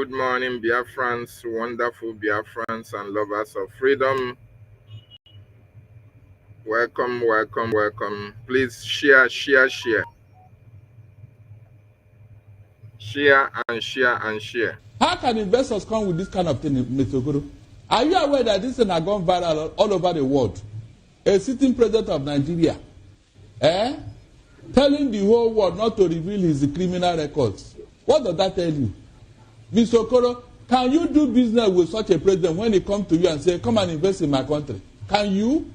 Good morning, Biafrans, wonderful Biafrans and lovers of freedom. Welcome, welcome, welcome. Please share. Share and share and share. How can investors come with this kind of thing, Mr. Okoro? Are you aware that this thing has gone viral all over the world? A sitting president of Nigeria, telling the whole world not to reveal his criminal records. What does that tell you? Mr. Okoro, can you do business with such a president when he comes to you and say, come and invest in my country? Can you?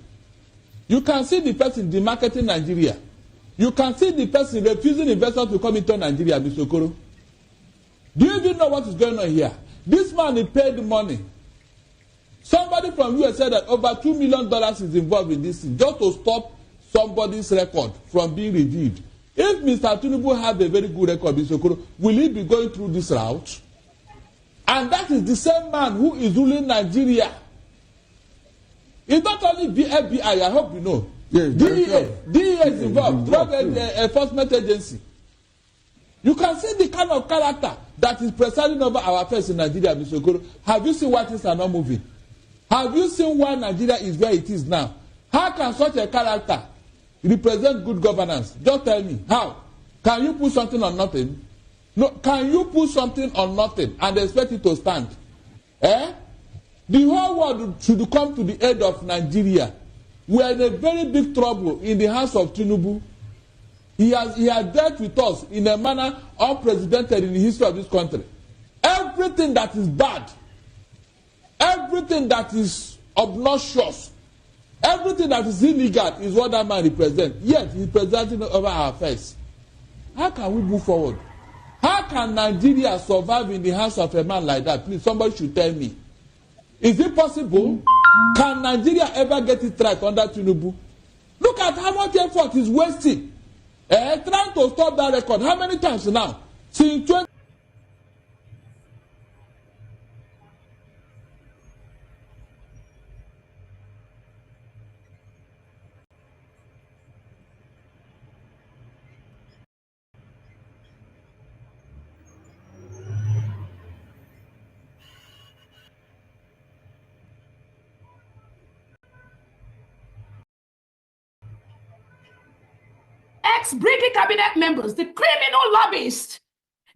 You can see the person demarketing Nigeria. You can see the person refusing investors to come into Nigeria, Mr. Okoro. Do you even know what is going on here? This man he paid money. Somebody from US said that over $2 million is involved in this thing just to stop somebody's record from being reviewed. If Mr. Tinubu had a very good record, Mr. Okoro, will he be going through this route? And that is the same man who is ruling Nigeria. It's not only the FBI, I hope you know. Yes, DEA is involved, Drug Enforcement Agency. You can see the kind of character that is presiding over our affairs in Nigeria, Mr. Okoro. Have you seen why things are not moving? Have you seen why Nigeria is where it is now? How can such a character represent good governance? Just tell me, how? Can you put something on nothing? No, can you put something on nothing and expect it to stand? The whole world should come to the aid of Nigeria. We are in a very big trouble in the hands of Tinubu. He has dealt with us in a manner unprecedented in the history of this country. Everything that is bad, everything that is obnoxious, everything that is illegal is what that man represents. Yet he is presiding over our affairs. How can we move forward? How can Nigeria survive in the hands of a man like that? Please, somebody should tell me. Is it possible? Can Nigeria ever get it right under Tinubu? Look at how much effort he's wasting. Trying to stop that record. How many times now? Since 20. Ex-Brgie cabinet members, the criminal lobbyists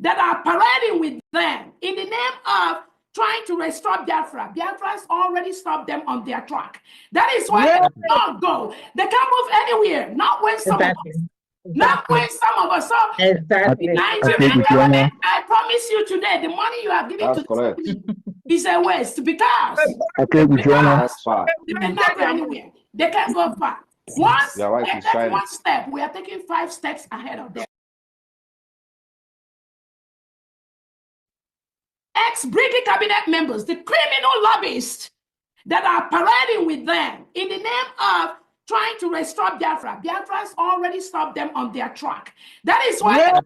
that are parading with them in the name of trying to restore Biafra. Biafrans already stopped them on their track. That is why they don't go. They can't move anywhere. Not when some of us. Not when some of us. So, Nigerian government, I promise you today, the money you have given to is a waste because they cannot go anywhere. They can't go far. Once they take one step, we are taking 5 steps ahead of them. Ex-Brgie cabinet members, the criminal lobbyists that are parading with them in the name of trying to restore Biafra. Biafrans already stopped them on their track. That is why they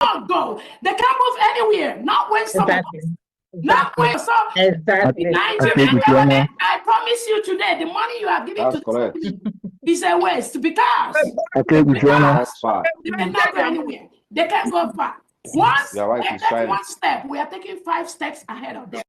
don't go. They can't move anywhere. Not when some of us. Not when so Nigerian government, I promise you today, the money you have given to is a waste because they cannot go anywhere. They can't go far. Once they take one step, we are taking 5 steps ahead of them.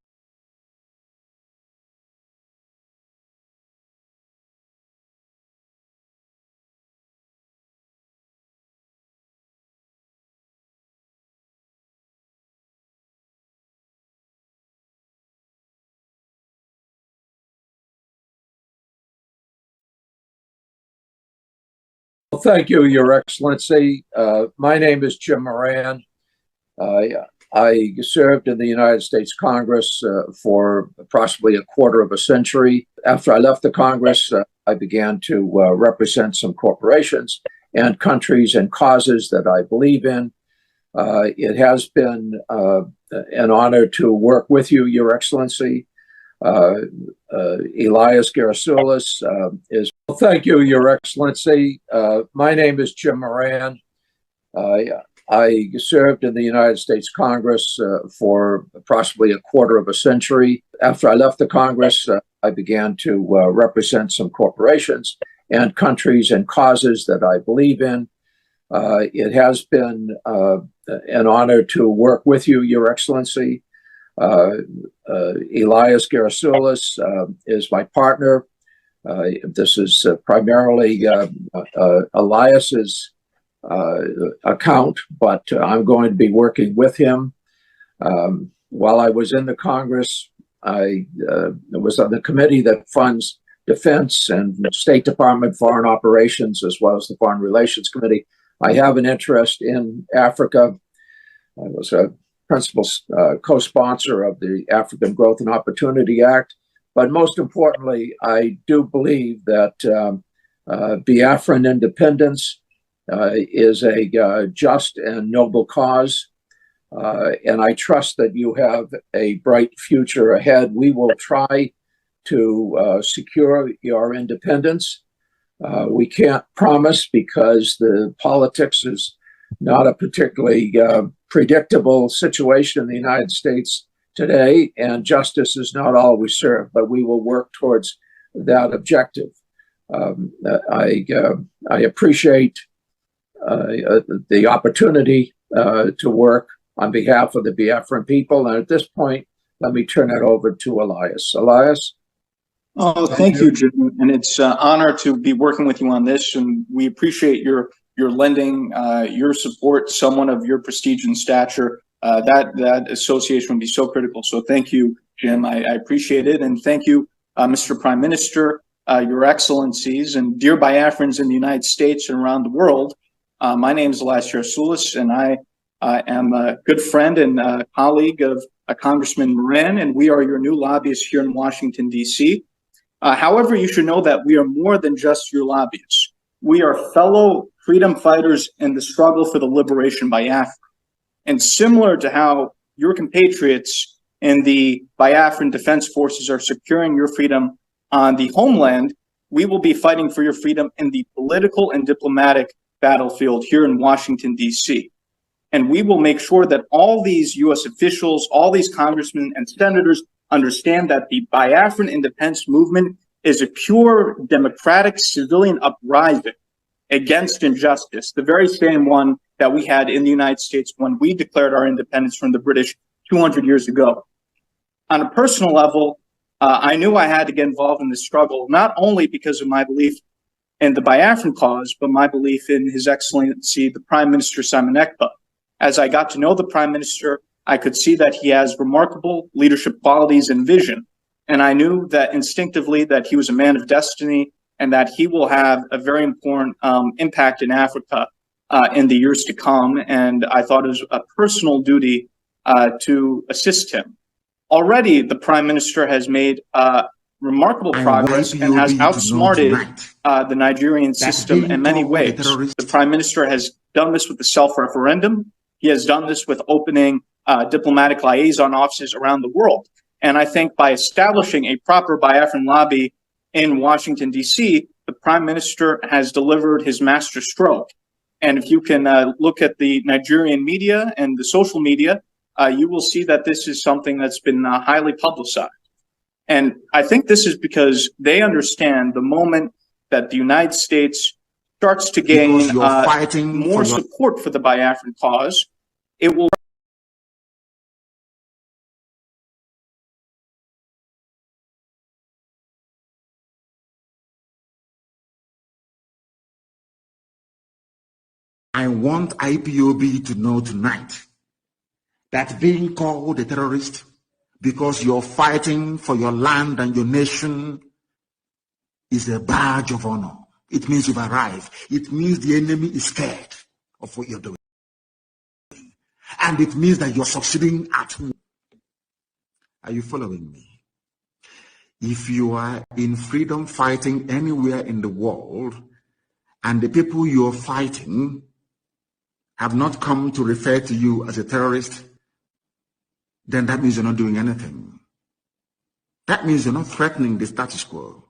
Well, thank you, Your Excellency. My name is Jim Moran. I served in the United States Congress for approximately a quarter of a century. After I left the Congress, I began to represent some corporations and countries and causes that I believe in. It has been an honor to work with you, Your Excellency. Elias Garasulis is. Well, thank you, Your Excellency. My name is Jim Moran. I served in the United States Congress for approximately a quarter of a century. After I left the Congress, I began to represent some corporations and countries and causes that I believe in. It has been an honor to work with you, Your Excellency. Elias Garasulis is my partner. This is primarily Elias's account, but I'm going to be working with him. While I was in the Congress, I was on the committee that funds Defense and State Department Foreign Operations, as well as the Foreign Relations Committee. I have an interest in Africa. I was a principal co-sponsor of the African Growth and Opportunity Act. But most importantly, I do believe that Biafran independence is a just and noble cause. And I trust that you have a bright future ahead. We will try to secure your independence. We can't promise because the politics is not a particularly predictable situation in the United States today, and justice is not always served, but we will work towards that objective. I appreciate the opportunity to work on behalf of the Biafran people. And at this point, let me turn it over to Elias. Elias? Oh, thank you, Jim. And it's an honor to be working with you on this. And we appreciate your lending your support, someone of your prestige and stature. That association would be so critical. So thank you, Jim. I appreciate it. And thank you, Mr. Prime Minister, Your Excellencies, and dear Biafrans in the United States and around the world. My name is Elias Yarsulis, and I am a good friend and colleague of Congressman Moran, and we are your new lobbyists here in Washington, D.C. However, you should know that we are more than just your lobbyists. We are fellow freedom fighters in the struggle for the liberation by Biafra. And similar to how your compatriots in the Biafran Defense Forces are securing your freedom on the homeland, we will be fighting for your freedom in the political and diplomatic battlefield here in Washington, D.C. And we will make sure that all these U.S. officials, all these congressmen and senators understand that the Biafran independence movement is a pure democratic civilian uprising against injustice, the very same one that we had in the United States when we declared our independence from the British 200 years ago. On a personal level, I knew I had to get involved in this struggle, not only because of my belief in the Biafran cause, but my belief in His Excellency, the Prime Minister Simon Ekpa. As I got to know the Prime Minister, I could see that he has remarkable leadership qualities and vision. And I knew that instinctively that he was a man of destiny and that he will have a very important impact in Africa in the years to come. And I thought it was a personal duty to assist him. Already, the Prime Minister has made remarkable progress and has outsmarted the Nigerian system in many ways. The Prime Minister has done this with the self-referendum. He has done this with opening diplomatic liaison offices around the world. And I think by establishing a proper Biafran lobby in Washington, D.C., the Prime Minister has delivered his master stroke. And if you can look at the Nigerian media and the social media, you will see that this is something that's been highly publicized. And I think this is because they understand the moment that the United States starts to gain more support for the Biafran cause, it will I want IPOB to know tonight that being called a terrorist because you're fighting for your land and your nation is a badge of honor. It means you've arrived. It means the enemy is scared of what you're doing. And it means that you're succeeding at war. Are you following me? If you are in freedom fighting anywhere in the world and the people you're fighting have not come to refer to you as a terrorist, then that means you're not doing anything. That means you're not threatening the status quo.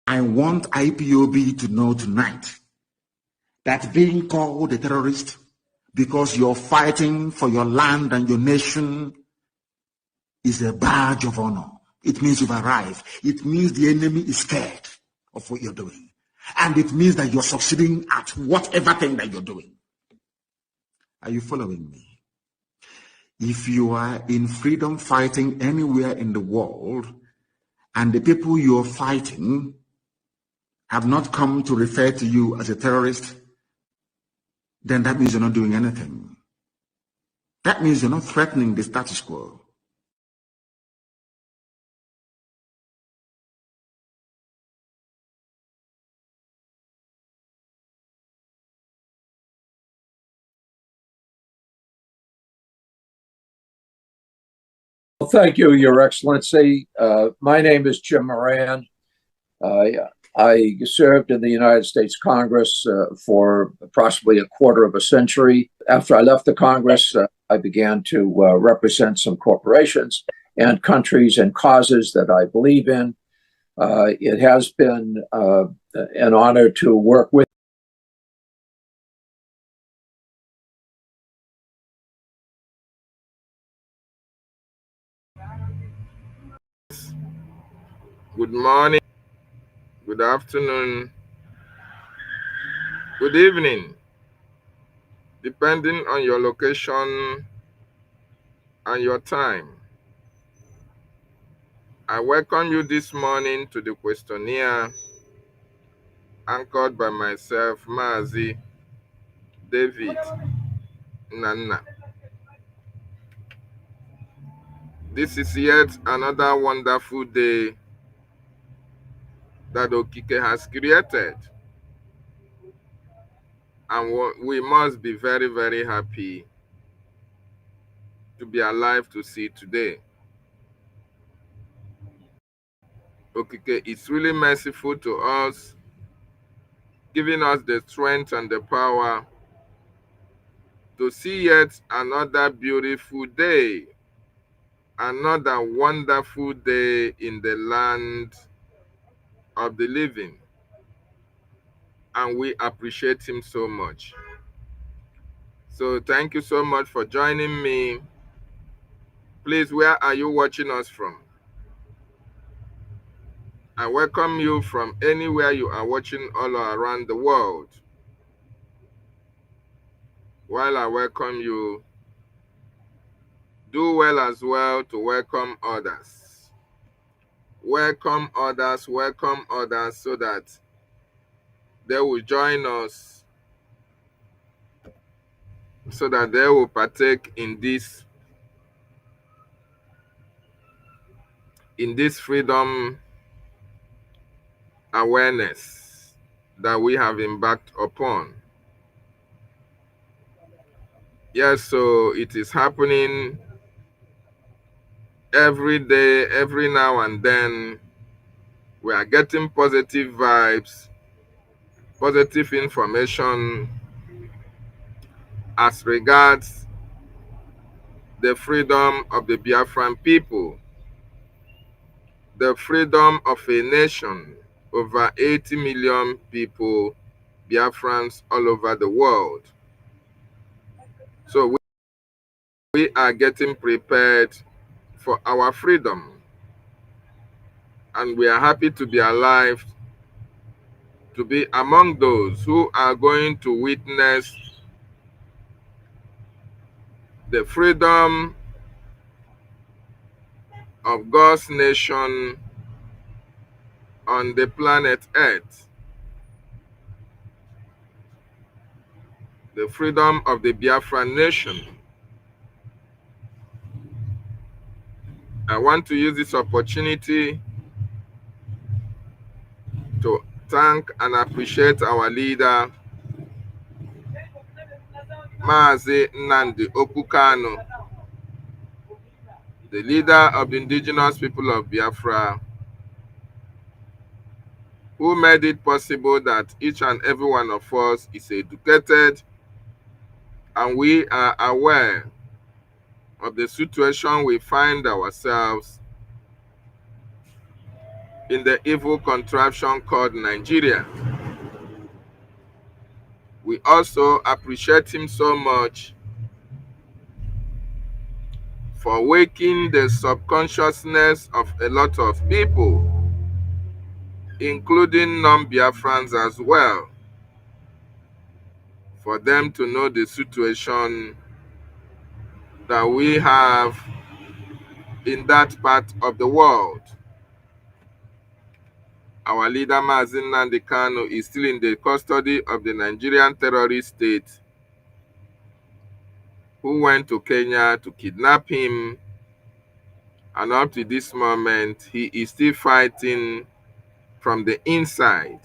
I want IPOB to know tonight that being called a terrorist because you're fighting for your land and your nation is a badge of honor. It means you've arrived. It means the enemy is scared of what you're doing. And it means that you're succeeding at whatever thing that you're doing. Are you following me? If you are in freedom fighting anywhere in the world and the people you're fighting have not come to refer to you as a terrorist, then that means you're not doing anything. That means you're not threatening the status quo. Well, thank you, Your Excellency. My name is Jim Moran. I served in the United States Congress for approximately a quarter of a century. After I left the Congress, I began to represent some corporations and countries and causes that I believe in. It has been an honor to work with. Good morning, good afternoon, good evening, depending on your location and your time. I welcome you this morning to the questionnaire anchored by myself, Mazi David Nana. This is yet another wonderful day that Okike has created. And we must be very, very happy to be alive to see today. Okike is really merciful to us, giving us the strength and the power to see yet another beautiful day, another wonderful day in the land of the living. And we appreciate him so much. So thank you so much for joining me. Please, where are you watching us from? I welcome you from anywhere you are watching all around the world. While I welcome you, do well as well to welcome others. Welcome others so that they will join us, so that they will partake in this freedom awareness that we have embarked upon. Yes, so it is happening every day, every now and then. We are getting positive vibes, positive information as regards the freedom of the Biafran people, the freedom of a nation, over 80 million people, Biafrans all over the world. So we are getting prepared for our freedom. And we are happy to be alive, to be among those who are going to witness the freedom of God's nation on the planet Earth, the freedom of the Biafran nation. I want to use this opportunity to thank and appreciate our leader, Mazi Nnamdi Okukano, the leader of the indigenous people of Biafra, who made it possible that each and every one of us is educated and we are aware of the situation we find ourselves in, the evil contraption called Nigeria. We also appreciate him so much for waking the subconsciousness of a lot of people, including non-Biafrans as well, for them to know the situation that we have in that part of the world. our leader Mazi Nnamdi Kanu is still in the custody of the Nigerian terrorist state who went to Kenya to kidnap him, and up to this moment he is still fighting from the inside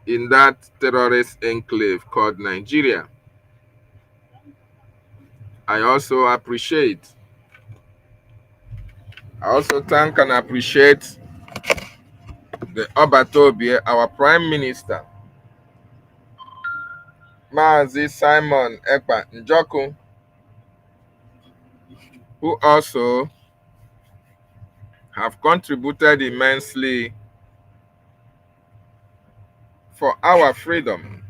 in that terrorist enclave called Nigeria. I also thank and appreciate the Obatobie, our Prime Minister, Mazi Simon Ekpa Njoku, who also have contributed immensely for our freedom,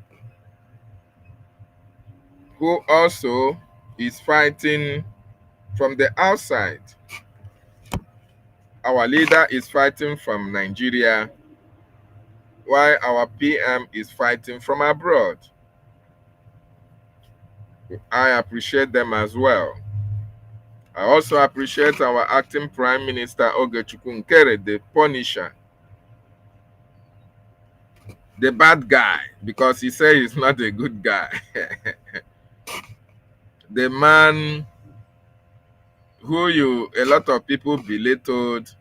who also is fighting from the outside. Our leader is fighting from Nigeria, while our PM is fighting from abroad. I appreciate them as well. I also appreciate our acting Prime Minister Nkerre, the Punisher, the bad guy, because he said he's not a good guy. The man who a lot of people belittled,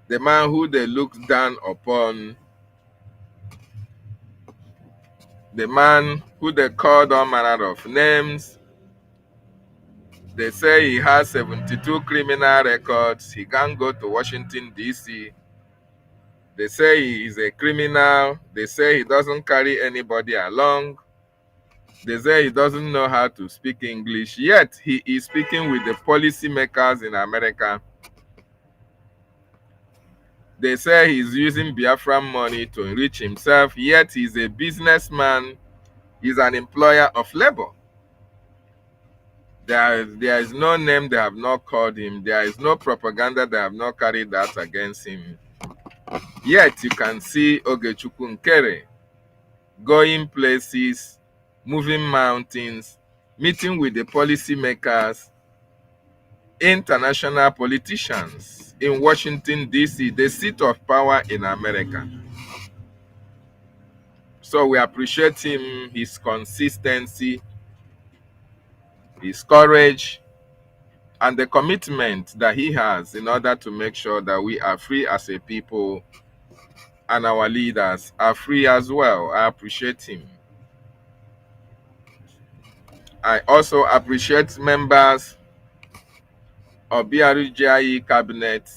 the man who they looked down upon, the man who they called all manner of names. They say he has 72 criminal records. He can't go to Washington, D.C. They say he is a criminal. They say he doesn't carry anybody along. They say he doesn't know how to speak English. Yet he is speaking with the policymakers in America. They say he's using Biafran money to enrich himself. Yet he's a businessman. He's an employer of labor. There is no name they have not called him. There is no propaganda they have not carried out against him. Yet you can see Ogechukwu Nkerre going places, moving mountains, meeting with the policymakers, international politicians in Washington, D.C., the seat of power in America. So we appreciate him, his consistency, his courage, and the commitment that he has in order to make sure that we are free as a people and our leaders are free as well. I appreciate him. I also appreciate members of BRGIE cabinet.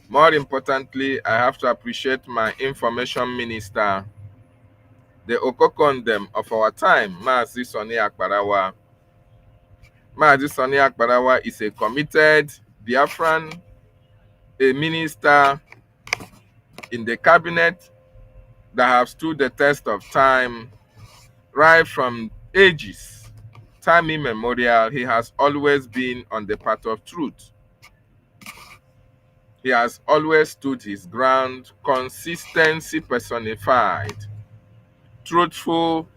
More importantly, I have to appreciate my information minister, the Okokondem of our time, Mazi Sonny Akbarawa. Mazi Sonny Akbarawa is a committed Biafran, a minister in the cabinet that have stood the test of time right from ages. Time immemorial, he has always been on the path of truth. He has always stood his ground, consistency personified, truthful,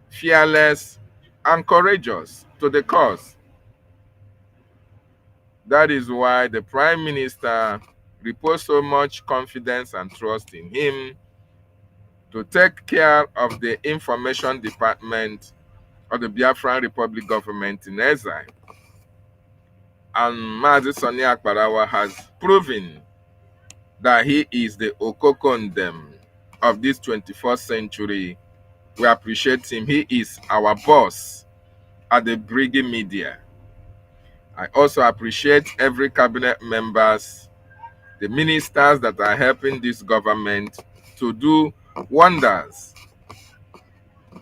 fearless, and courageous to the cause. That is why the Prime Minister reposed so much confidence and trust in him to take care of the information department of the Biafran Republic government in exile. And Mazi Sonny Akbarawa has proven that he is the Okokondem of this 21st century. We appreciate him. He is our boss at the Brgie Media. I also appreciate every cabinet members, the ministers that are helping this government to do wonders.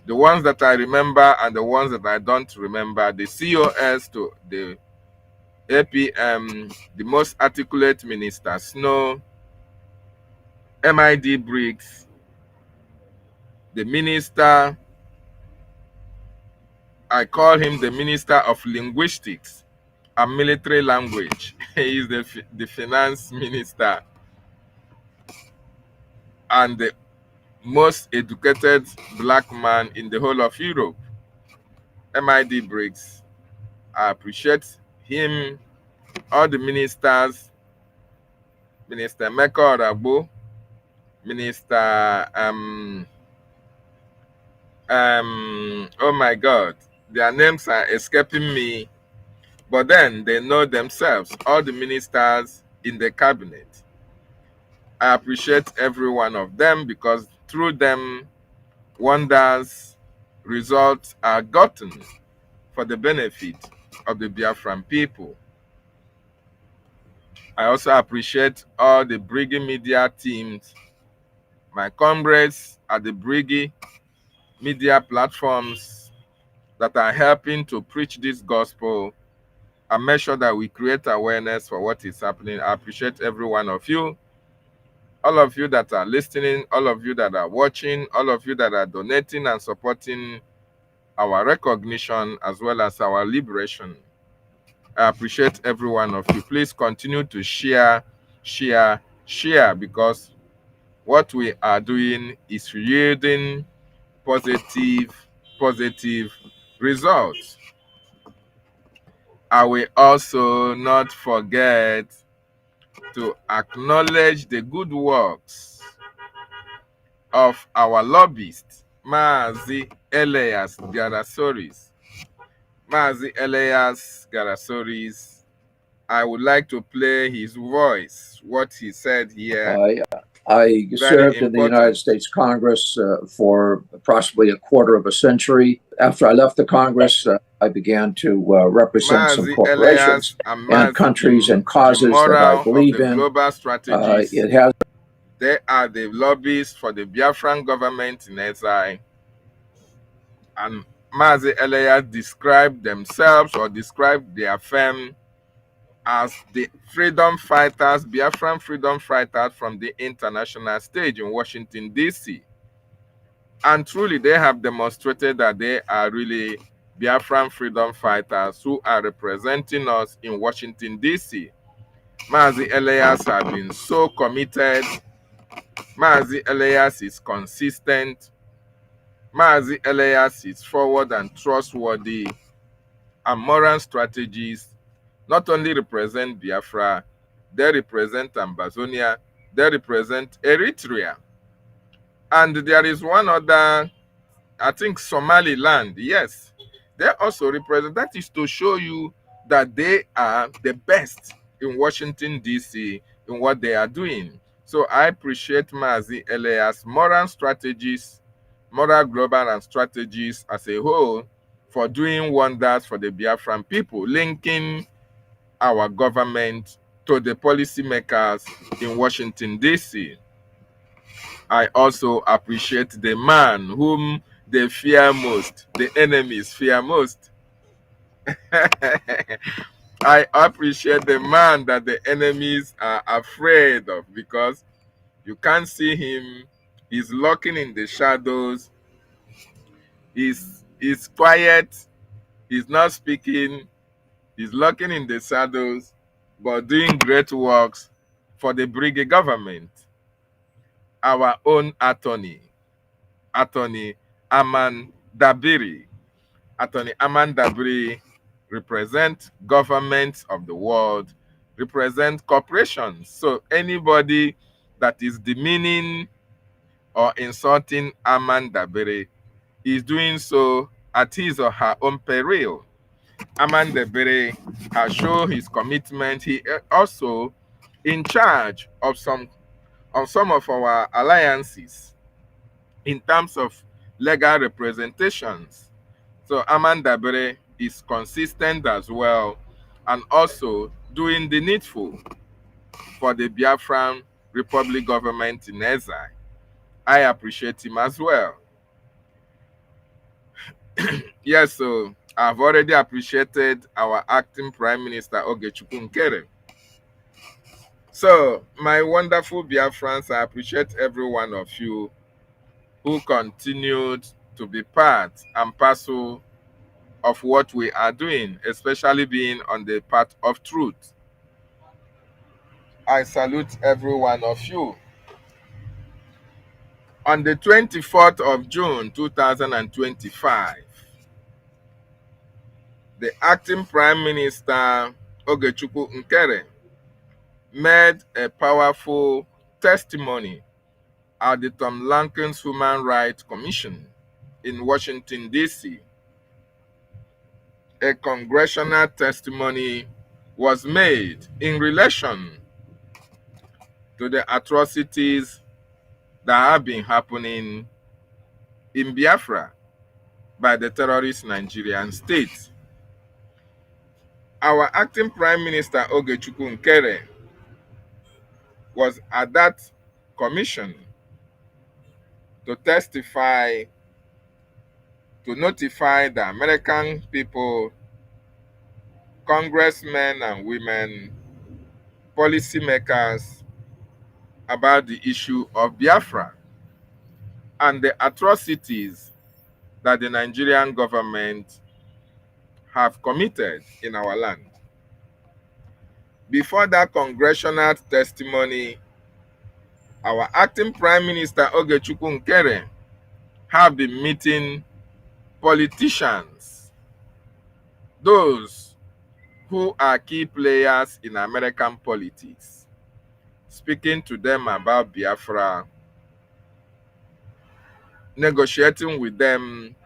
The ones that I remember and the ones that I don't remember, the COS to the APM, the most articulate minister, Snow, MID Briggs, the minister, I call him the Minister of Linguistics and Military Language. He is the finance minister and the most educated black man in the whole of Europe. MID Briggs. I appreciate him, all the ministers, Minister Nkerre, Minister, oh my God, their names are escaping me, but then they know themselves, all the ministers in the cabinet. I appreciate every one of them because through them, wonders, results are gotten for the benefit of the Biafran people. I also appreciate all the Brgie media teams, my comrades at the Brgie media platforms that are helping to preach this gospel and make sure that we create awareness for what is happening. I appreciate every one of you, all of you that are listening, all of you that are watching, all of you that are donating and supporting our recognition as well as our liberation. I appreciate every one of you. Please continue to share, because what we are doing is yielding positive results. I will also not forget to acknowledge the good works of our lobbyist, Mazi Elias Garasoris. Mazi Elias Garasoris, I would like to play his voice, what he said here. I Very served in the United important. States Congress for approximately a quarter of a century. After I left the Congress, I began to represent some Mazi corporations Elias and and Mazi countries Jim and causes that I Moral of believe the in. Global Strategies. It has. They are the lobbyists for the Biafran government in exile. And Mazi Elias described themselves or described their firm as the freedom fighters, Biafran freedom fighters from the international stage in Washington, D.C. And truly, they have demonstrated that they are really Biafran freedom fighters who are representing us in Washington, D.C. Mazi Elias has been so committed. Mazi Elias is consistent. Mazi Elias is forward and trustworthy. And moral strategies not only represent Biafra, they represent Ambazonia, they represent Eritrea. And there is one other, I think Somaliland, yes. They also represent, that is to show you that they are the best in Washington, D.C. in what they are doing. So I appreciate Mazi Elias' moral strategies, moral global and strategies as a whole for doing wonders for the Biafran people, linking our government to the policymakers in Washington, D.C. I also appreciate the man whom they fear most, the enemies fear most. I appreciate the man that the enemies are afraid of because you can't see him. He's lurking in the shadows. He's quiet. He's not speaking. He's lurking in the shadows, but doing great works for the Brgie government. Our own attorney Aman Dabiri. Attorney Aman Dabiri represent governments of the world, represent corporations. So anybody that is demeaning or insulting Aman Dabiri is doing so at his or her own peril. Aman Dabiri has shown his commitment. He also in charge of some of our alliances in terms of legal representations. So Aman Dabiri is consistent as well and also doing the needful for the Biafran Republic government in exile. I appreciate him as well. Yes, so I've already appreciated our acting Prime Minister Ogechukwu Nkerre. So, my wonderful Biafrans, I appreciate every one of you who continued to be part and parcel of what we are doing, especially being on the path of truth. I salute every one of you. On the 24th of June 2025, the acting Prime Minister Ogechukwu Nkerre made a powerful testimony at the Tom Lankin's Human Rights Commission in Washington, D.C., a congressional testimony was made in relation to the atrocities that have been happening in Biafra by the terrorist Nigerian state. Our acting Prime Minister Ogechukwu Nkerre was at that commission to testify, to notify the American people, congressmen and women, policymakers about the issue of Biafra and the atrocities that the Nigerian government have committed in our land. Before that congressional testimony, our acting Prime Minister Ogechukwu Nkerre have been meeting politicians, those who are key players in American politics, speaking to them about Biafra, negotiating with them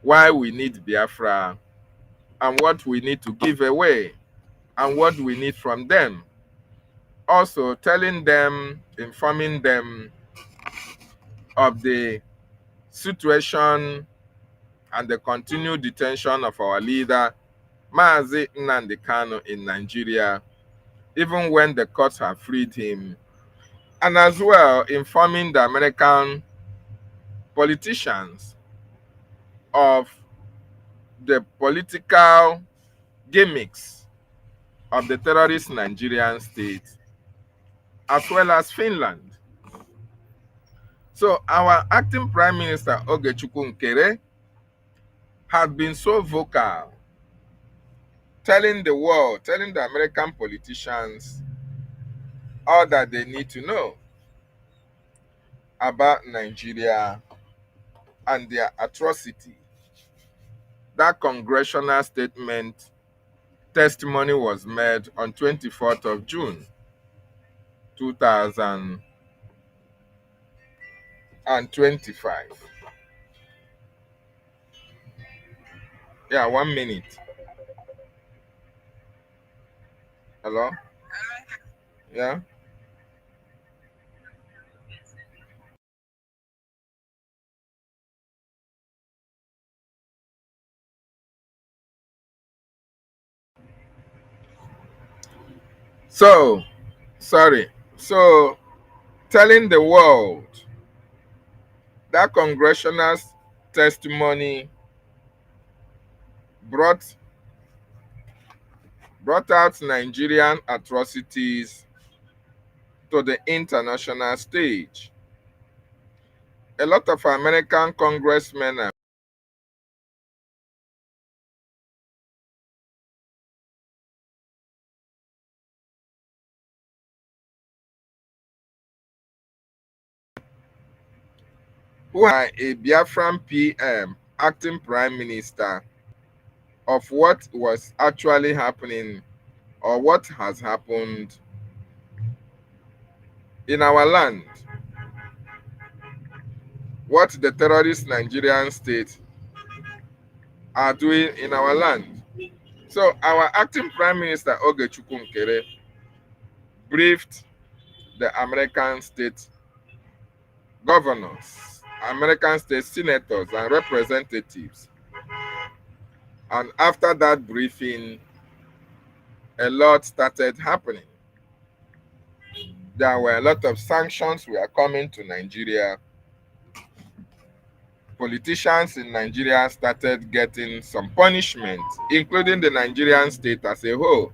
why we need Biafra and what we need to give away and what we need from them. Also telling them, informing them of the situation and the continued detention of our leader, Mazi Nnamdi Kanu, in Nigeria, even when the courts have freed him, and as well informing the American politicians of the political gimmicks of the terrorist Nigerian state, as well as Finland. So our acting Prime Minister Ogechukwu Nkerre had been so vocal, telling the world, telling the American politicians all that they need to know about Nigeria and their atrocity. That congressional statement testimony was made on 24th of June 2025. Yeah, 1 minute. Hello? Yeah? So, sorry. So, telling the world that congressional testimony brought out Nigerian atrocities to the international stage. A lot of American congressmen and who are a Biafran PM, acting Prime Minister, of what was actually happening or what has happened in our land, what the terrorist Nigerian state are doing in our land. So our acting Prime Minister Ogechukwu Nkerre briefed the American state governors, American state senators and representatives. And after that briefing, a lot started happening. There were a lot of sanctions were coming to Nigeria. Politicians in Nigeria started getting some punishment, including the Nigerian state as a whole,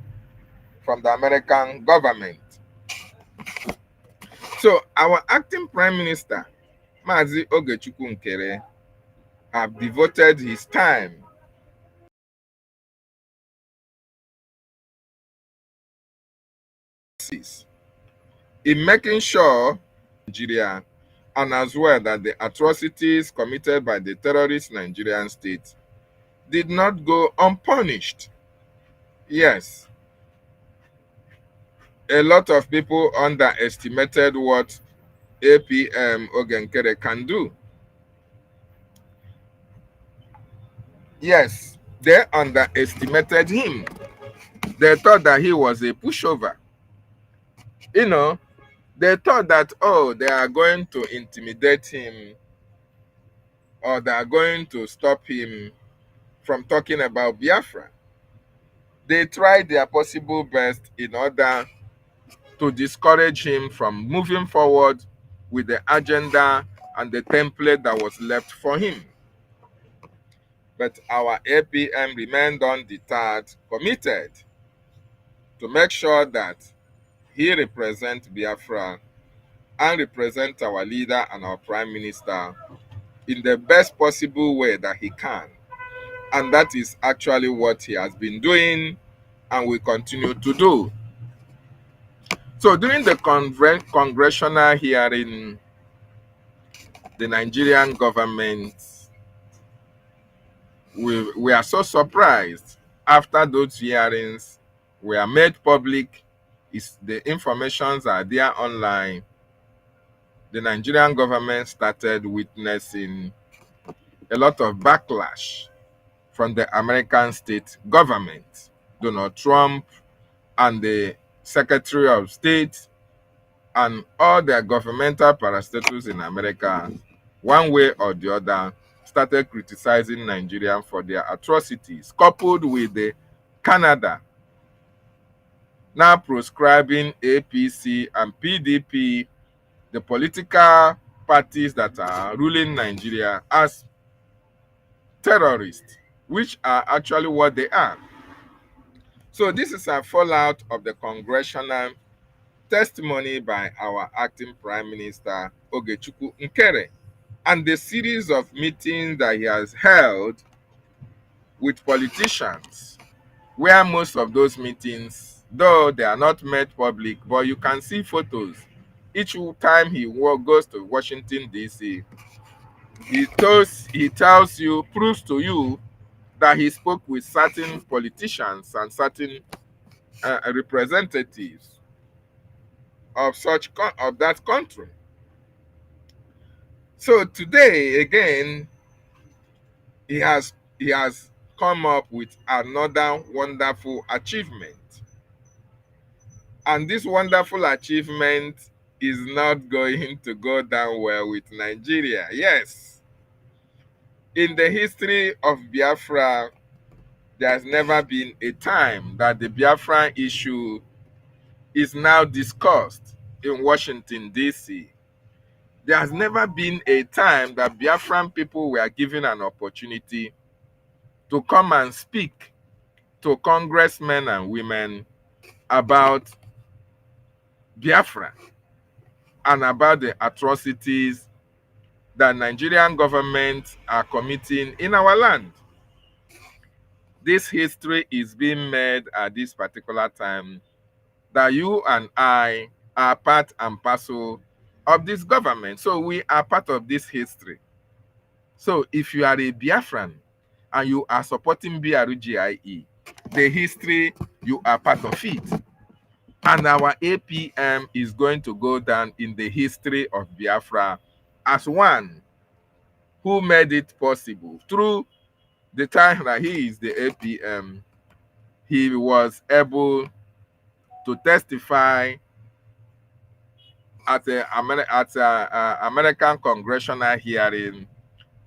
from the American government. So our acting Prime Minister, Mazi Ogechukwu Nkerre, have devoted his time in making sure Nigeria, and as well that the atrocities committed by the terrorist Nigerian state did not go unpunished. Yes, a lot of people underestimated what APM Nkerre can do. Yes, they underestimated him. They thought that he was a pushover. You know, they thought that, oh, they are going to intimidate him, or they are going to stop him from talking about Biafra. They tried their possible best in order to discourage him from moving forward with the agenda and the template that was left for him. But our APM remained undeterred, committed to make sure that he represents Biafra and represent our leader and our prime minister in the best possible way that he can. And that is actually what he has been doing and will continue to do. So during the congressional hearing, the Nigerian government, we are so surprised after those hearings were made public. The informations are there online. The Nigerian government started witnessing a lot of backlash from the American state government, Donald Trump and the Secretary of State and all their governmental parastatals in America, one way or the other, started criticizing Nigeria for their atrocities, coupled with the Canada now proscribing APC and PDP, the political parties that are ruling Nigeria, as terrorists, which are actually what they are. So this is a fallout of the congressional testimony by our acting Prime Minister Ogechukwu Nkerre and the series of meetings that he has held with politicians, where most of those meetings, though they are not made public, but you can see photos. Each time he goes to Washington, D.C., he tells you, proves to you that he spoke with certain politicians and certain representatives of that country. So today again, he has come up with another wonderful achievement, and this wonderful achievement is not going to go down well with Nigeria. Yes, in the history of Biafra, there has never been a time that the Biafran issue is now discussed in Washington, D.C. There has never been a time that Biafran people were given an opportunity to come and speak to congressmen and women about Biafra and about the atrocities that Nigerian government are committing in our land. This history is being made at this particular time that you and I are part and parcel of this government. So we are part of this history. So if you are a Biafran and you are supporting BRGIE, the history, you are part of it. And our APM is going to go down in the history of Biafra as one who made it possible. Through the time that he is the APM, he was able to testify at the American congressional hearing,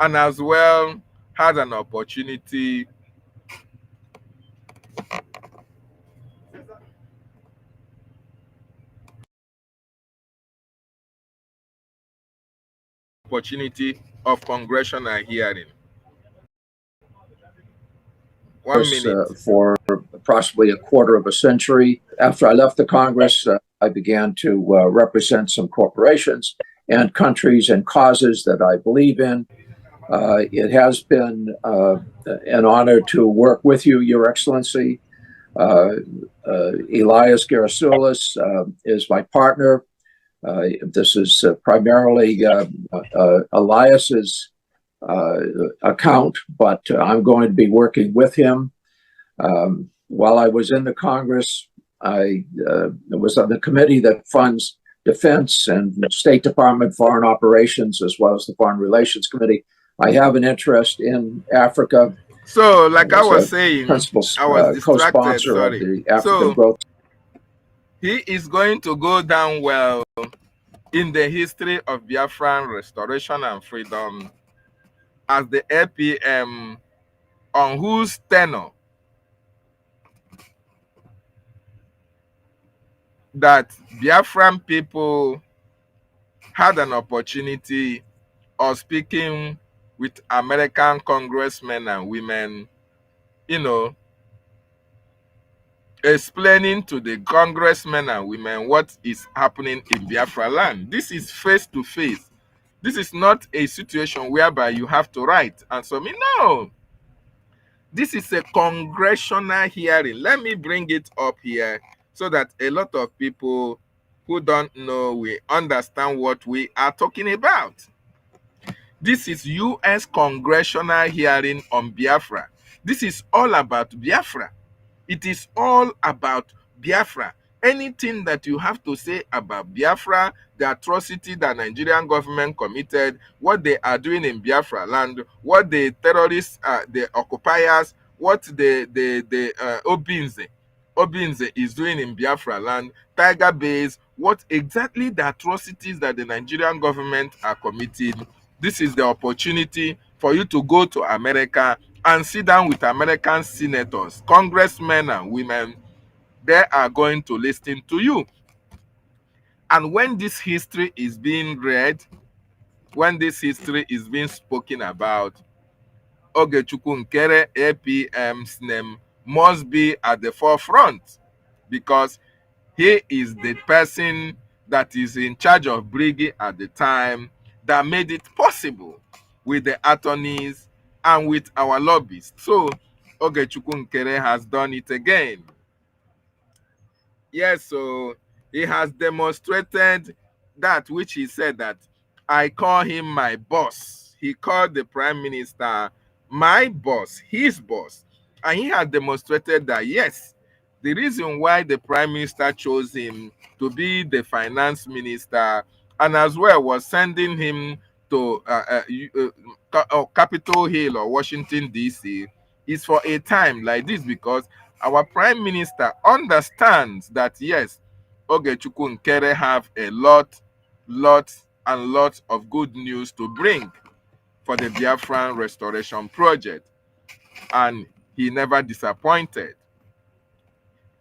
and as well had an opportunity of congressional hearing. 1 minute. For approximately a quarter of a century. After I left the Congress, I began to represent some corporations and countries and causes that I believe in. It has been an honor to work with you, Your Excellency. Elias Gerasulis is my partner. This is primarily Elias's account, but I'm going to be working with him. While I was in the Congress, I was on the committee that funds Defense and State Department Foreign Operations, as well as the Foreign Relations Committee. I have an interest in Africa. So, like I was a saying, principal I was distracted, co-sponsor of sorry. the African So, Growth. he is going to go down well in the history of Biafran restoration and freedom as the APM on whose tenure that Biafran people had an opportunity of speaking with American congressmen and women, you know, explaining to the congressmen and women what is happening in Biafra land. This is face to face. This is not a situation whereby you have to write and submit. No. This is a congressional hearing. Let me bring it up here so that a lot of people who don't know we understand what we are talking about. This is U.S. congressional hearing on Biafra. This is all about Biafra. It is all about Biafra. Anything that you have to say about Biafra, the atrocity that Nigerian government committed, what they are doing in Biafra land, what the terrorists, the occupiers, what the Obinze is doing in Biafra land, Tiger Base, what exactly the atrocities that the Nigerian government are committing. This is the opportunity for you to go to America and sit down with American senators, congressmen and women. They are going to listen to you. And when this history is being read, when this history is being spoken about, Ogechukwu Nkerre APM's name must be at the forefront because he is the person that is in charge of Brgie at the time that made it possible with the attorneys and with our lobbyists. So Ogechukwu Nkerre has done it again. Yes, so he has demonstrated that which he said that I call him my boss. He called the prime minister my boss, his boss. And he has demonstrated that, yes, the reason why the prime minister chose him to be the finance minister and as well was sending him to Capitol Hill or Washington, D.C. is for a time like this because our prime minister understands that, yes, Ogechukwu Nkerre have a lot of good news to bring for the Biafran restoration project. And he never disappointed.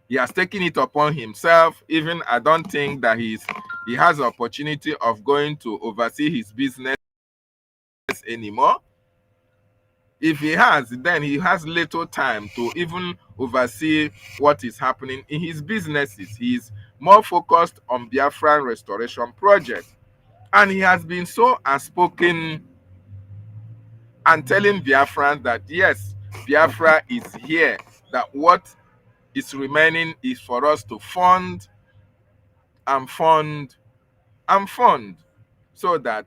He has taken it upon himself. Even I don't think that he has the opportunity of going to oversee his business anymore. If he has, then he has little time to even oversee what is happening in his businesses. He is more focused on Biafran restoration project. And he has been so outspoken and telling Biafrans that, yes, Biafra is here, that what is remaining is for us to fund and fund and fund so that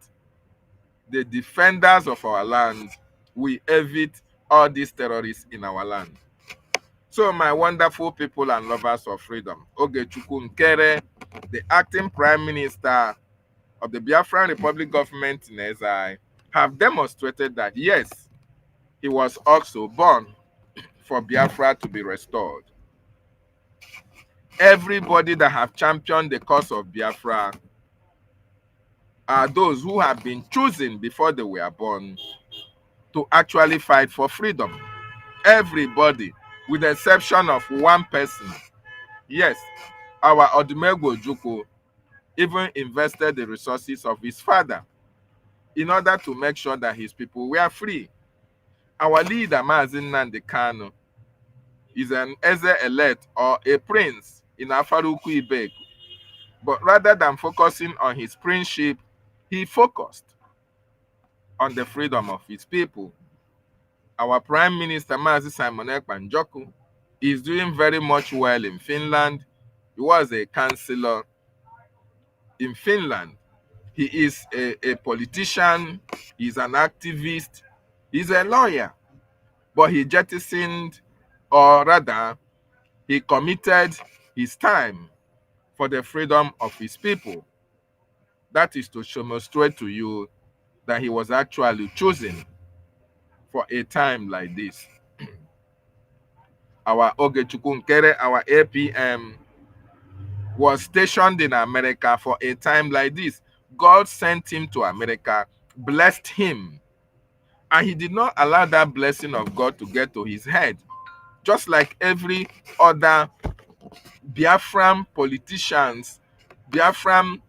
the defenders of our land will evade all these terrorists in our land. So my wonderful people and lovers of freedom, Ogechukwu Nkerre, the acting prime minister of the Biafran Republic government in exile, have demonstrated that, yes, he was also born for Biafra to be restored. Everybody that have championed the cause of Biafra are those who have been chosen before they were born to actually fight for freedom. Everybody, with the exception of one person. Yes, our Odumegwu Ojukwu even invested the resources of his father in order to make sure that his people were free. Our leader, Mazi Nnamdi Kanu, is an Eze-elect or a prince in Afaruku Ibek. But rather than focusing on his princeship, he focused on the freedom of his people. Our Prime Minister, Mazi Simon Ekpa Njoku, is doing very much well in Finland. He was a councillor in Finland. He is a politician, he's an activist, he's a lawyer. But he jettisoned, or rather, he committed his time for the freedom of his people. That is to demonstrate to you that he was actually chosen for a time like this. Our Ogechukwu Nkerre, our APM, was stationed in America for a time like this. God sent him to America, blessed him, and he did not allow that blessing of God to get to his head. Just like every other Biafran politicians, Biafran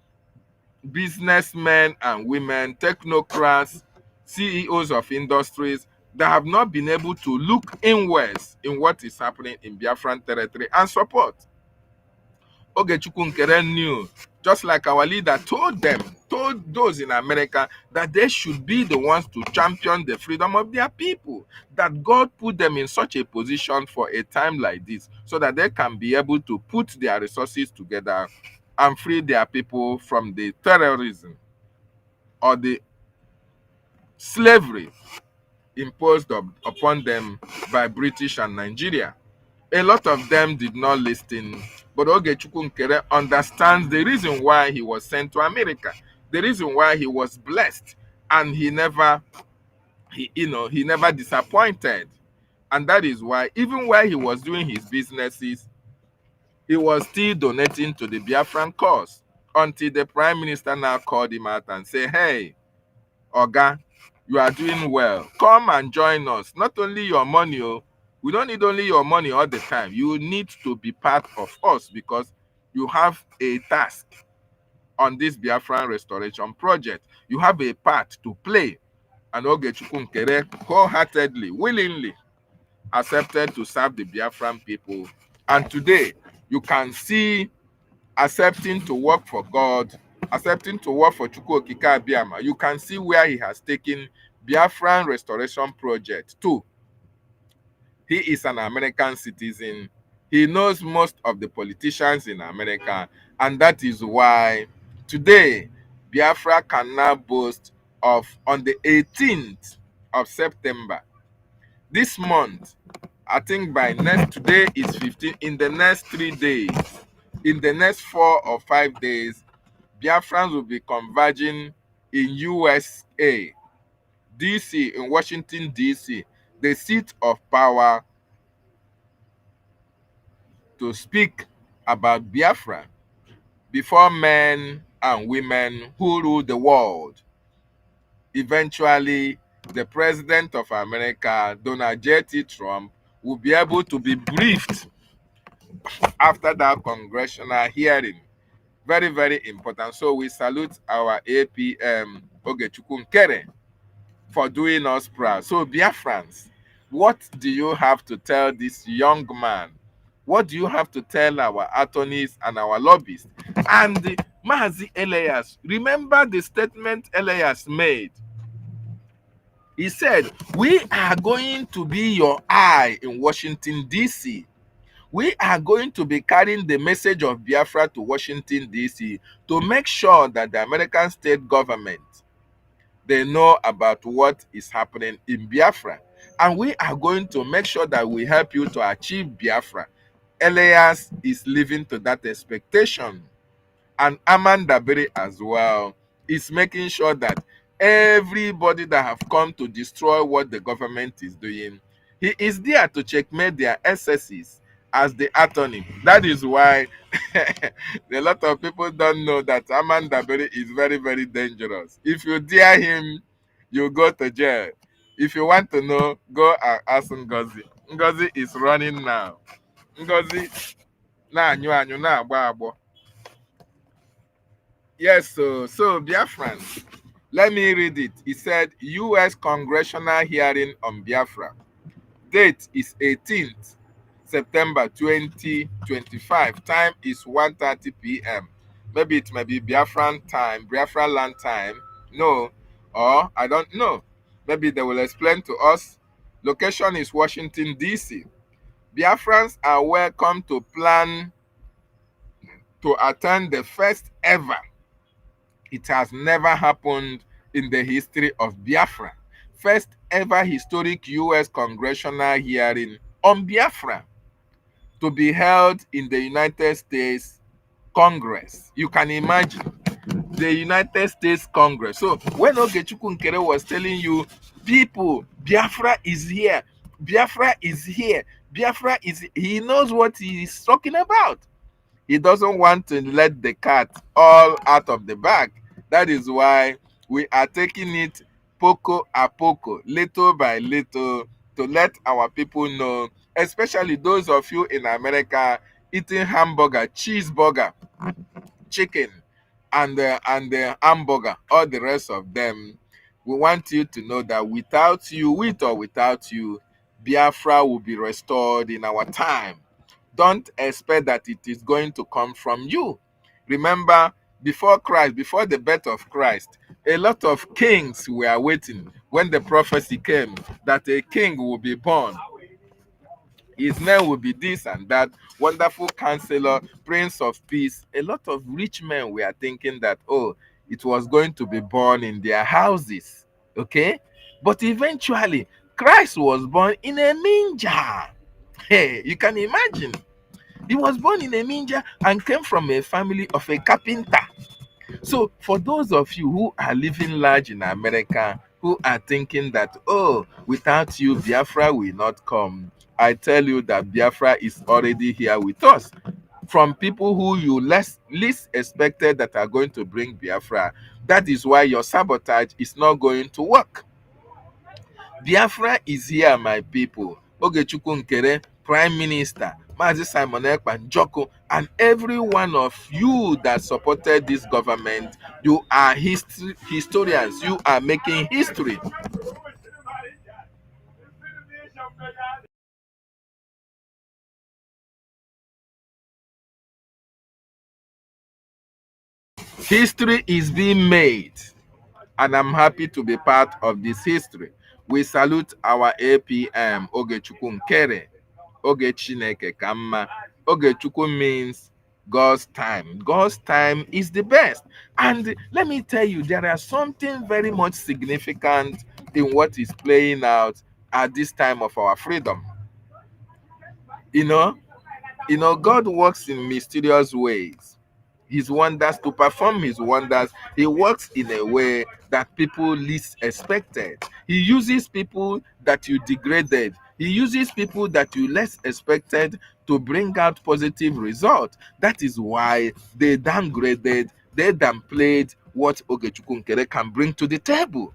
businessmen and women, technocrats, CEOs of industries that have not been able to look inwards in what is happening in Biafran territory and support. Ogechukwu Nkerre knew, just like our leader told those in America, that they should be the ones to champion the freedom of their people, that God put them in such a position for a time like this so that they can be able to put their resources together and free their people from the terrorism or the slavery imposed upon them by British and Nigeria. A lot of them did not listen, but Ogechukwu Nkerre understands the reason why he was sent to America, the reason why he was blessed, and he never disappointed. And that is why, even while he was doing his businesses, he was still donating to the Biafran cause until the Prime Minister now called him out and said, "Hey, Oga, you are doing well. Come and join us. Not only your money, oh, we don't need only your money all the time. You need to be part of us because you have a task on this Biafran restoration project. You have a part to play." And Ogechukwu Nkerre wholeheartedly, willingly accepted to serve the Biafran people. And today, you can see accepting to work for God, accepting to work for Chukwu Okike Abiyama. You can see where he has taken Biafran Restoration Project to. He is an American citizen. He knows most of the politicians in America, and that is why today Biafra can now boast of, on the 18th of September, this month, I think by today is 15, in the next 3 days, in the next 4 or 5 days, Biafrans will be converging in USA, DC, in Washington, DC, the seat of power, to speak about Biafra before men and women who rule the world. Eventually, the President of America, Donald J.T. Trump, will be able to be briefed after that congressional hearing. Very, very important. So we salute our APM Ogechukwu Nkerre for doing us proud. So Biafrans, what do you have to tell this young man? What do you have to tell our attorneys and our lobbyists? And Mazi Elias, remember the statement Elias made. He said, "We are going to be your eye in Washington, D.C. We are going to be carrying the message of Biafra to Washington, D.C. to make sure that the American state government, they know about what is happening in Biafra. And we are going to make sure that we help you to achieve Biafra." Elias is living to that expectation. And Amanda Berry as well is making sure that everybody that have come to destroy what the government is doing, he is there to checkmate their excesses as the attorney. That is why a lot of people don't know that Amanda Berry is very, very dangerous. If you dare him, you go to jail. If you want to know, go and ask Ngozi. Ngozi is running now. Ngozi na-anyụ anyụ na-agba agbọ. Yes, so Biafran, let me read it. He said, U.S. congressional hearing on Biafra. Date is 18th September 2025. Time is 1:30 p.m. Maybe it may be Biafran time, Biafran land time. No, or I don't know. Maybe they will explain to us. Location is Washington, D.C. Biafrans are welcome to plan to attend the first ever. It has never happened in the history of Biafra. First ever historic U.S. congressional hearing on Biafra to be held in the United States Congress. You can imagine the United States Congress. So when Ogechukwu Nkerre was telling you, people, Biafra is here, Biafra is here, Biafra is, he knows what he is talking about. He doesn't want to let the cat all out of the bag. That is why we are taking it poco a poco, little by little, to let our people know, especially those of you in America eating hamburger, cheeseburger, chicken, and the hamburger, all the rest of them. We want you to know that without you, with or without you, Biafra will be restored in our time. Don't expect that it is going to come from you. Remember, before Christ, before the birth of Christ, a lot of kings were waiting when the prophecy came that a king will be born. His name will be this and that, wonderful counselor, prince of peace. A lot of rich men were thinking that, oh, it was going to be born in their houses. Okay? But eventually, Christ was born in a manger. Hey, you can imagine. He was born in a manger and came from a family of a carpenter. So for those of you who are living large in America, who are thinking that, oh, without you, Biafra will not come, I tell you that Biafra is already here with us. From people who you least expected that are going to bring Biafra. That is why your sabotage is not going to work. Biafra is here, my people. Ogechukwu Nkerre, Prime Minister, Mazi Simon Ekpa Njoko, and every one of you that supported this government, you are historians. You are making history. History is being made, and I'm happy to be part of this history. We salute our APM, Ogechukwu Nkerre. Oge Chineke ka mma. Ogechukwu means God's time. God's time is the best. And let me tell you, there are something very much significant in what is playing out at this time of our freedom. You know, God works in mysterious ways. His wonders, to perform his wonders, he works in a way that people least expected. He uses people that you degraded. He uses people that you less expected to bring out positive results. That is why they downgraded, they downplayed what Ogechukwu Nkerre can bring to the table.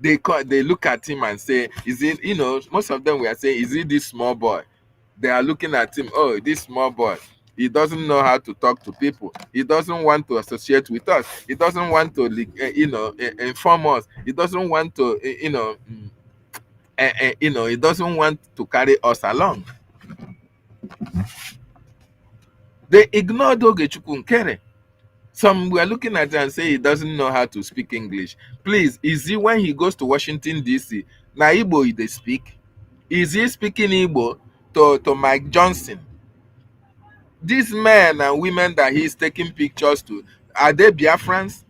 They look at him and say, is it, most of them were saying, is it this small boy? They are looking at him, oh, this small boy, he doesn't know how to talk to people. He doesn't want to associate with us. He doesn't want to, inform us. He doesn't want to, he doesn't want to carry us along. They ignored Ogechukwu Nkerre. Some were looking at it and say he doesn't know how to speak English. Please, is he, when he goes to Washington, D.C., na Igbo they speak? Is he speaking Igbo to Mike Johnson? These men and women that he's taking pictures to, are they Biafrans?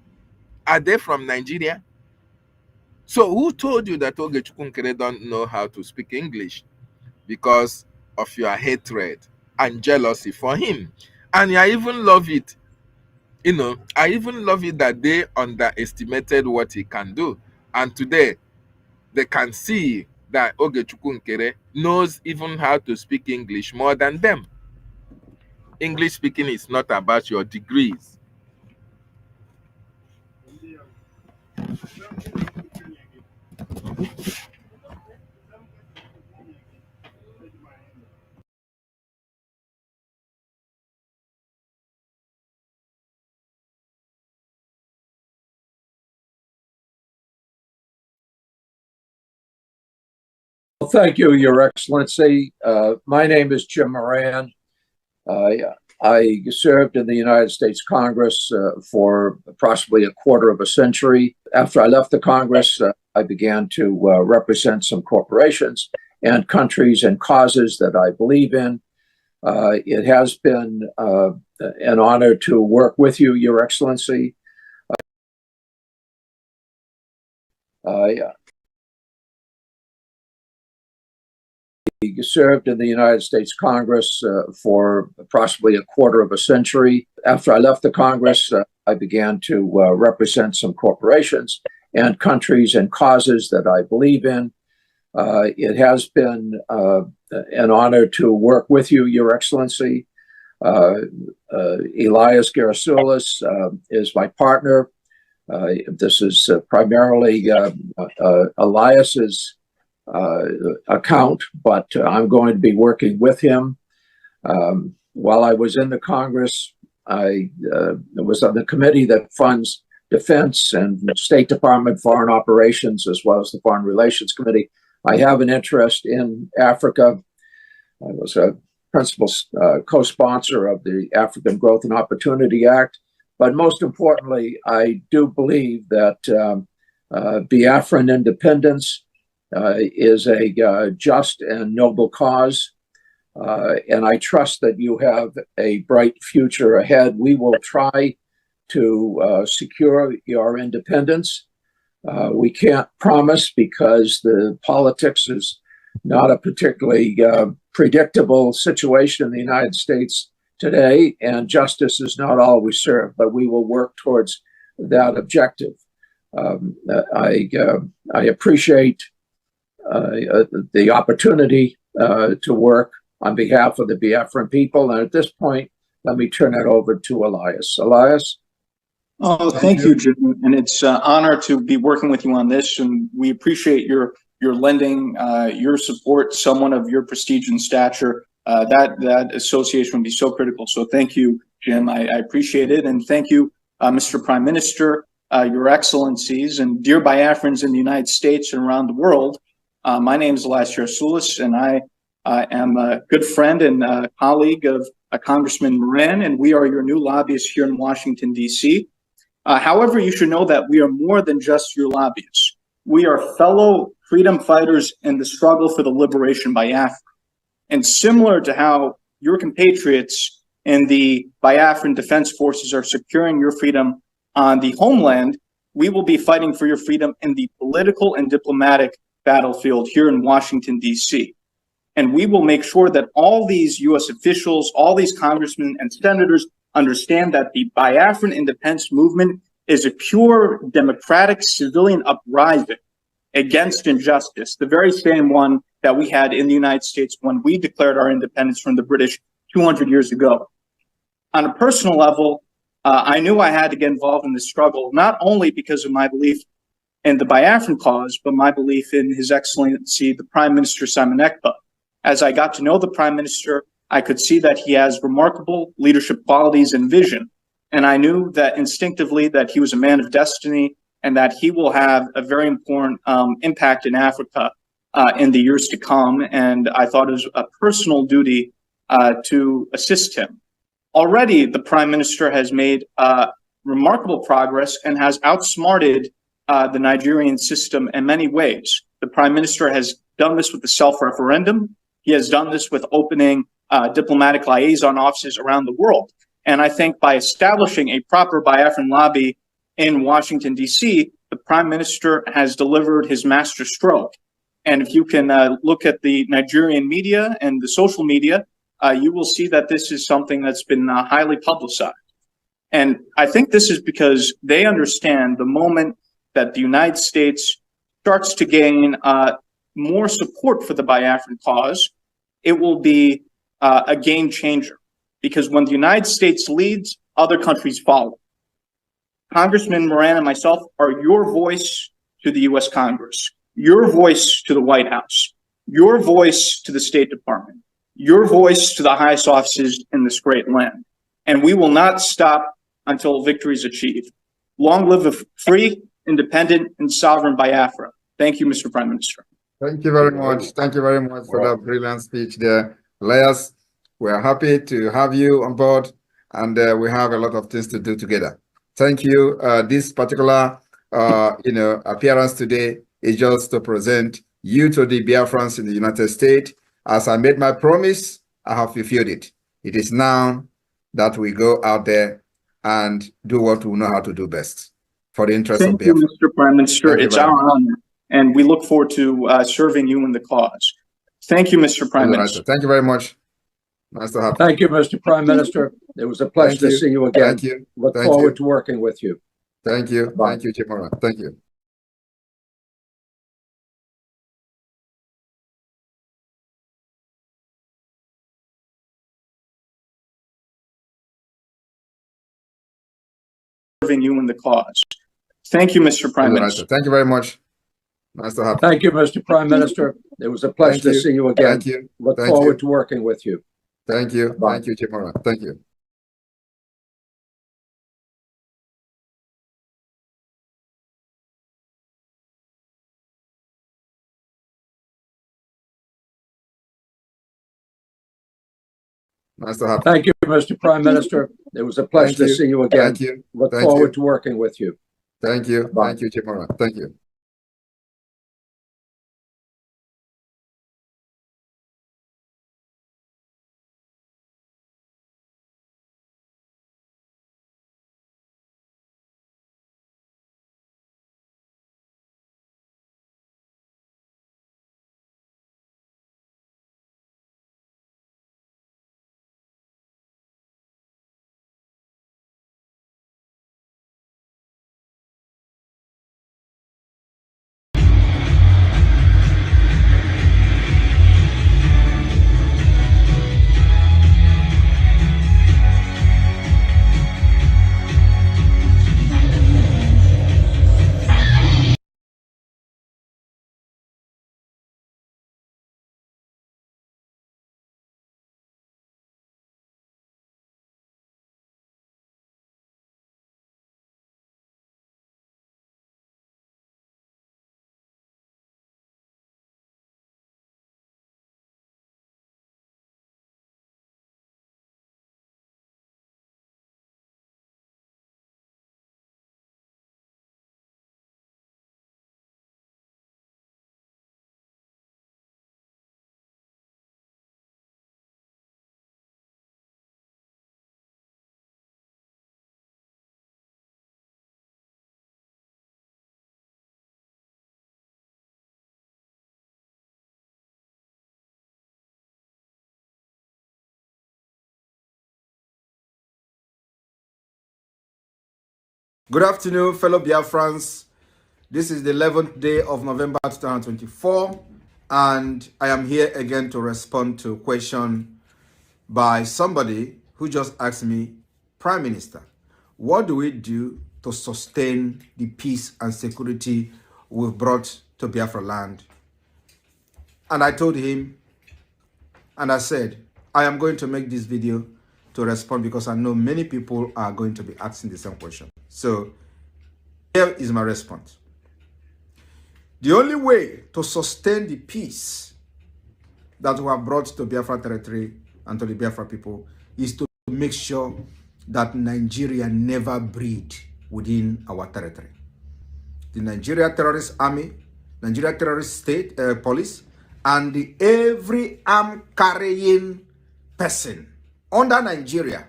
Are they from Nigeria? So who told you that Ogechukwu Nkerre don't know how to speak English? Because of your hatred and jealousy for him. And I even love it. I even love it that they underestimated what he can do. And today, they can see that Ogechukwu Nkerre knows even how to speak English more than them. English speaking is not about your degrees. Well, thank you, Your Excellency. My name is Jim Moran. I served in the United States Congress for approximately a quarter of a century. After I left the Congress, I began to represent some corporations and countries and causes that I believe in. It has been an honor to work with you, Your Excellency. I served in the United States Congress for approximately a quarter of a century. After I left the Congress, I I began to represent some corporations and countries and causes that I believe in. It has been an honor to work with you, Your Excellency. Elias Gerasulis is my partner. This is primarily Elias's account, but I'm going to be working with him. While I was in the Congress, I was on the committee that funds defense and State Department foreign operations, as well as the Foreign Relations Committee. I have an interest in Africa. I was a principal co-sponsor of the African Growth and Opportunity Act. But most importantly, I do believe that Biafran independence is a just and noble cause. And I trust that you have a bright future ahead. We will try to secure your independence. We can't promise because the politics is not a particularly predictable situation in the United States today, and justice is not always served, but we will work towards that objective. I appreciate the opportunity to work on behalf of the Biafran people. And at this point, let me turn it over to Elias. Elias? Oh, thank you, Jim. And it's an honor to be working with you on this. And we appreciate your lending, your support, someone of your prestige and stature. That association would be so critical. So thank you, Jim. I appreciate it. And thank you, Mr. Prime Minister, Your Excellencies, and dear Biafrans in the United States and around the world. My name is Elias Gerasulis, and I am a good friend and colleague of Congressman Moran, and we are your new lobbyists here in Washington, D.C. However, you should know that we are more than just your lobbyists. We are fellow freedom fighters in the struggle for the liberation by Biafra. And similar to how your compatriots in the Biafran Defense Forces are securing your freedom on the homeland, we will be fighting for your freedom in the political and diplomatic battlefield here in Washington, D.C. And we will make sure that all these U.S. officials, all these congressmen and senators understand that the Biafran independence movement is a pure democratic civilian uprising against injustice, the very same one that we had in the United States when we declared our independence from the British 200 years ago. On a personal level, I knew I had to get involved in this struggle, not only because of my belief in the Biafran cause, but my belief in His Excellency, the Prime Minister Simon Ekpa. As I got to know the Prime Minister, I could see that he has remarkable leadership qualities and vision. And I knew that instinctively that he was a man of destiny and that he will have a very important impact in Africa in the years to come. And I thought it was a personal duty to assist him. Already, the Prime Minister has made remarkable progress and has outsmarted the Nigerian system in many ways. The Prime Minister has done this with the self-referendum. He has done this with opening diplomatic liaison offices around the world. And I think by establishing a proper Biafran lobby in Washington, D.C., the Prime Minister has delivered his master stroke. And if you can look at the Nigerian media and the social media, you will see that this is something that's been highly publicized. And I think this is because they understand the moment that the United States starts to gain more support for the Biafran cause, it will be a game changer. Because when the United States leads, other countries follow. Congressman Moran and myself are your voice to the U.S. Congress, your voice to the White House, your voice to the State Department, your voice to the highest offices in this great land. And we will not stop until victory is achieved. Long live a free, independent, and sovereign Biafra. Thank you, Mr. Prime Minister. Thank you very much. Thank you very much for that brilliant speech there. Elias, we are happy to have you on board, and we have a lot of things to do together. Thank you. This particular appearance today is just to present you to the Biafrans in the United States. As I made my promise, I have fulfilled it. It is now that we go out there and do what we know how to do best for the interest of Biafra. Thank you, Mr. Prime Minister. It's our honor, and we look forward to serving you in the cause. Thank you, Mr. Prime Minister. Thank you very much. Nice to have you. Thank you, Mr. Prime Minister. It was a pleasure to see you again. Thank you. Look Thank forward you. to working with you. Thank you. Bye. Thank you, Chief Moran. Thank you. You in the cause. Thank you, Mr. Prime Minister. Thank you very much. Nice to have you. Thank you, Mr. Prime Minister. It was a pleasure to see you again. Thank you. Look Thank forward you. to working with you. Thank you. Bye. Thank you, Chief Moran. Thank you. Nice to have you. Thank you, Mr. Prime Minister. It was a pleasure to see you again. Thank you. Look Thank forward you. to working with you. Thank you. Bye. Thank you, Chief Moran. Thank you. Good afternoon, fellow Biafrans. This is the 11th day of November 2024, and I am here again to respond to a question by somebody who just asked me, Prime Minister, what do we do to sustain the peace and security we've brought to Biafra land? And I told him, and I said, I am going to make this video to respond because I know many people are going to be asking the same question. So here is my response. The only way to sustain the peace that we have brought to Biafra territory and to the Biafra people is to make sure that Nigeria never breed within our territory. The Nigeria terrorist army, Nigeria terrorist state police, and every arm-carrying person under Nigeria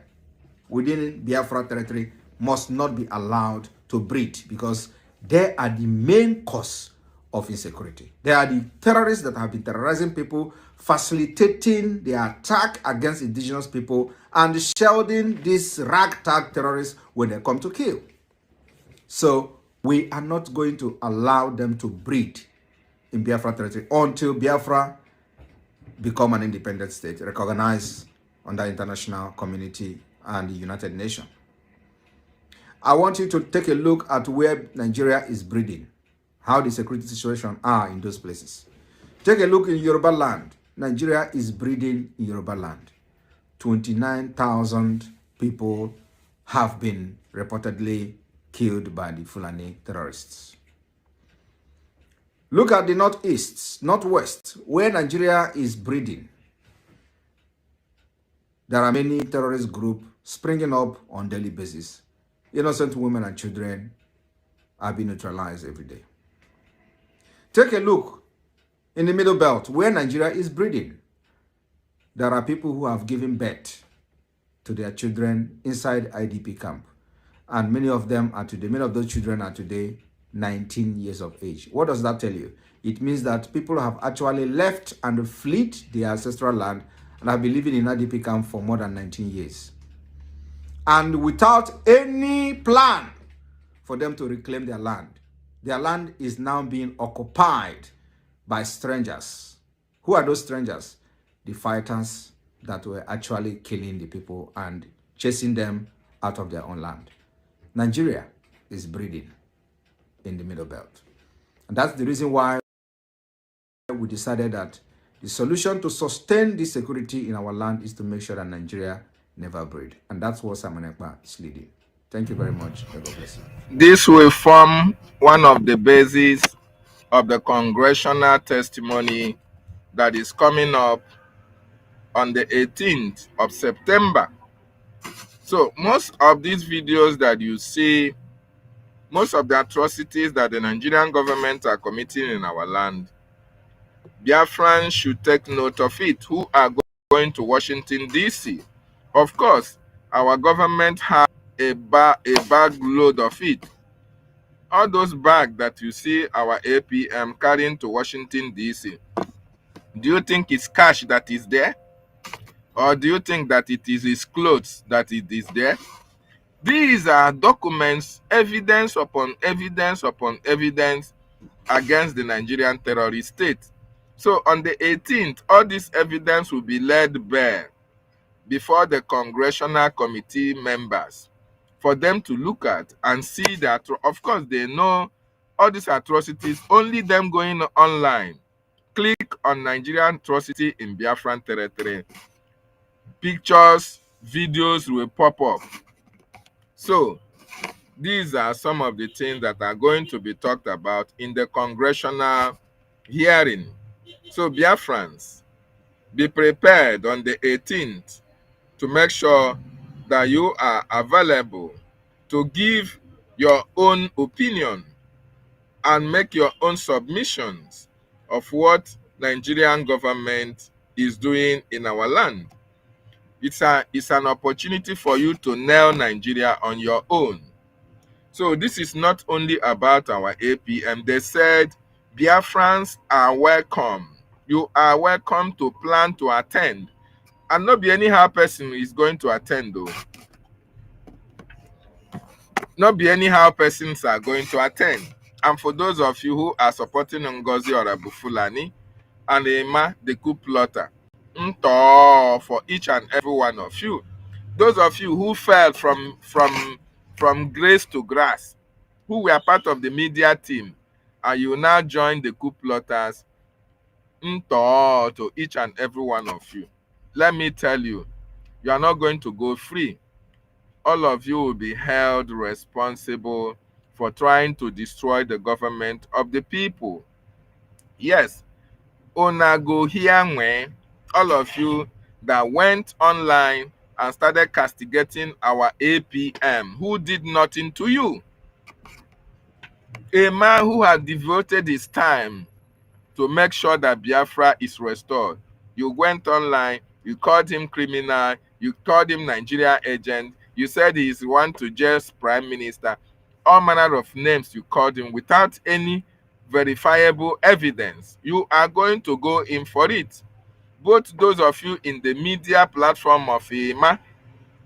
within Biafra territory must not be allowed to breed, because they are the main cause of insecurity. They are the terrorists that have been terrorizing people, facilitating the attack against indigenous people, and shielding these ragtag terrorists when they come to kill. So we are not going to allow them to breed in Biafra territory until Biafra become an independent state, recognized under international community and the United Nations. I want you to take a look at where Nigeria is breeding, how the security situation are in those places. Take a look in Yoruba land. Nigeria is breeding in Yoruba land. 29,000 people have been reportedly killed by the Fulani terrorists. Look at the northeast, northwest, where Nigeria is breeding. There are many terrorist groups springing up on a daily basis. Innocent women and children are being neutralized every day. Take a look in the Middle Belt, where Nigeria is breeding. There are people who have given birth to their children inside IDP camp. And many of them are today, many of those children are today 19 years of age. What does that tell you? It means that people have actually left and fled their ancestral land and I've been living in IDP camp for more than 19 years. And without any plan for them to reclaim their land is now being occupied by strangers. Who are those strangers? The fighters that were actually killing the people and chasing them out of their own land. Nigeria is breeding in the Middle Belt. And that's the reason why we decided that the solution to sustain the security in our land is to make sure that Nigeria never breed. And that's what Simon Ekpa is leading. Thank you very much. God bless you. This will form one of the bases of the congressional testimony that is coming up on the 18th of September. So most of these videos that you see, most of the atrocities that the Nigerian government are committing in our land, Biafrans should take note of it, who are going to Washington, D.C. Of course, our government has a bag load of it. All those bags that you see our APM carrying to Washington, D.C., do you think it's cash that is there? Or do you think that it is his clothes that it is there? These are documents, evidence upon evidence upon evidence against the Nigerian terrorist state. So on the 18th, all this evidence will be laid bare before the congressional committee members for them to look at and see that, of course, they know all these atrocities, only them going online. Click on Nigerian atrocity in Biafran territory. Pictures, videos will pop up. So these are some of the things that are going to be talked about in the congressional hearing. So Biafrans, be prepared on the 18th to make sure that you are available to give your own opinion and make your own submissions of what Nigerian government is doing in our land. It's an opportunity for you to nail Nigeria on your own. So this is not only about our APM. They said Biafrans are welcome. You are welcome to plan to attend. And not be anyhow person is going to attend though. Not be anyhow persons are going to attend. And for those of you who are supporting Ngozi Orabufulani and Emma, the coup plotter, for each and every one of you. Those of you who fell from grace to grass, who were part of the media team, and you now join the coup plotters, to each and every one of you. Let me tell you, you are not going to go free. All of you will be held responsible for trying to destroy the government of the people. Yes, una go hear when all of you that went online and started castigating our APM who did nothing to you. A man who had devoted his time to make sure that Biafra is restored. You went online, you called him criminal, you called him Nigeria agent, you said he is one to just prime minister. All manner of names you called him without any verifiable evidence. You are going to go in for it. Both those of you in the media platform of EMA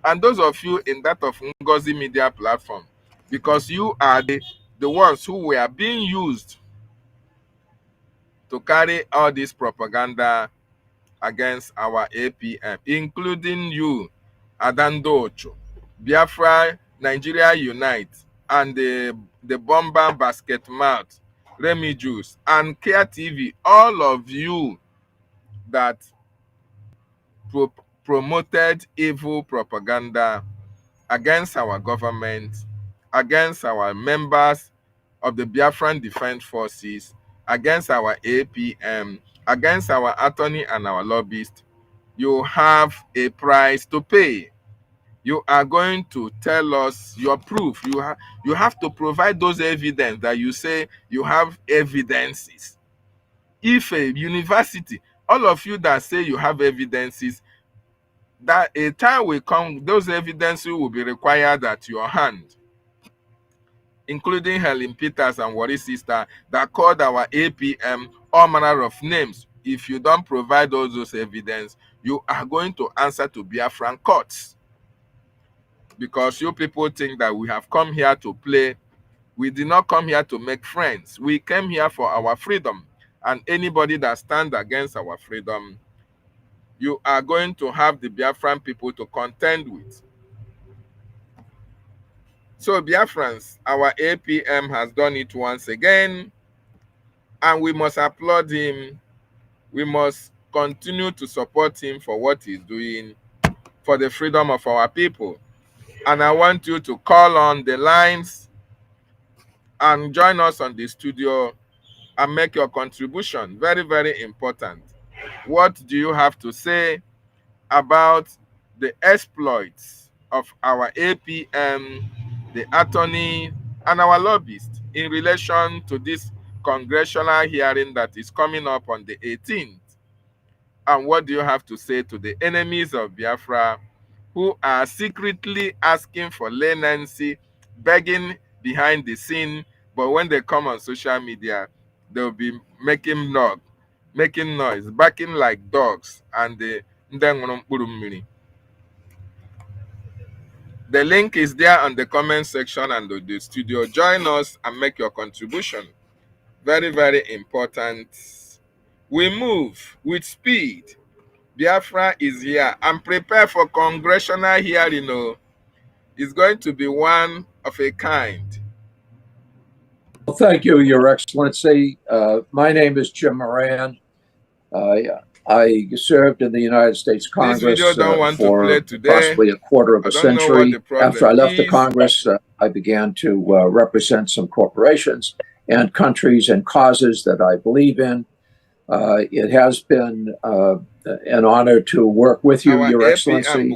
and those of you in that of Ngozi media platform, because you are the ones who were being used to carry all this propaganda against our APM, including you, Adando Ocho, Biafra, Nigeria Unite, and the bomber basket mouth, Remy Juice, and Care TV, all of you that promoted evil propaganda against our government, against our members of the Biafran Defense Forces, against our APM, against our attorney and our lobbyist. You have a price to pay. You are going to tell us your proof. You have to provide those evidence that you say you have evidences. If a university, all of you that say you have evidences, that a time will come, those evidences will be required at your hand, including Helen Peters and Worry Sister that called our APM all manner of names. If you don't provide all those evidence, you are going to answer to Biafran courts. Because you people think that we have come here to play. We did not come here to make friends. We came here for our freedom. And anybody that stands against our freedom, you are going to have the Biafran people to contend with. So Biafrans, our APM has done it once again, and we must applaud him. We must continue to support him for what he's doing for the freedom of our people. And I want you to call on the lines and join us on the studio and make your contribution. Very, very important. What do you have to say about the exploits of our APM, the attorney, and our lobbyists in relation to this congressional hearing that is coming up on the 18th? And what do you have to say to the enemies of Biafra who are secretly asking for leniency, begging behind the scene, but when they come on social media, they'll be making noise, barking like dogs, and the link is there on the comment section and the studio. Join us and make your contribution. Very, very important. We move with speed. Biafra is here and prepare for congressional hearing. It's going to be one of a kind. Well, thank you, Your Excellency. My name is Jim Moran. I served in the United States Congress for approximately a quarter of a century. After I left the Congress, I began to represent some corporations and countries and causes that I believe in. It has been an honor to work with you, Your Excellency.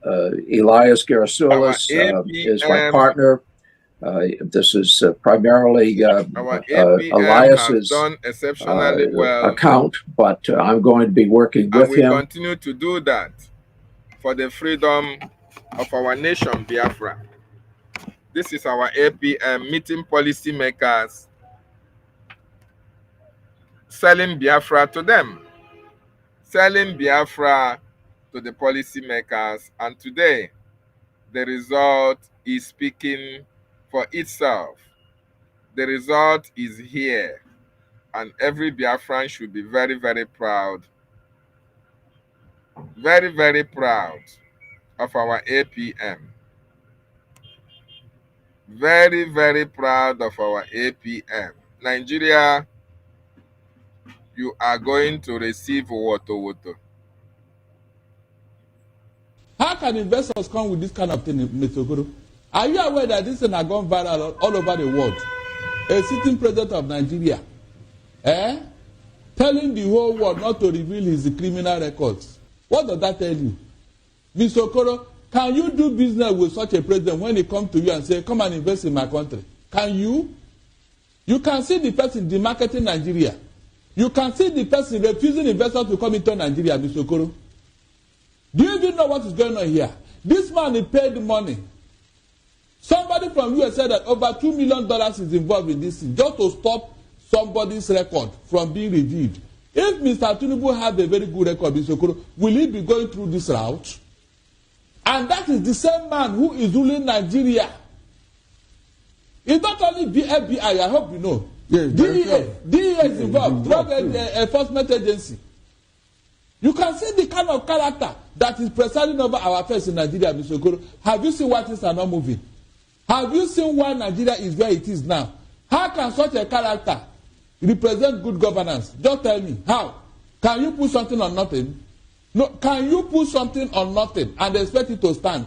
Elias Gerasulis is my partner. This is primarily Elias's account, but I'm going to be working with him. And we continue to do that for the freedom of our nation, Biafra. This is our APM, meeting policymakers, selling Biafra to them, selling Biafra to the policymakers, and today the result is speaking for itself. The result is here, and every Biafran should be very, very proud, very, very proud of our APM. Very, very proud of our APM. Nigeria, you are going to receive water. How can investors come with this kind of thing, Mr. Okoro? Are you aware that this thing has gone viral all over the world? A sitting president of Nigeria, telling the whole world not to reveal his criminal records. What does that tell you? Mr. Okoro, can you do business with such a president when he comes to you and say, come and invest in my country? Can you? You can see the person demarketing Nigeria. You can see the person refusing investors to come into Nigeria, Mr. Okoro. Do you even know what is going on here? This man he paid money. Somebody from US said that over $2 million is involved in this thing just to stop somebody's record from being reviewed. If Mr. Tinubu had a very good record, Mr. Okoro, will he be going through this route? And that is the same man who is ruling Nigeria. It's not only the FBI, I hope you know. Yes, DEA is involved, Drug Enforcement Agency. You can see the kind of character that is presiding over our affairs in Nigeria, Mr. Okoro. Have you seen why things are not moving? Have you seen why Nigeria is where it is now? How can such a character represent good governance? Just tell me, how? Can you put something on nothing? No, can you put something on nothing and expect it to stand?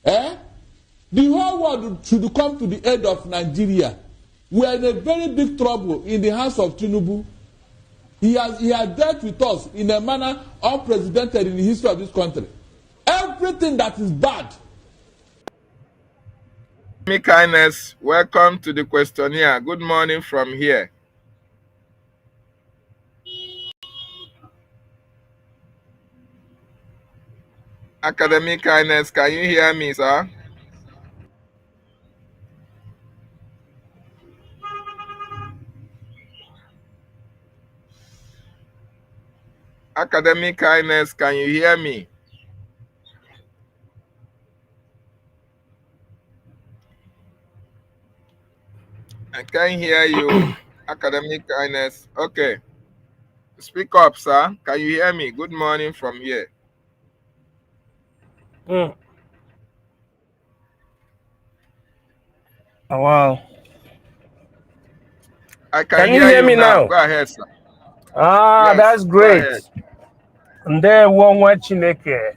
The whole world should come to the aid of Nigeria. We are in a very big trouble in the hands of Tinubu. He has dealt with us in a manner unprecedented in the history of this country. Everything that is bad. Me kindness, welcome to the questionnaire. Good morning from here. Academic kindness, can you hear me, sir? Academic Kindness, can you hear me? I can't hear you. Academic Kindness. Okay. Speak up, sir. Can you hear me? Good morning from here. Oh, wow. I can Can you hear hear you me now. now? Go ahead, sir. That's Yes, go great. ahead. And there one Chineke.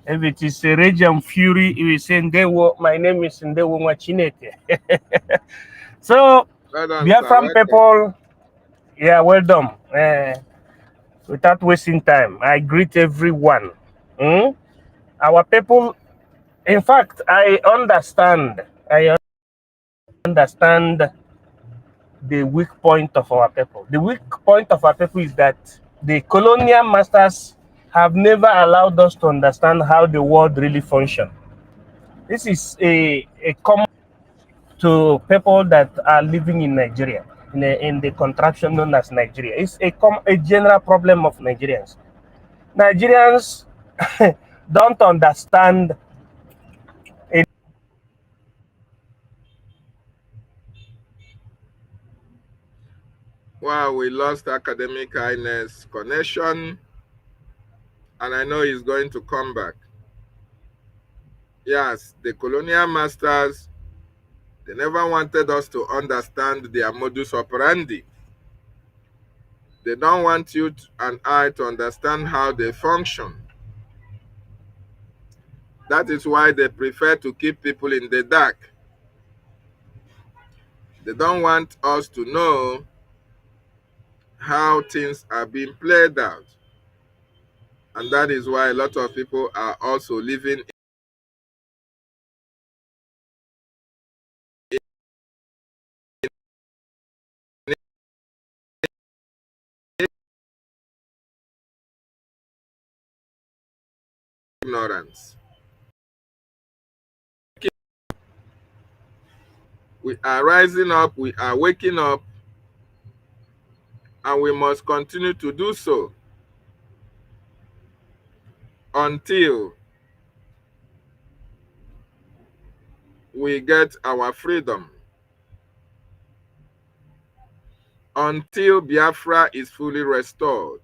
If it is a rage and fury, you will say, my name is Ndewo Chineke. So, Well done, sir. Biafran Welcome. people, yeah, well done. Without wasting time, I greet everyone. Our people, in fact, I understand the weak point of our people. The weak point of our people is that the colonial masters have never allowed us to understand how the world really functions. This is a common to people that are living in Nigeria, in the contraption known as Nigeria. It's a general problem of Nigerians. Nigerians don't understand it. Wow, we lost Academic Kindness connection, and I know he's going to come back. Yes, the colonial masters, they never wanted us to understand their modus operandi. They don't want you and I to understand how they function. That is why they prefer to keep people in the dark. They don't want us to know how things are being played out. And that is why a lot of people are also living in ignorance. We are rising up, we are waking up, and we must continue to do so until we get our freedom. Until Biafra is fully restored.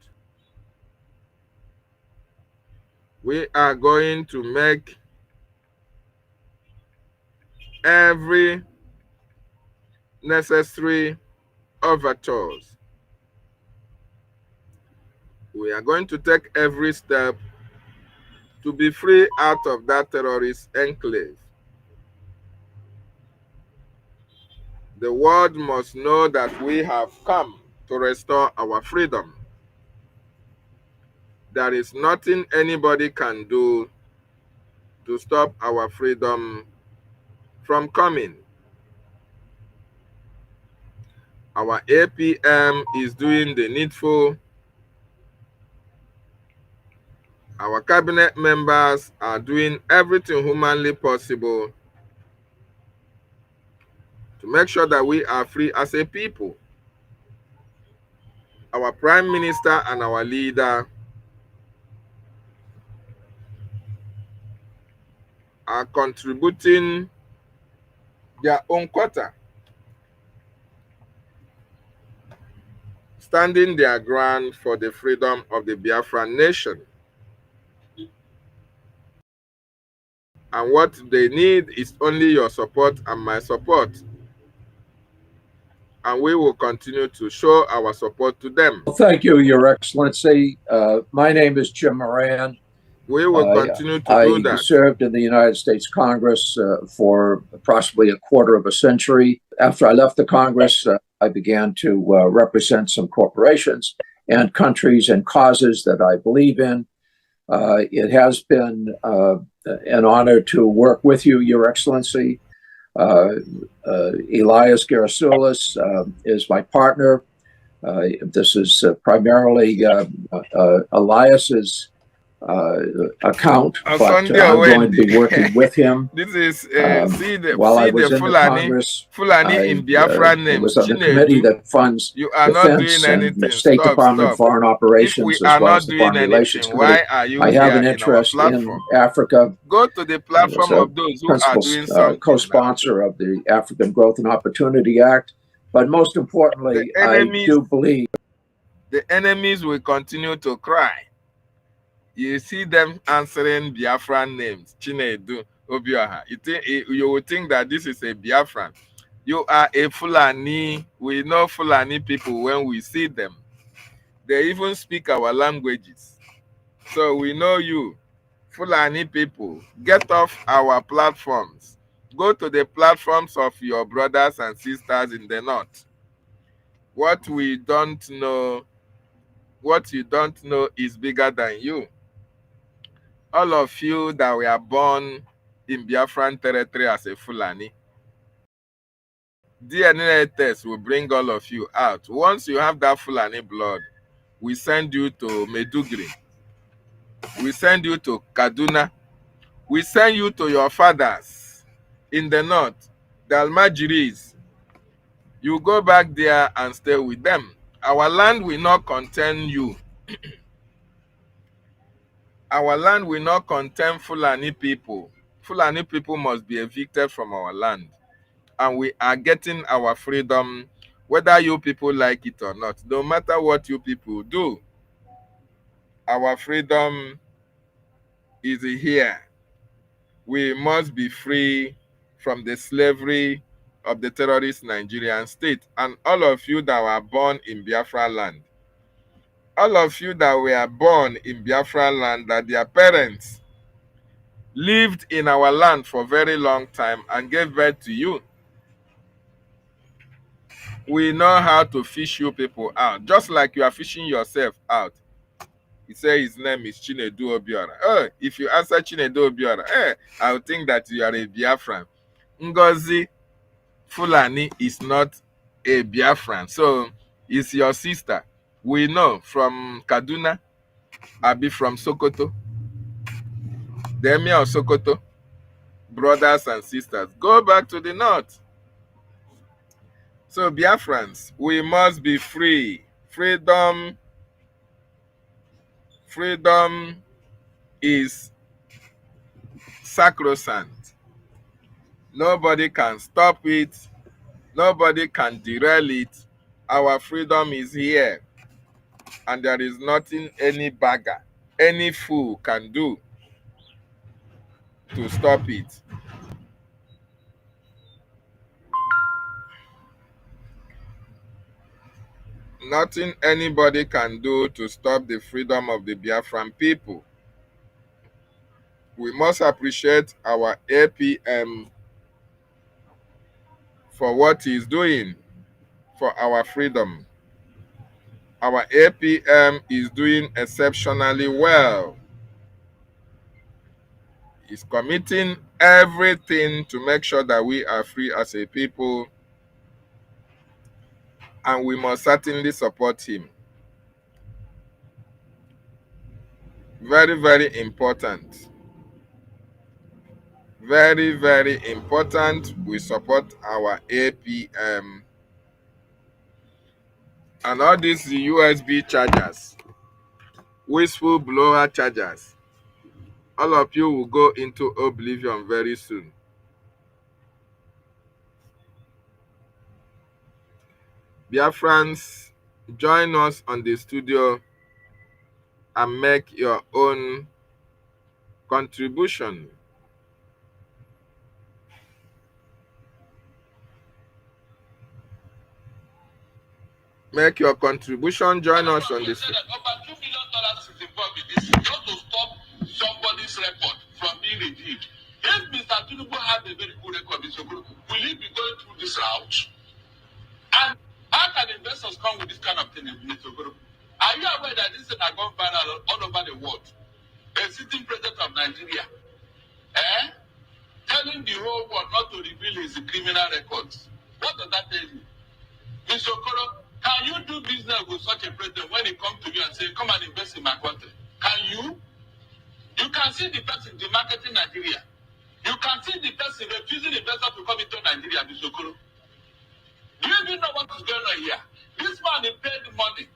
We are going to make every necessary overtures. We are going to take every step to be free out of that terrorist enclave. The world must know that we have come to restore our freedom. There is nothing anybody can do to stop our freedom from coming. Our APM is doing the needful. Our cabinet members are doing everything humanly possible to make sure that we are free as a people. Our prime minister and our leader are contributing their own quota, standing their ground for the freedom of the Biafran nation. And what they need is only your support and my support. And we will continue to show our support to them. Well, thank you, Your Excellency. My name is Jim Moran. We will continue to do that. I served in the United States Congress for approximately a quarter of a century. After I left the Congress, I began to represent some corporations and countries and causes that I believe in. It has been an honor to work with you, Your Excellency. Elias Gerasulis is my partner. This is primarily Elias's account, but Sunday I'm or going to be Wendy. working with him. This is While I see the was in the Congress, Fulani in Biafran it names. was on the committee Chinedu, that funds you are not doing defense and anything. State Stop, Department stop. Foreign If we Operations, as are well as not the doing Foreign Relations anything, Committee. why are you I have here an in our interest platform? in Africa. Go to the I was platform a of those who are principal doing something now. co-sponsor of the African Growth and Opportunity Act. But most importantly, I do believe the enemies will continue to cry. You see them answering Biafran names, Chinedu, Obioha. You will think that this is a Biafran. You are a Fulani. We know Fulani people when we see them. They even speak our languages. So we know you. Fulani people, get off our platforms. Go to the platforms of your brothers and sisters in the north. What you don't know is bigger than you. All of you that were born in Biafran territory as a Fulani, DNA test will bring all of you out. Once you have that Fulani blood, we send you to Meduguri. We send you to Kaduna. We send you to your fathers in the north, the Almajiris. You go back there and stay with them. Our land will not contain you. Our land will not contain Fulani people. Fulani people must be evicted from our land. And we are getting our freedom, whether you people like it or not. No matter what you people do, our freedom is here. We must be free from the slavery of the terrorist Nigerian state. And all of you that were born in Biafra land, all of you that were born in Biafra land, that their parents lived in our land for a very long time and gave birth to you, we know how to fish you people out, just like you are fishing yourself out. He said his name is Chinedu Obiora. Oh, if you answer Chinedu Obiora, I would think that you are a Biafran. Ngozi Fulani is not a Biafran, so it's your sister. We know from Kaduna, Abi from Sokoto, the Emir of Sokoto, brothers and sisters. Go back to the north. So Biafrans, we must be free. Freedom is sacrosanct. Nobody can stop it. Nobody can derail it. Our freedom is here. And there is nothing any bagger, any fool can do to stop it. Nothing anybody can do to stop the freedom of the Biafran people. We must appreciate our APM for what he is doing for our freedom. Our APM is doing exceptionally well. He's committing everything to make sure that we are free as a people, and we must certainly support him. Very, very important. Very, very important. We support our APM. And all these USB chargers, whistleblower chargers, all of you will go into oblivion very soon. Biafrans, join us on the studio and make your own contribution. Make your contribution, join us on this. Over $2 million is involved in this just to stop somebody's record from being reviewed. If Mr. Tinubu had a very good record, will he be going through this route? And how can investors come with this kind of thing, Mr. Guru? Are you aware that this thing has gone viral all over the world? A sitting president of Nigeria, telling the whole world not to reveal his criminal records. What does that tell you? Mr. Okoro, can you do business with such a president when he comes to you and say, come and invest in my country? Can you? You can see the person demarketing Nigeria. You can see the person refusing investors to come into Nigeria, Mr. Okoro. Do you even know what is going on here? This man, he paid money.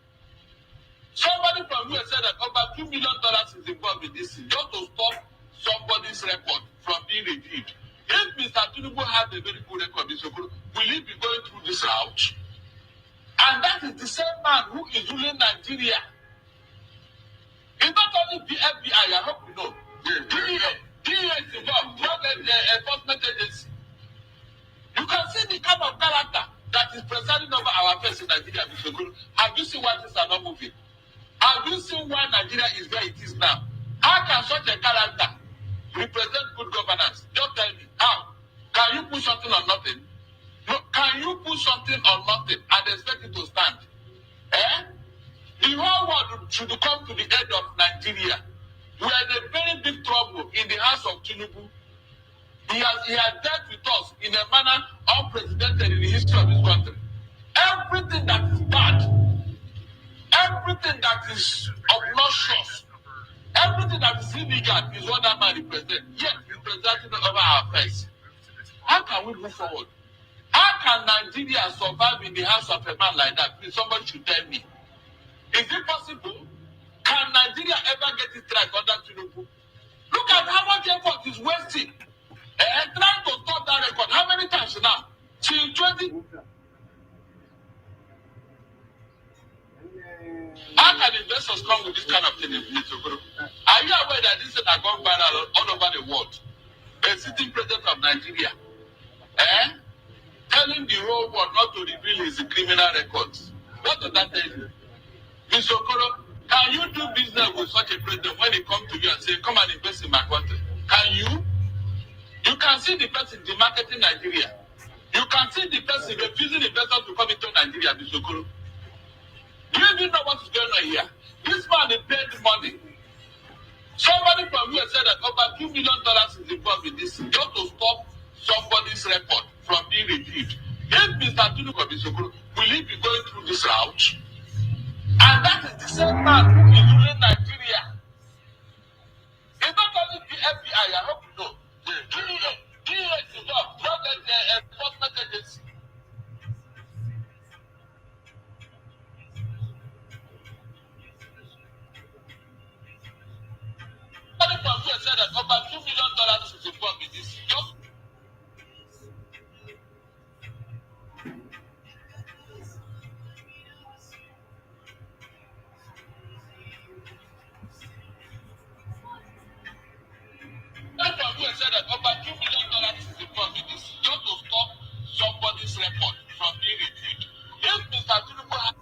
Somebody from US said that over $2 million is involved in this thing, just to stop somebody's record from being reviewed. If Mr. Tinubu has a very good record, Mr. Okoro, will he be going through this route? And that is the same man who is ruling Nigeria. It's not only the FBI, I hope you know. DEA is involved, Drug Enforcement Agency. You can see the kind of character that is presiding over our affairs in Nigeria, Mr. Okoro. Have you seen why things are not moving? Have you seen why Nigeria is where it is now? How can such a character represent good governance? Just tell me, how? Can you put something on nothing? No, can you put something on nothing and expect it to stand? Eh? The whole world should come to the aid of Nigeria. We are in a very big trouble in the hands of Tinubu. He has dealt with us in a manner unprecedented in the history of this country. Everything that is bad, everything that is obnoxious, everything that is illegal is what that man represents. Yet he's presenting over our face. How can we move forward? How can Nigeria survive in the hands of a man like that? Please, somebody should tell me. Is it possible? Can Nigeria ever get it right under Tinubu? Look at how much effort is wasting and trying to stop that record. How many times now? Till 20. How can investors come with this kind of thing in Mr. Okoro? Are you aware that this thing has gone viral all over the world? A sitting president of Nigeria, telling the whole world not to reveal his criminal records. What does that tell you? Mr. Okoro, can you do business with such a president when he comes to you and say, come and invest in my country? Can you? You can see the person demarketing Nigeria. You can see the person refusing investors to come into Nigeria, Mr. Okoro. Do you even know what is going on here? This man, he paid money. Somebody from US said that over $2 million is involved in this just to stop somebody's record from being reviewed. If Mr. Tinubu, Mr. Okoro, will he be going through this route? And that is the same man who is ruling Nigeria. It's not only the FBI, I hope you know. DEA is involved, Drug Enforcement Agency. Somebody from here said that over $2 million is involved in this. Just somebody from here said that over $2 million is involved in this just to stop somebody's record from being reviewed. If Mr. Tinubu has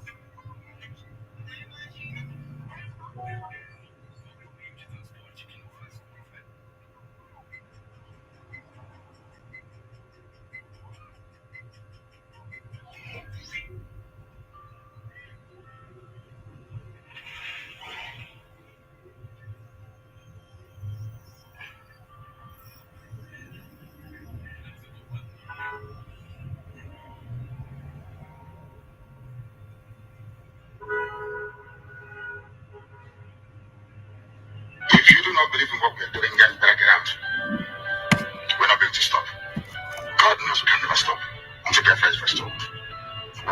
if you do not believe in what we are doing, then better get out. We're not going to stop. God knows we can never stop until Biafra is restored.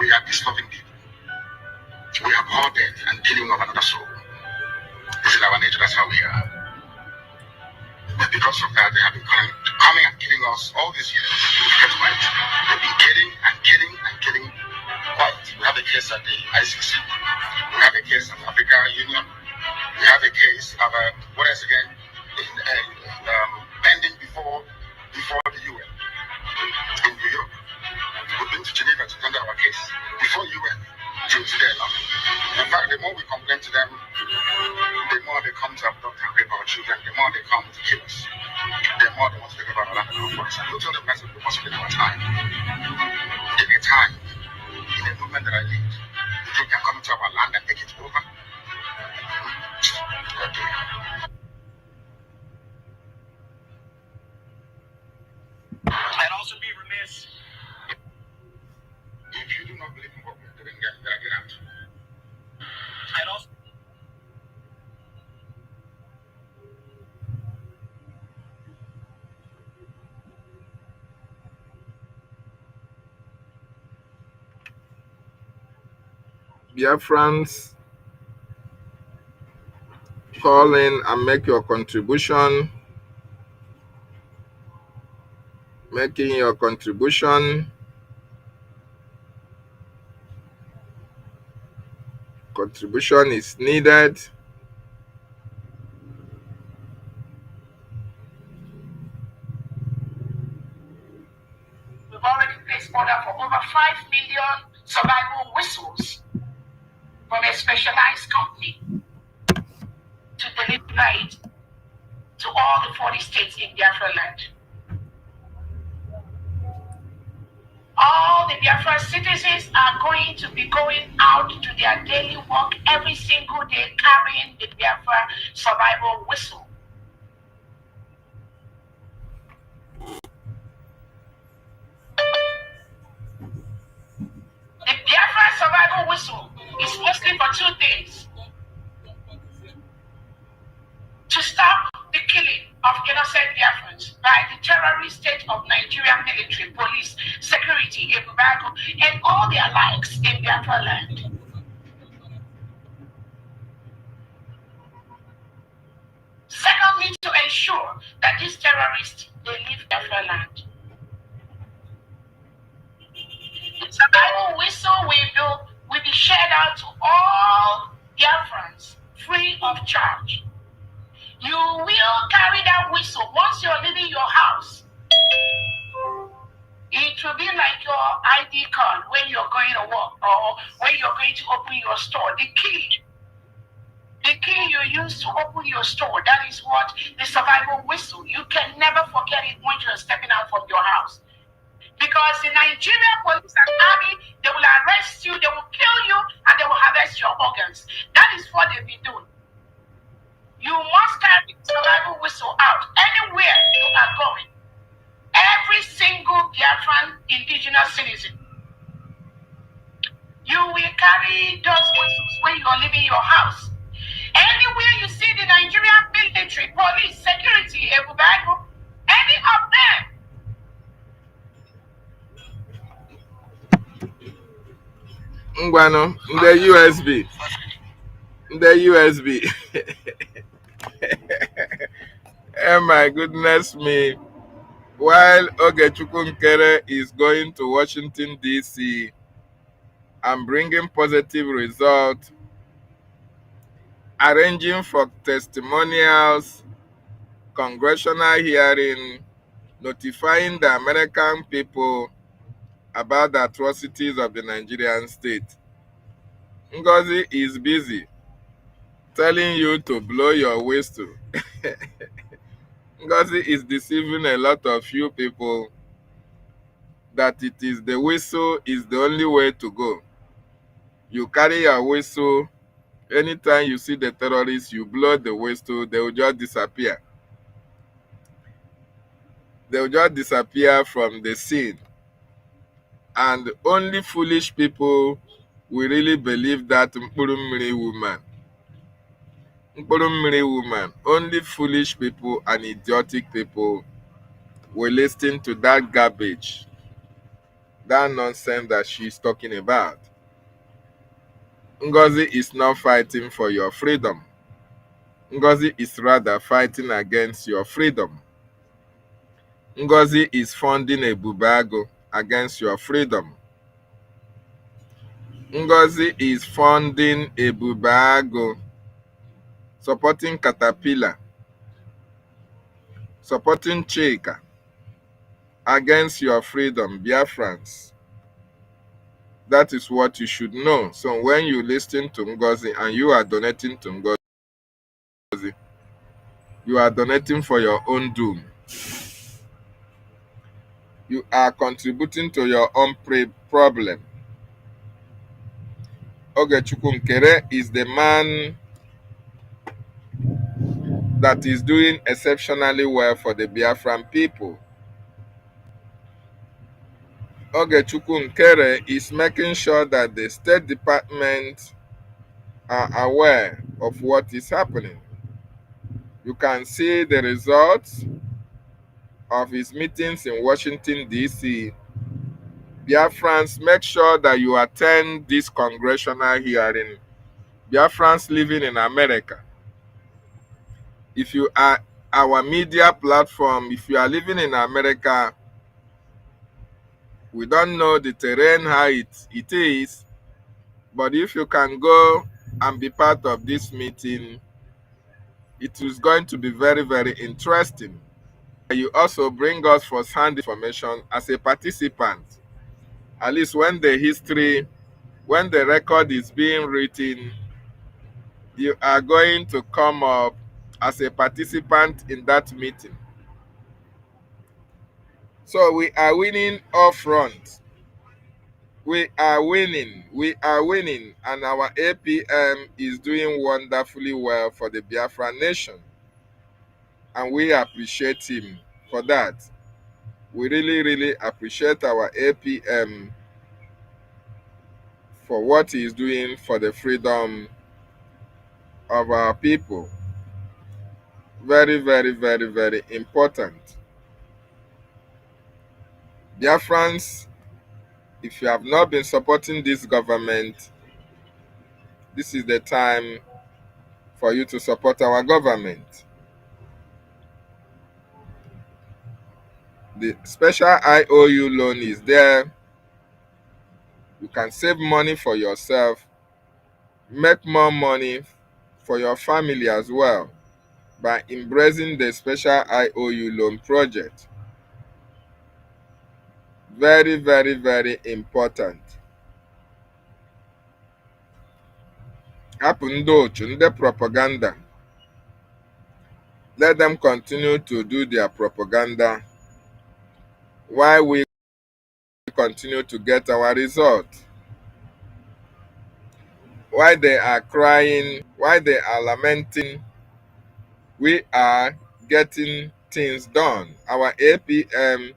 We are peace-loving people. We are hoarded and killing of another soul. This is our nature, that's how we are. But because of that, they have been coming and killing us all these years. We've kept quiet. They've been killing and killing and killing quiet. We have a case at the ICC. We have a case of African Union. We have a case of, what else again? Pending before the UN in New York. We've been to Geneva to tender our case before UN till today now. In fact, the more we complain to them, the more they come to abduct and rape our children, the more they come to kill us, the more they want to take over our land and our forests. And we tell them that's the possibility of our time. In a time, in a movement that I lead, you think can come to our land and take it over? I'd also be remiss if you do not believe in what we're doing, then better get out. I'd also Biafrans, call in and make your contribution. Making your contribution. Contribution is needed. We've already placed order for over 5 million survival whistles from a specialized company to deliver it to all the 40 states in Biafra land. All the Biafra citizens are going to be going out to their daily work every single day carrying the Biafra survival whistle. The Biafra survival whistle is mostly for 2 things. To stop the killing of innocent Biafrans by the terrorist state of Nigerian military, police, security, embargo, and all their likes in Biafra land. Secondly, to ensure that these terrorists, they leave Biafra land. The survival whistle will be shared out to all Biafrans free of charge. You will carry that whistle once you're leaving your house. It will be like your ID card when you're going to work or when you're going to open your store. The key you use to open your store, that is what the survival whistle. You can never forget it when you're stepping out from your house. Because the Nigerian police and army, they will arrest you, they will kill you, and they will harvest your organs. That is what they've been doing. You must carry the survival whistle out anywhere you are going. Every single Biafran indigenous citizen. You will carry those whistles when you are leaving your house. Anywhere you see the Nigerian military, police, security, any of them, Ngwano, the USB. The USB. Oh my goodness me. While Ogechukwu Nkerre is going to Washington, D.C. and bringing positive results, arranging for testimonials, congressional hearing, notifying the American people about the atrocities of the Nigerian state. Ngozi is busy telling you to blow your whistle. Ngozi is deceiving a lot of you people that it is the whistle is the only way to go. You carry your whistle, anytime you see the terrorists, you blow the whistle, they will just disappear. They will just disappear from the scene. And only foolish people will really believe that Mkpurummiri woman. Mkpurummiri woman. Only foolish people and idiotic people will listen to that garbage, that nonsense that she's talking about. Ngozi is not fighting for your freedom. Ngozi is rather fighting against your freedom. Ngozi is funding a bubago against your freedom. Ngozi is funding a bubago, supporting Caterpillar, supporting Chika against your freedom, Biafrans. That is what you should know. So when you listen to Ngozi and you are donating to Ngozi, you are donating for your own doom. You are contributing to your own problem. Ogechukwu Nkerre is the man that is doing exceptionally well for the Biafran people. Ogechukwu Nkerre is making sure that the State Department are aware of what is happening. You can see the results of his meetings in Washington, D.C. Biafrans, make sure that you attend this congressional hearing. Biafrans living in America, if you are our media platform, if you are living in America, we don't know the terrain, how it is, but if you can go and be part of this meeting, it is going to be very, very interesting. You also bring us first-hand information as a participant. At least when the record is being written, you are going to come up as a participant in that meeting. So we are winning all fronts. We are winning, and our APM is doing wonderfully well for the Biafran nation. And we appreciate him for that. We really, really appreciate our APM for what he is doing for the freedom of our people. Very, very, very, very important. Biafrans, if you have not been supporting this government, this is the time for you to support our government. The special IOU loan is there. You can save money for yourself, make more money for your family as well by embracing the special IOU loan project. Very, very, very important. Hapụ ndị otu, ndị propaganda. Let them continue to do their propaganda while we continue to get our result. While they are crying, while they are lamenting, we are getting things done. Our APM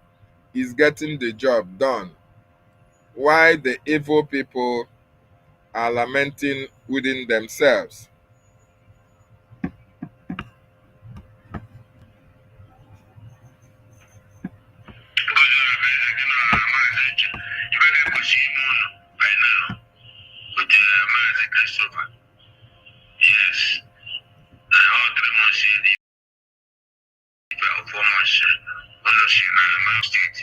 is getting the job done. While the evil people are lamenting within themselves. Yes. All 3 months the 4 months state.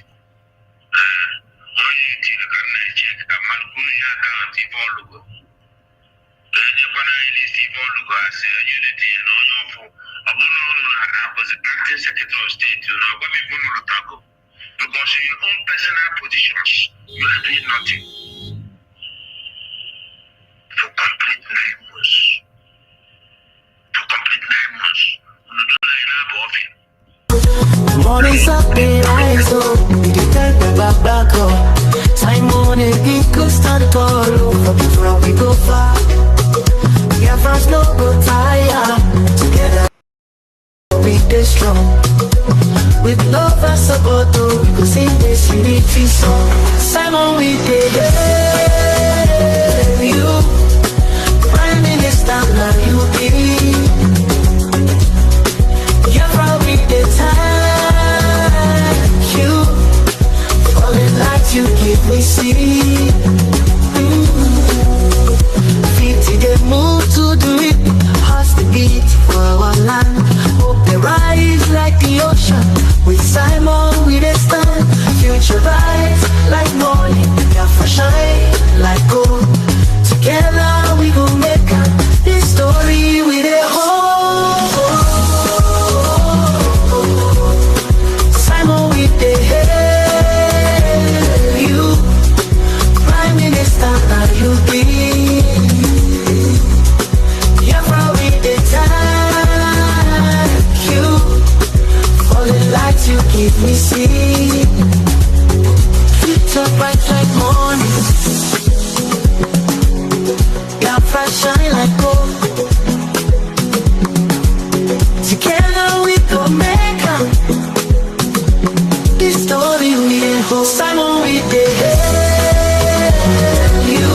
Onye tiri ka na-eche ka mmadụ ya akaụntụ ife ọlụgo. Enyekwana anyị list ife ọlụgo asị unity na onye ọfụ ọ bụrụ na ụlọ ha na-abụzi acting secretary of state na ọgwa m ife ụlọ tago. Because in your own personal positions, you are doing nothing. For complete 9 months. For complete 9 months. You do line up of it. Morning's up, rise up, we can take the back up. Simon and Ginkgo stand tall, before we go far. Biafrans no go tire, together we stay strong. With love and support, we go sing this unity song. Simon, we did you, Prime Minister, now you be. Biafra, we did thank you, falling like you give me see. Feet they move to do it, hearts the beat for our land. Hope they rise like the ocean. With Simon we dey stand, future bright like morning, Biafra shine like gold. Together we go make this story we dey hold. Simon we dey hail you, Prime Minister now you be. Biafra we dey thank you, falling like you give me see. Future bright like morning, Biafra shine like gold. Together we go make this story we dey hold. Simon we dey hail you,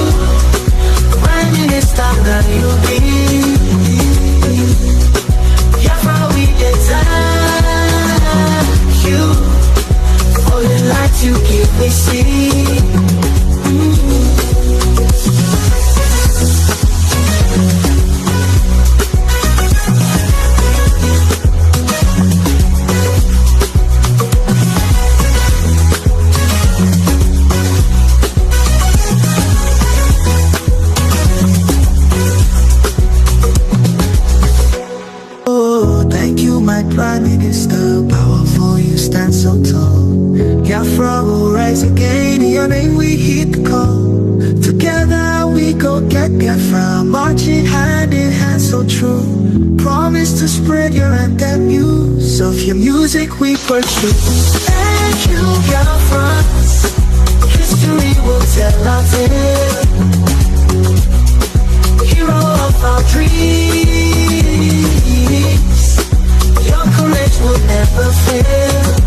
Prime Minister now you be. Biafra we dey thank you, falling like you give me see. your name we heed the call. Together we go get Biafra, marching hand in hand so true. Promise to spread your anthem news, of your music we pursue. Thank you, Biafrans. History will tell our tale. Hero of our dreams, your courage will never fail.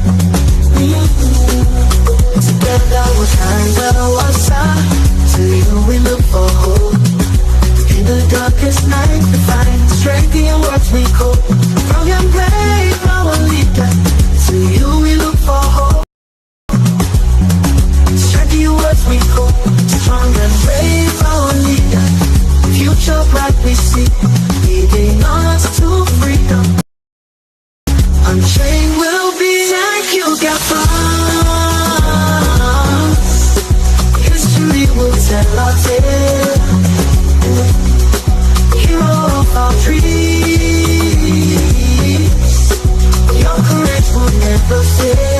Together we'll shine well what's up. To you we look for hope. In the darkest night we find strength in your words we cope. From your brave our leader, to you we look for hope. Strength in your words we cope. Strong and brave our leader, future bright we see, leading us to freedom. Unchained will be. Thank you, Biafrans. History will tell our tale. Hero of our dreams, your courage will never fail.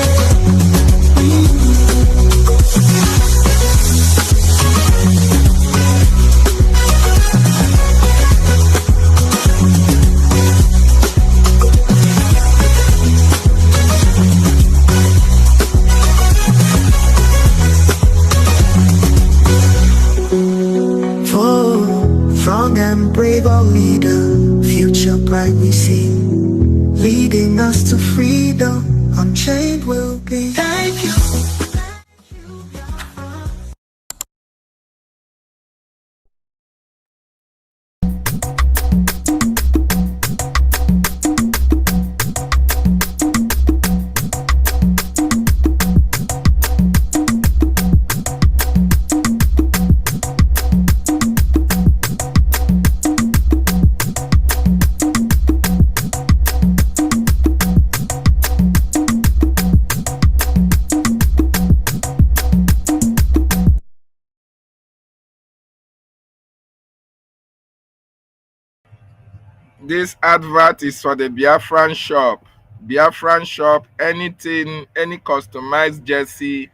Strong and brave our leader, future bright we see, leading us to freedom, unchained will be. Thank you. This advert is for the Biafran shop. Biafran shop, anything, any customized jersey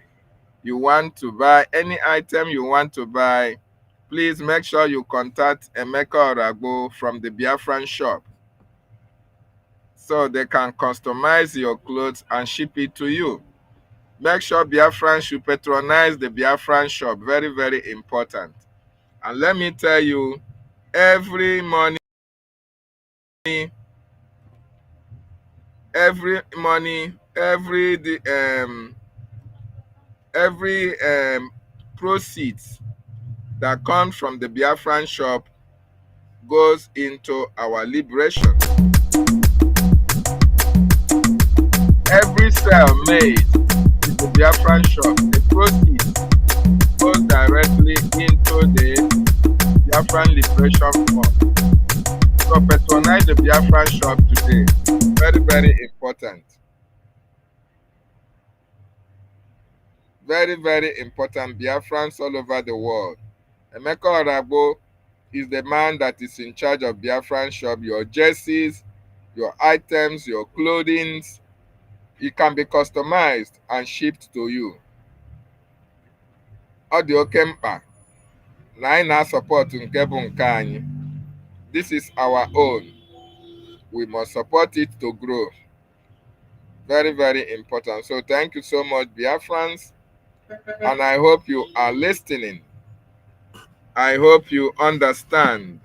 you want to buy, any item you want to buy, please make sure you contact Emeka Oragbo from the Biafran shop so they can customize your clothes and ship it to you. Make sure Biafran should patronize the Biafran shop. Very, very important. And let me tell you, every money, every proceeds that comes from the Biafran shop goes into our liberation. Every sale made in the Biafran shop, the proceeds goes directly into the Biafran liberation fund. So patronize the Biafran shop today. Very, very important. Very, very important. Biafrans all over the world. Emeka Oragbo is the man that is in charge of Biafran shop. Your jerseys, your items, your clothing, it can be customized and shipped to you. Audio Kempa. Na support nke bụ nke anyị. This is our own. We must support it to grow. Very, very important. So thank you so much, Biafrans. And I hope you are listening. I hope you understand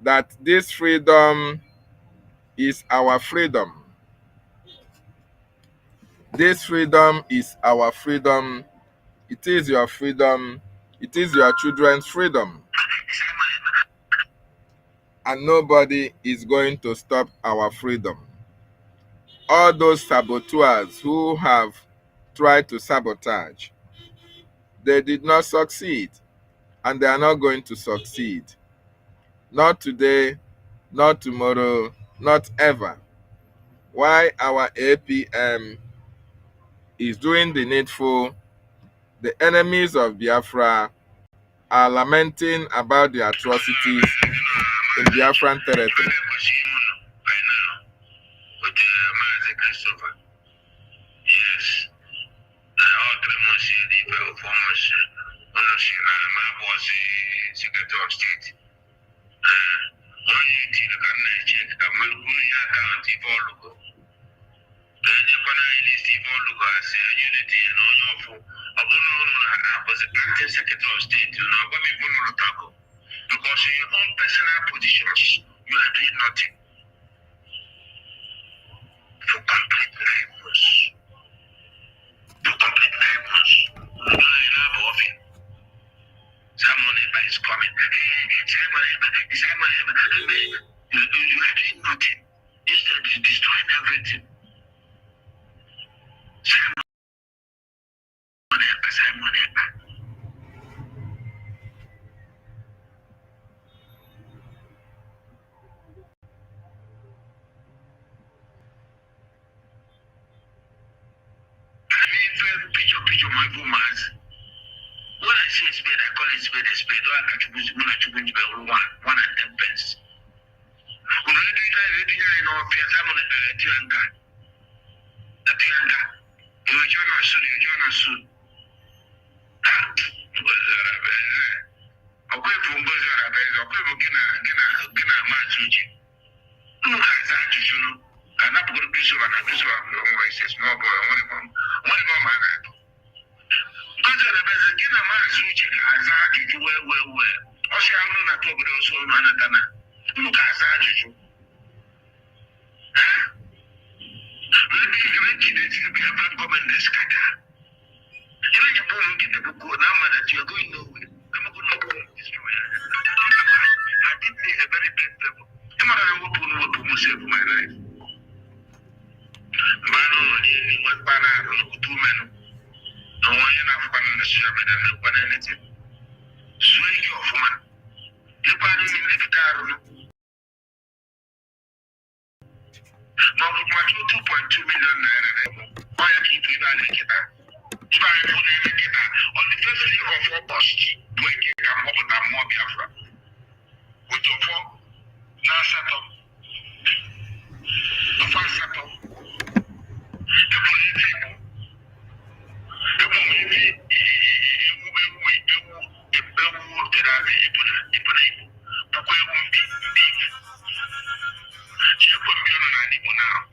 that this freedom is our freedom. This freedom is our freedom. It is your freedom. It is your children's freedom. And nobody is going to stop our freedom. All those saboteurs who have tried to sabotage, they did not succeed, and they are not going to succeed. Not today, not tomorrow, not ever. Why our APM is doing the needful, the enemies of Biafra are lamenting about the atrocities in Biafran territory. Yes. All 3 months, of State. Onye tiri ka m na-eche ka mmadụ kwuru ya akaụntụ ife ọlụgo. Enyekwana list ife ọlụgo asị unity na onye ọfụ ọ bụrụ ụlọ na-abụzi acting secretary of state na ọgwa m ife ụlọ tago. Because in your own personal positions, you are doing nothing. For complete 9 months. For complete 9 months. You don't have often. Someone is coming. Someone you are doing nothing. Instead, you're destroying everything. Simon. Picture my woman's. When I say spade, I call it spade a spade. Don't I catch you going to be one and 10 pence. When you do that, you know, I'm on the Tianga. The Tianga. You join us soon, you join us soon. Away from Bozara, away from Gina Matsuji. Who has that, you know? And I'm going to be so and I'm so small boy, one more man. Bozara, Gina Matsuji has that you well. Also, I'm not talking about so Manatana. Look at that, you. Maybe you ready to be a black woman in this scatter. You know, you won't get the book now that you're going nowhere. I'm a good local destroyer. I did play a very big level. I'm not going to myself my life. Man, one banana, two men. No one enough for the sermon and one anything. Swing your woman. You buy in the car. Now, my 2.2 million naira. Why are you doing that? If I put anything on the first day of August, do I get a more than more Biafra? With your four, now settle. The first settle. The political. The movie.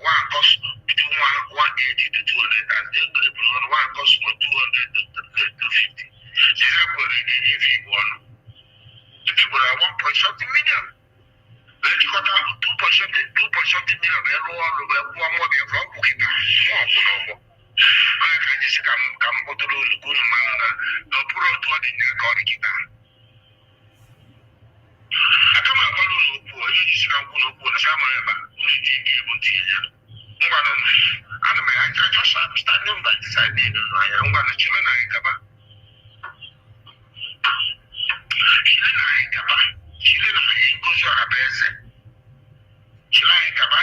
One cost between 180 to 200 and one cost from 200 to 250. The people are 1.something million. Then you got 2.something million. One more than from Bukita. I can just come go to the good man. No puro to the Nkerre. I come up with a poor, you just can't go to Samara. I just understand them by deciding I'm going to chill and I cover. Chilling I cover. Chilling I go to a base. Chilling I cover.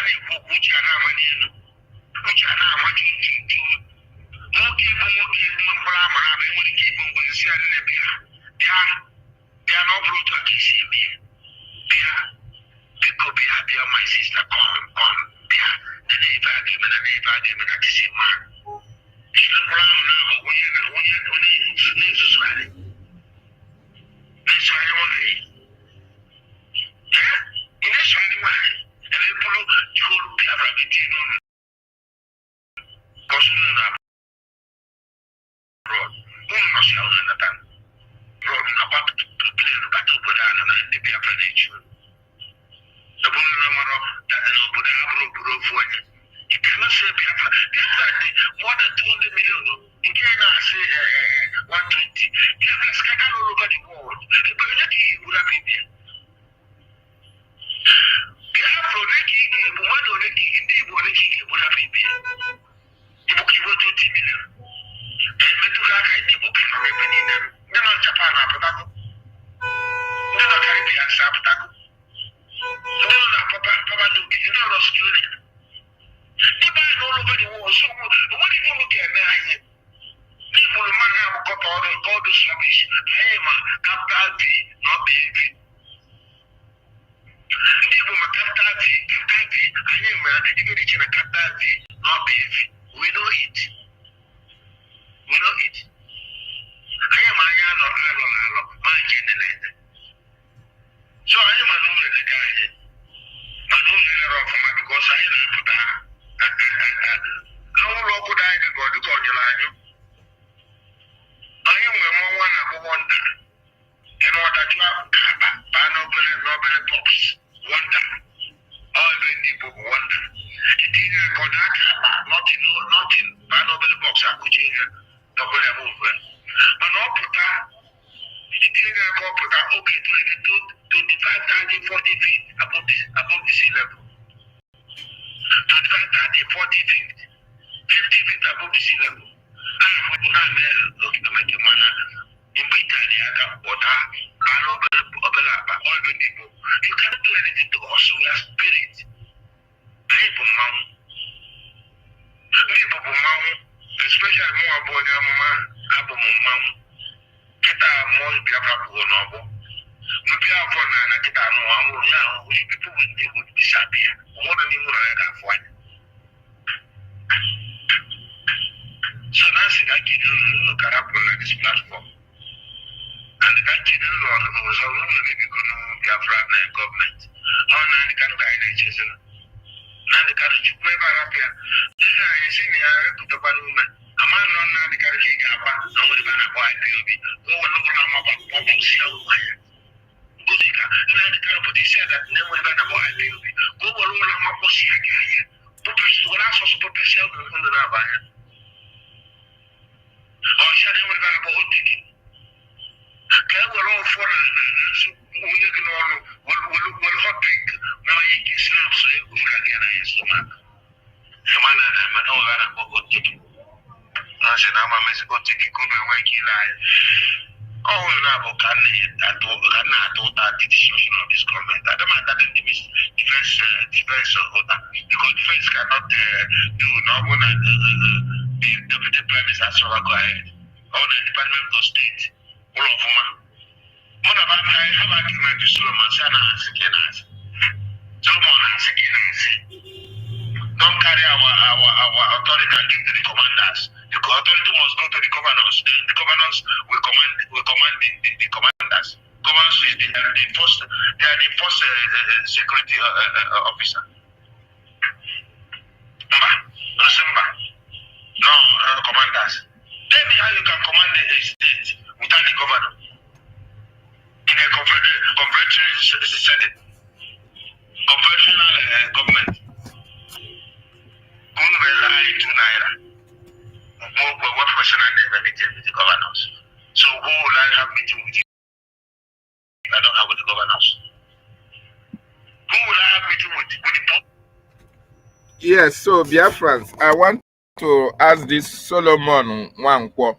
Which are not money. Which are not much to more people, more farmer. I mean, when you keep on going to see they are not brought to a KCB. They could be happy. My sister, come. The neighbor gave me that is a man. She's a brown now, when you need to swallow. That's why you want to eat. Yeah? In this one, and they pull up, you will be a rabbit in on. Because you know, road. Who knows how to understand? Road about to play the battle with Anna and the Biafran nation. The bull number that is put out for you. You cannot say Biafra. More than 200 million. You cannot say 120. Biafra scattered all over the world. But you would have been here. Biafra, would have been here. You book you 20 million. And Meturak, I think, cannot be in them. Then on Japan, Apatago. Then on Caribbean, Sapatago. Papa, you know, Australia. They buy all over the world. So, what do you look at now? People, man, have got all those rubbish. Hey, man, capital V, not baby. People, capital V, I am, even if you're a capital V, not baby. We know it. I am, my generation. ballot box wonder. All the people wonder. The thing for that nothing. By no ballot box I could hear the whole movement. But not put that. The thing I put that okay to 25, 30, 40 feet above the sea level. 25, 30, 40 feet, 50 feet above the sea level. We will not make a manner. In Britain, water, all the people. You cannot do anything to us. We are spirit. People, especially more about your mama, Abu Mum. Get our more Biafra Nobo. You be our phone and get our no now, which people would disappear. More than you would have one. So that's it. I can look at this platform. And the country was already going to Biafra government. On the kind of guidance. Now the kind of you pay by up here. I see me, I put up a woman. A man on the kind of Gapa, nobody can avoid POB. Go and look at my papa, see how I am. Guzika, now the kind of position that nobody can avoid POB. Go and look at my pussy again. But it's to last us potential from the Navaya. Or shall they work about OTT? Can we all for will hot drink? Now you can snap so you can get a stomach. Samana, I'm an old OTT. I said, I'm a Mexico ticket, come and wake you live. Oh, now, can I do that decision of this government? I don't matter the defense of water. Because defense cannot do no one the deputy prime minister so go ahead. All the department of state, all of them. One of them, I have argument with Solomon Sana Sikinas. Solomon Sikinas. Don't carry our authority and give to the commanders. The authority must go to the governors. The governors will command the commanders. Governors is they are the first security officer. No commanders. Tell me how you can command a state without the governor in a conventional setting, conventional government. Who rely to Naira? What person are they meeting with the governors? So who will I have meeting with you? I don't have with the governors. Who will I have meeting with the Pope? Yes, so Biafrans, I want to ask this Solomon Nwankwo.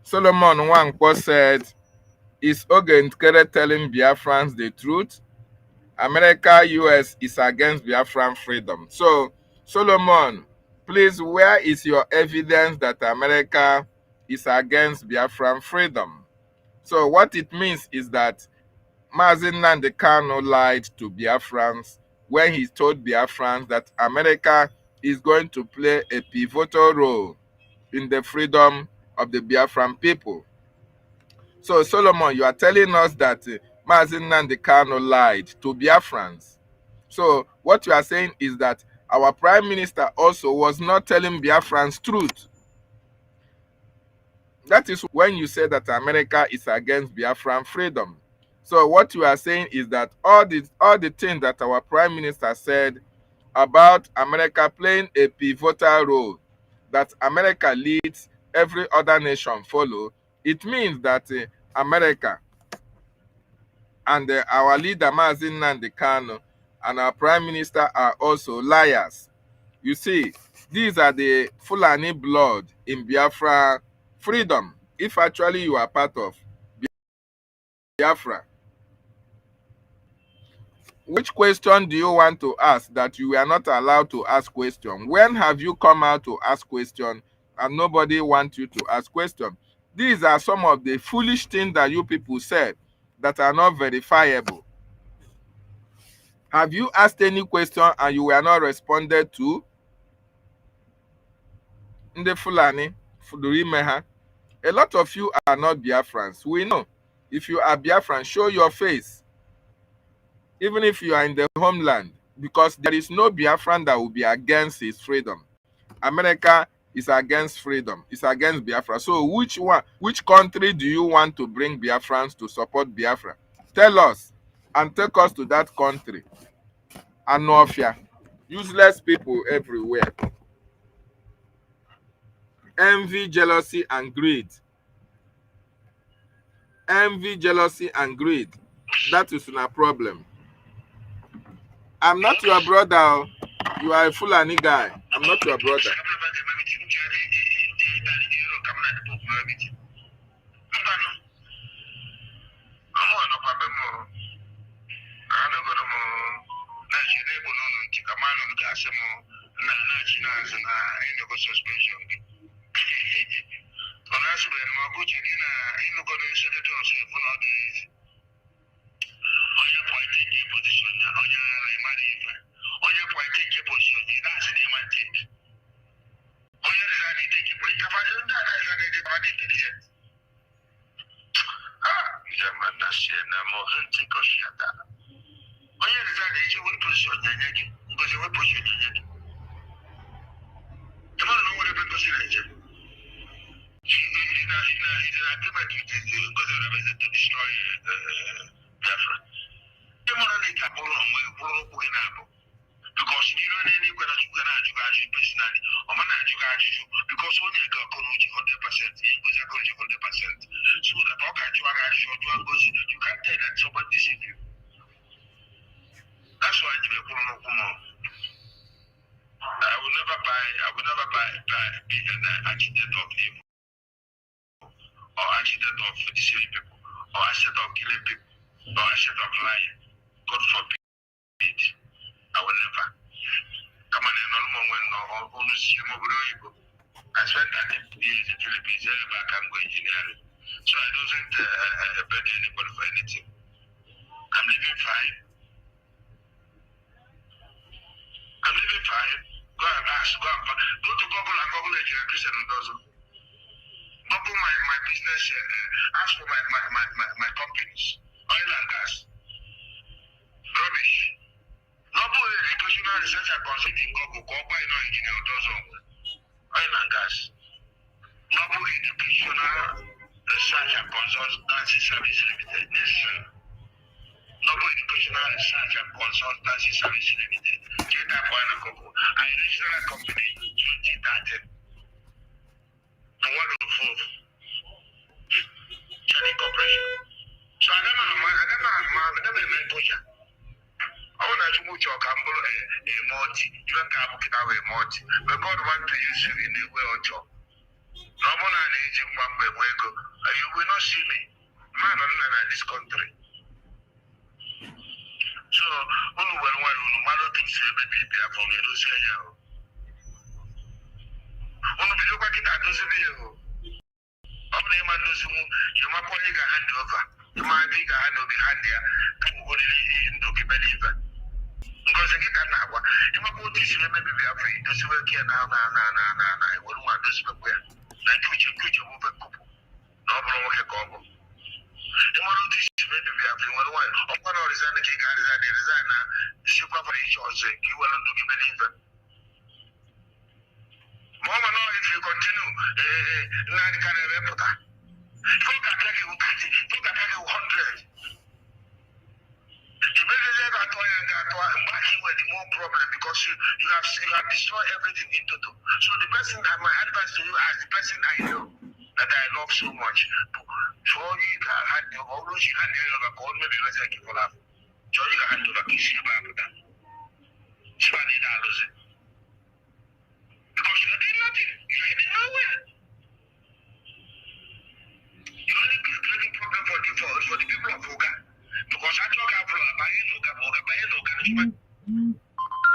Solomon Nwankwo said, is Nkerre telling Biafrans the truth? America, US is against Biafran freedom. So, Solomon, please, where is your evidence that America is against Biafran freedom? So, what it means is that Mazi Nnamdi Kanu lied to Biafrans when he told Biafrans that America is going to play a pivotal role in the freedom of the Biafran people. So, Solomon, you are telling us that Mazi Nnamdi Kanu lied to Biafrans. So, what you are saying is that our Prime Minister also was not telling Biafrans truth. That is when you say that America is against Biafran freedom. So, what you are saying is that all the things that our Prime Minister said about America playing a pivotal role, that America leads, every other nation follow, it means that America and our leader Mazi Nnamdi Kanu and our Prime Minister are also liars. You see, these are the Fulani blood in Biafra freedom, if actually you are part of Biafra. Which question do you want to ask that you are not allowed to ask question? When have you come out to ask question and nobody wants you to ask question? These are some of the foolish things that you people said that are not verifiable. Have you asked any question and you were not responded to? In the Fulani, Fudurimeha, a lot of you are not Biafrans. We know. If you are Biafran, show your face. Even if you are in the homeland, because there is no Biafran that will be against his freedom. America is against freedom. It's against Biafra. So which country do you want to bring Biafrans to support Biafra? Tell us. and take us to that country. Anofia. Useless people everywhere. Envy, jealousy, and greed. Envy, jealousy, and greed. That is my problem. I'm not your brother. You are a Fulani guy. I'm not your brother.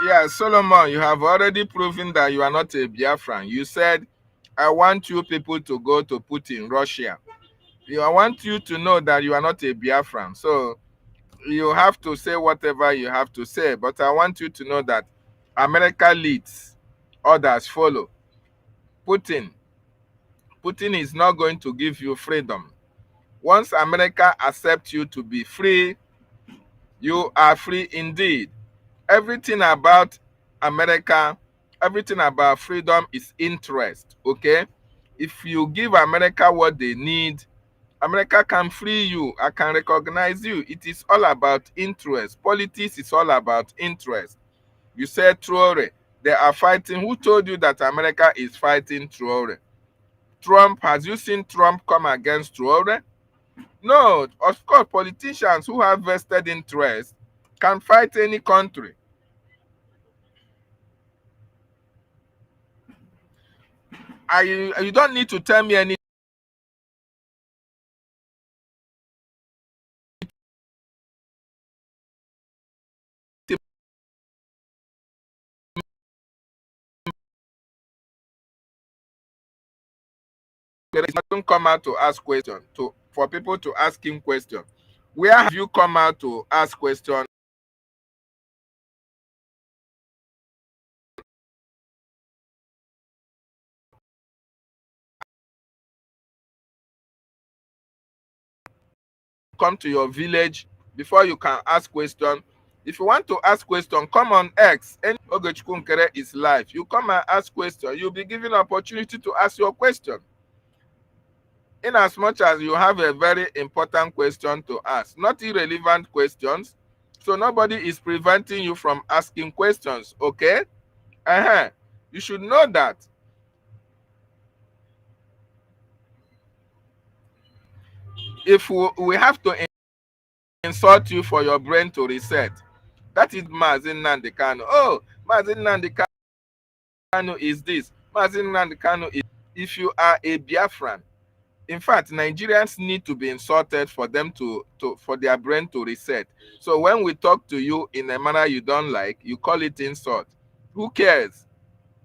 Yeah, Solomon, you have already proven that you are not a Biafran. You said, I want you people to go to Putin, Russia. I want you to know that you are not a Biafran. So you have to say whatever you have to say. But I want you to know that America leads, others follow. Putin is not going to give you freedom. Once America accepts you to be free, you are free indeed. Everything about America, everything about freedom is interest, okay? If you give America what they need, America can free you. I can recognize you. It is all about interest. Politics is all about interest. You said Traore. They are fighting. Who told you that America is fighting Traore? Trump, has you seen Trump come against Traore? No, of course, politicians who have vested interest can fight any country. You don't need to tell me anything. He doesn't come out to ask questions, for people to ask him questions. Where have you come out to ask questions? Come to your village before you can ask questions. If you want to ask questions, come on X. Any Ogechukwu Nkerre is live. You come and ask questions. You'll be given opportunity to ask your question. In as much as you have a very important question to ask, not irrelevant questions. So nobody is preventing you from asking questions, okay? You should know that. If we have to insult you for your brain to reset, that is Mazin Nnamdi Kanu. Oh, Mazin Nnamdi Kanu is this. Mazin Nnamdi Kanu is. If you are a Biafran, in fact, Nigerians need to be insulted for them for their brain to reset. So when we talk to you in a manner you don't like, you call it insult. Who cares?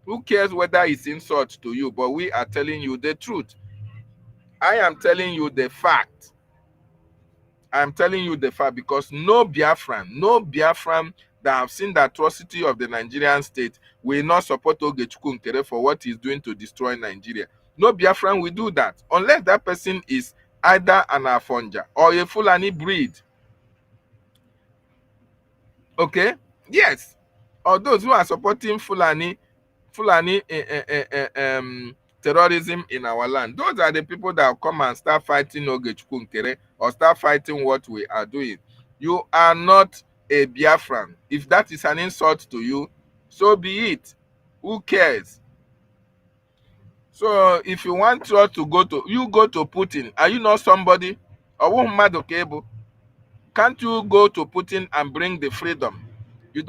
Who cares whether it's insult to you? But we are telling you the truth. I am telling you the fact. I'm telling you the fact, because no Biafran that have seen the atrocity of the Nigerian state will not support Ogechukwu Nkerre for what he's doing to destroy Nigeria. No Biafran will do that unless that person is either an Afonja or a Fulani breed. Okay? Yes. Or those who are supporting Fulani terrorism in our land. Those are the people that will come and start fighting Ogechukwu Nkerre or start fighting what we are doing. You are not a Biafran. If that is an insult to you, so be it. Who cares? So if you want us to go to Putin. Are you not somebody? Or can't you go to Putin and bring the freedom? You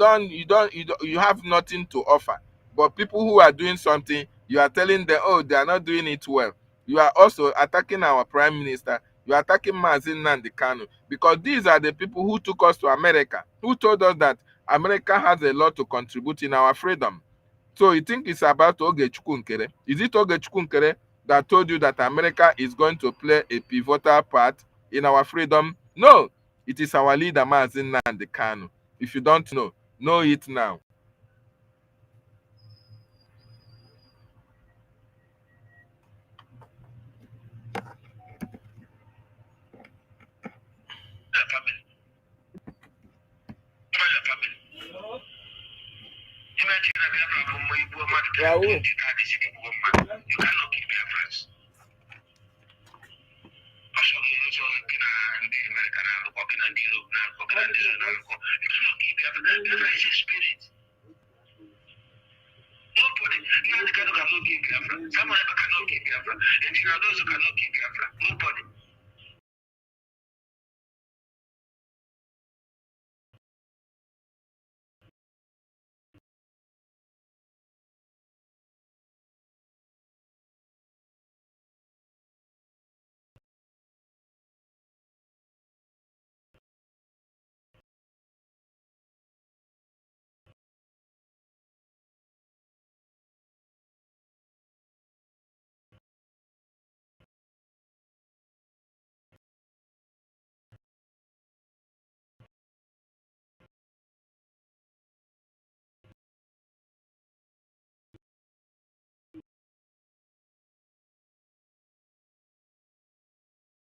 have nothing to offer. But people who are doing something, you are telling them, oh, they are not doing it well. You are also attacking our prime minister. You are attacking Mazin Nnamdi Kanu, because these are the people who took us to America, who told us that America has a lot to contribute in our freedom. So you think it's about Ogechukwu Nkerre? Is it Ogechukwu Nkerre that told you that America is going to play a pivotal part in our freedom? No, it is our leader, Mazin Nnamdi Kanu. If you don't know it now. Raul. You cannot keep Biafrans. Biafra is a spirit. Nobody. Nnamdi Kanu cannot keep Biafra. Someone ever cannot keep Biafra. And you know those who cannot keep Biafra. Nobody.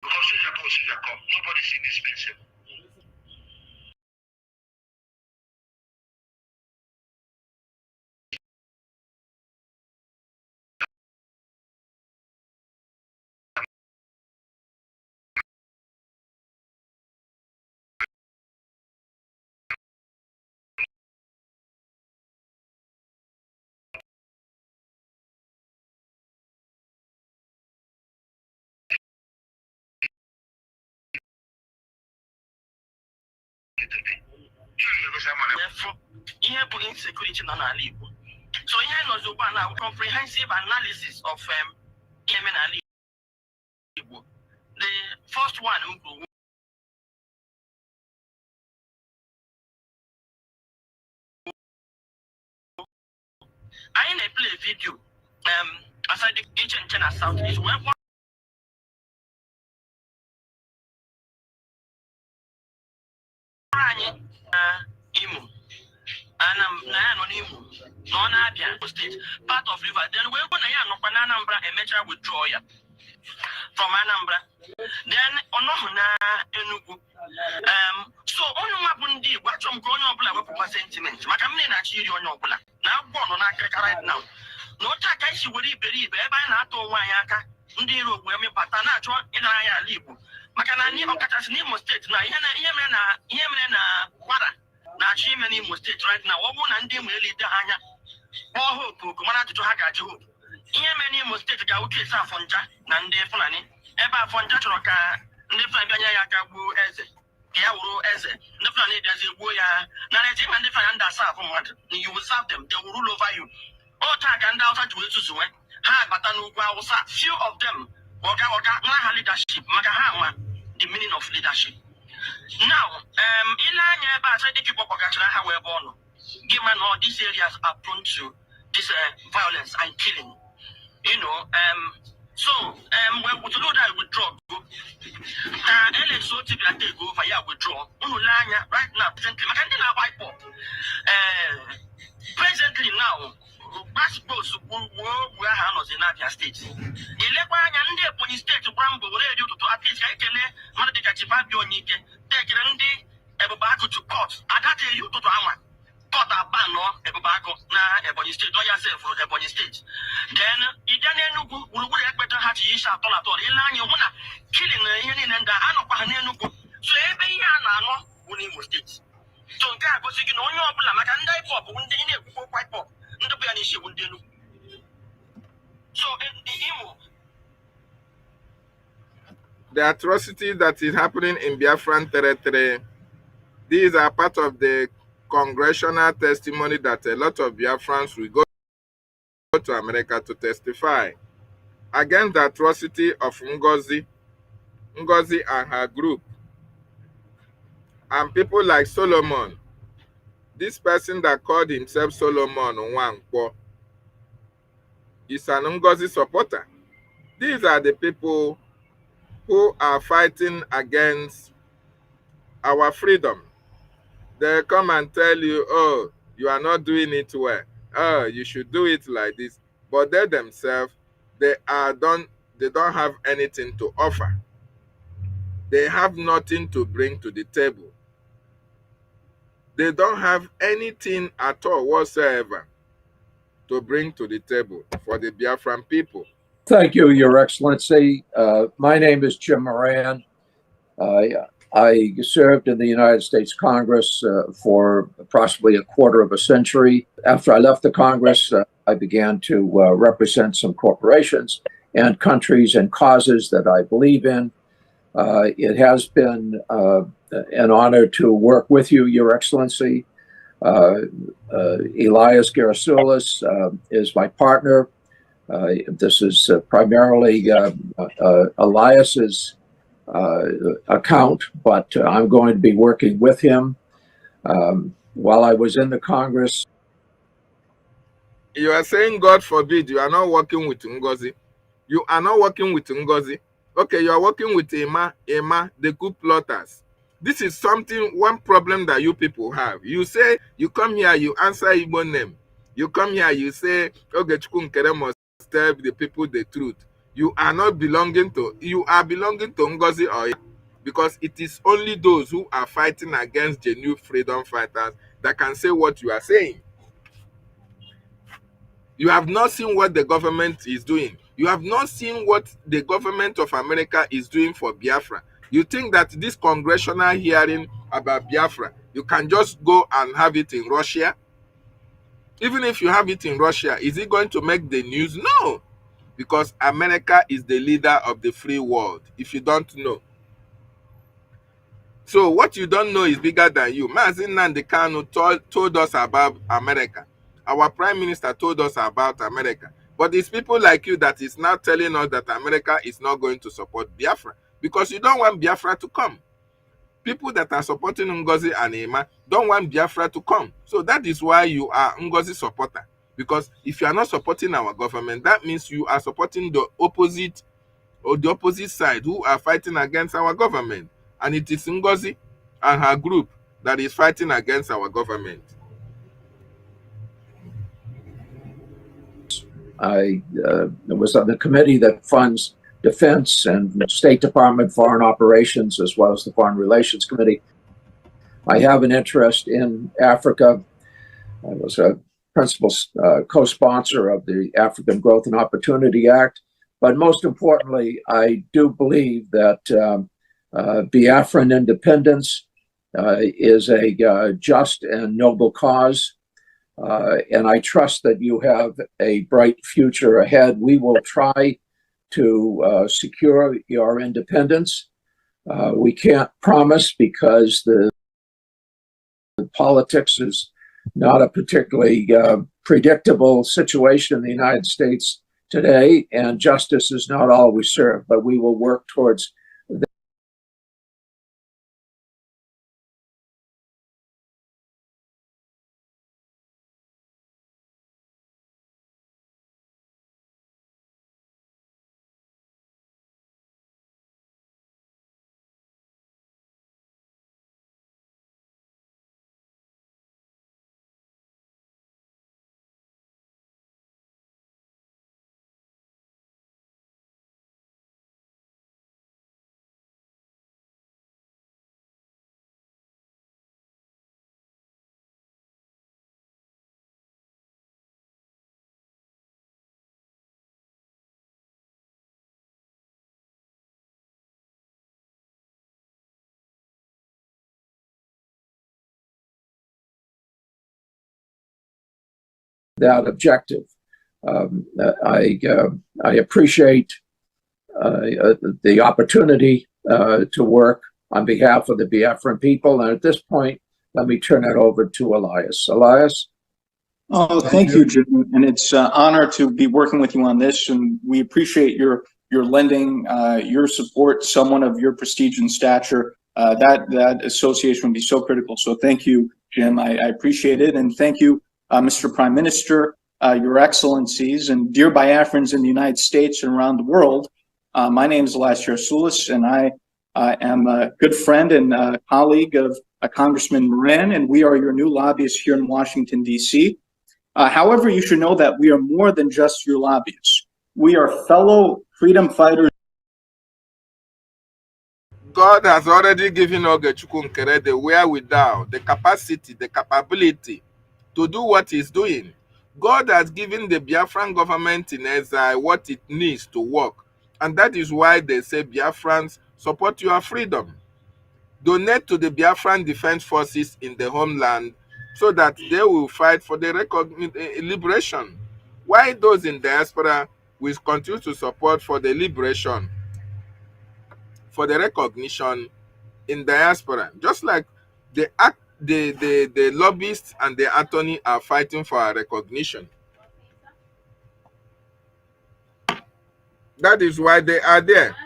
Nobody is indispensable. insecurity nọ n'ala Igbo. So ihe nọzi ugbu a na comprehensive analysis of ihe n'ala Igbo. The first one m kwuru anyị na-play video aside iche nche na South East wee kpọrọ anyị Imo na ya nọ n'Imo na ọ na-abịa steeti part of River, then wee gwa na ya nọkwa na Anambra emechaa withdraw ya from Anambra, then ọnọhụ na Enugu. So onye nwa bụ ndị Igbo achọrọ m ka onye ọbụla wepụkwa sentiment maka m na-achọ iri onye ọbụla na akwụkwọ nọ n'aka right now na otu aka isi were iberibe ebe anyị na-atụ onwe anyị aka ndị iro ogbe emepụta na-achọ ịdara anyị ala Igbo maka na anyị ọkachasị n'Imo steeti na ihe mere na Kwara na-achọ ime n'Imo steeti right now. Ọ bụrụ na ndị Imo elide anya kpọọ hope oku mara ajụjụ ha ga-ajụ hope. Ihe mere n'Imo steeti ga uche esi Afọnja na ndị Fulani ebe Afọnja chọrọ ka ndị Fulani bịanye ya aka gbuo eze ka ya wuru eze, ndị Fulani bịazi gbuo ya na ezi ma ndị Fulani ndị asa afụ mmadụ na you will serve them, they will rule over you. Otu a ka ndị Hausa ji wee zuzuwe ha bata n'ugwu Hausa, few of them ọga nwa ha leadership maka ha ma the meaning of leadership. Now ile anya ebe a side people kpọgachara ha wee ebe ọ nọ gị ma na these areas are prone to this violence and killing, you know. So when we do that withdraw LSO to take over, yeah, withdraw right now presently presently now passports we are in Abia State. Ndị Ebonyi steeti gbara mbọ were eri ụtụtụ at least ka ekele mmadụ dịka Chibabi Onyike tekere ndị Ebubagụ to court agata eri ụtụtụ anwa court abanọ Ebubagụ na Ebonyi steeti ọ ya sef Ebonyi steeti. Then ije n'Enugu gburugburu ekpeta ha ji isi atọ na atọ ile anya hụ na killing ihe niile ndị anọkwa ha n'Enugu. So ebe ihe a na-anọ bụ n'Imo steeti. So nke a gosi gị na onye ọbụla maka ndị IPOB ndị na-ekwukwo kwa IPOB ndị bụ ya n'isi bụ ndị Enugu. So Imo, the atrocity that is happening in Biafran territory, these are part of the congressional testimony that a lot of Biafrans will go to America to testify against the atrocity of Ngozi and her group. And people like Solomon, this person that called himself Solomon Nwankwo, is an Ngozi supporter. These are the people who are fighting against our freedom. They come and tell you, oh, you are not doing it well. Oh, you should do it like this. But they themselves, they don't have anything to offer. They have nothing to bring to the table. They don't have anything at all whatsoever to bring to the table for the Biafran people. Thank you, Your Excellency. My name is Jim Moran. I served in the United States Congress for approximately a quarter of a century. After I left the Congress, I began to represent some corporations and countries and causes that I believe in. It has been an honor to work with you, Your Excellency. Elias Gerasulis is my partner. This is primarily Elias's account, but I'm going to be working with him. While I was in the Congress. You are saying, God forbid, you are not working with Ngozi. You are not working with Ngozi. Okay, you are working with Emma, the coup plotters. This is one problem that you people have. You say, you come here, you answer Igbo name. You come here, you say, okay, Nkerre must tell the people the truth. You are not belonging to, you are belonging to Ngozi Oya, because it is only those who are fighting against genuine freedom fighters that can say what you are saying. You have not seen what the government is doing. You have not seen what the government of America is doing for Biafra. You think that this congressional hearing about Biafra, you can just go and have it in Russia? Even if you have it in Russia, is it going to make the news? No. Because America is the leader of the free world, if you don't know. So what you don't know is bigger than you. Mazi Nnamdi Kanu told us about America. Our prime minister told us about America. But it's people like you that is now telling us that America is not going to support Biafra because you don't want Biafra to come. People that are supporting Ngozi and Emma don't want Biafra to come. So that is why you are Ngozi supporter. Because if you are not supporting our government, that means you are supporting the opposite or the opposite side who are fighting against our government. And it is Ngozi and her group that is fighting against our government. I was on the committee that funds defense and State Department foreign operations, as well as the Foreign Relations Committee. I have an interest in Africa. I was a principal co-sponsor of the African Growth and Opportunity Act. But most importantly, I do believe that Biafran independence is a just and noble cause. And I trust that you have a bright future ahead. We will try to secure your independence. We can't promise because the politics is not a particularly predictable situation in the United States today, and justice is not always served, but we will work towards that objective. I appreciate the opportunity to work on behalf of the Biafran people. And at this point, let me turn it over to Elias. Elias? Oh, thank you, Jim. And it's an honor to be working with you on this. And we appreciate your lending, your support, someone of your prestige and stature. That association would be so critical. So thank you, Jim. I appreciate it. And thank you, Mr. Prime Minister, Your Excellencies, and dear Biafrans in the United States and around the world. My name is Elias Yarsulis, and I am a good friend and colleague of Congressman Moran, and we are your new lobbyists here in Washington, D.C. However, you should know that we are more than just your lobbyists. We are fellow freedom fighters. God has already given Ogechukwu Nkerre the wherewithal, the capacity, the capability to do what he's doing. God has given the Biafran government in exile what it needs to work. And that is why they say, Biafrans, support your freedom. Donate to the Biafran Defense Forces in the homeland so that they will fight for the liberation. Why those in diaspora will continue to support for the liberation, for the recognition in diaspora, just like the lobbyists and the attorney are fighting for our recognition. That is why they are there.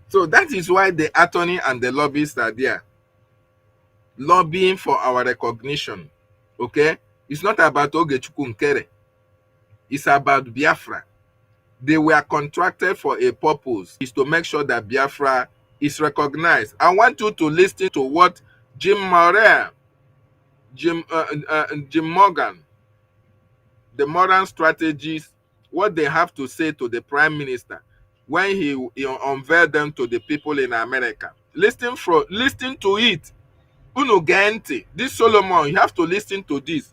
So that is why the attorney and the lobbyists are there, lobbying for our recognition. Okay? It's not about Ogechukwu Nkerre. It's about Biafra. They were contracted for a purpose, is to make sure that Biafra is recognized. I want you to listen to what Jim Morgan, the modern strategists, what they have to say to the Prime Minister when he unveiled them to the people in America. Listen to it. Unu Genti, this Solomon, you have to listen to this.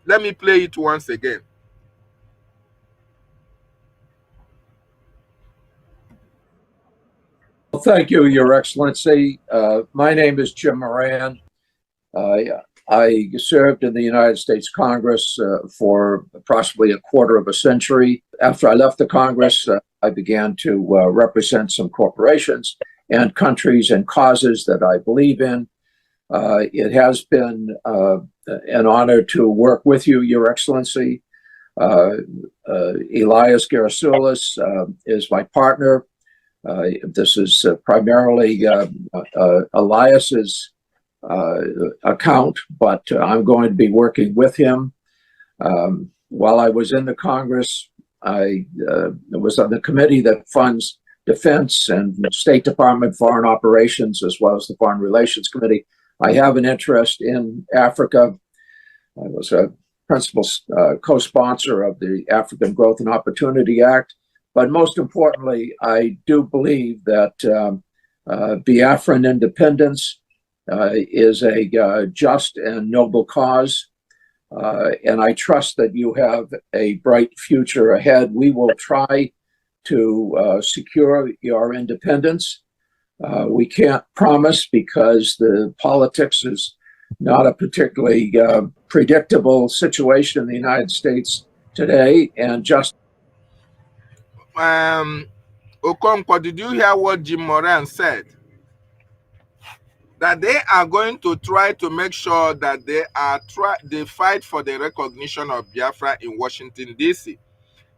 Let me play it once again. Thank you, Your Excellency. My name is Jim Moran. I served in the United States Congress for approximately a quarter of a century. After I left the Congress, I began to represent some corporations and countries and causes that I believe in. It has been an honor to work with you, Your Excellency. Elias Gerasulis is my partner. This is primarily Elias's account, but I'm going to be working with him. While I was in the Congress, I was on the committee that funds defense and State Department foreign operations, as well as the Foreign Relations Committee. I have an interest in Africa. I was a principal co-sponsor of the African Growth and Opportunity Act. But most importantly, I do believe that Biafran independence is a just and noble cause. And I trust that you have a bright future ahead. We will try to secure your independence. We can't promise because the politics is not a particularly predictable situation in the United States today. And just Okonkwo, did you hear what Jim Moran said? That they are going to try to make sure that they fight for the recognition of Biafra in Washington, D.C.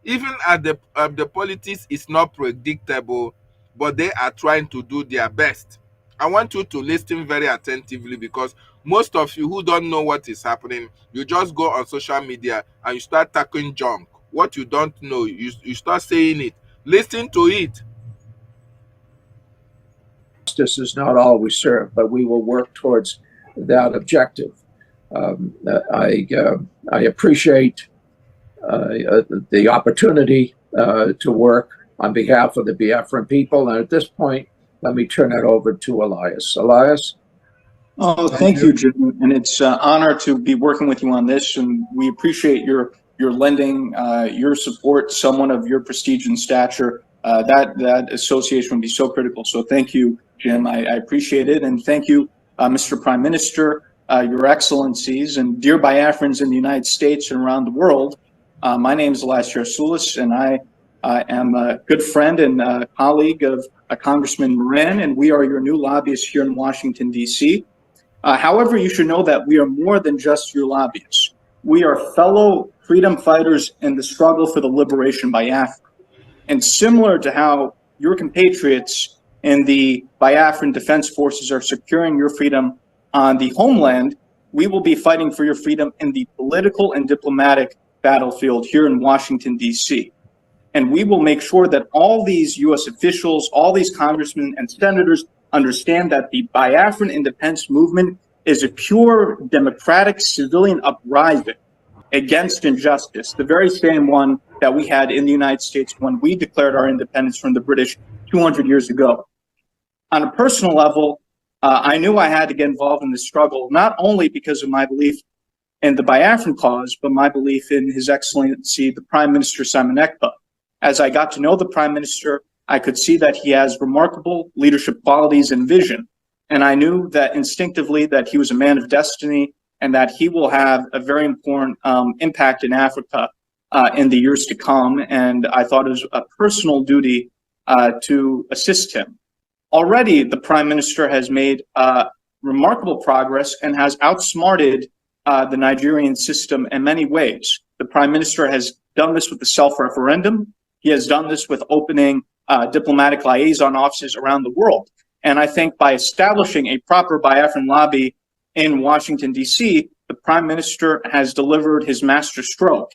Even as the politics is not predictable, but they are trying to do their best. I want you to listen very attentively, because most of you who don't know what is happening, you just go on social media and you start talking junk. What you don't know, you start saying it. Listen to it. Justice is not always served, but we will work towards that objective. I appreciate the opportunity to work on behalf of the Biafran people. And at this point, let me turn it over to Elias. Elias? Oh, thank you, Jim. And it's an honor to be working with you on this. And we appreciate your lending, your support, someone of your prestige and stature. That association would be so critical. So thank you, Jim. I appreciate it. And thank you, Mr. Prime Minister, Your Excellencies, and dear Biafrans in the United States and around the world. My name is Elias Gerasulis, and I am a good friend and a colleague of Congressman Moran, and we are your new lobbyists here in Washington, D.C. However, you should know that we are more than just your lobbyists. We are fellow freedom fighters in the struggle for the liberation by Biafra. And similar to how your compatriots in the Biafran Defense Forces are securing your freedom on the homeland, we will be fighting for your freedom in the political and diplomatic battlefield here in Washington, D.C. And we will make sure that all these U.S. officials, all these congressmen and senators understand that the Biafran independence movement is a pure democratic civilian uprising against injustice, the very same one that we had in the United States when we declared our independence from the British 200 years ago. On a personal level, I knew I had to get involved in this struggle, not only because of my belief in the Biafran cause, but my belief in His Excellency, the Prime Minister Simon Ekpa. As I got to know the Prime Minister, I could see that he has remarkable leadership qualities and vision. And I knew that instinctively that he was a man of destiny and that he will have a very important impact in Africa in the years to come. And I thought it was a personal duty to assist him. Already, the Prime Minister has made remarkable progress and has outsmarted the Nigerian system in many ways. The Prime Minister has done this with the self-referendum. He has done this with opening diplomatic liaison offices around the world. And I think by establishing a proper Biafran lobby in Washington, D.C., the Prime Minister has delivered his master stroke.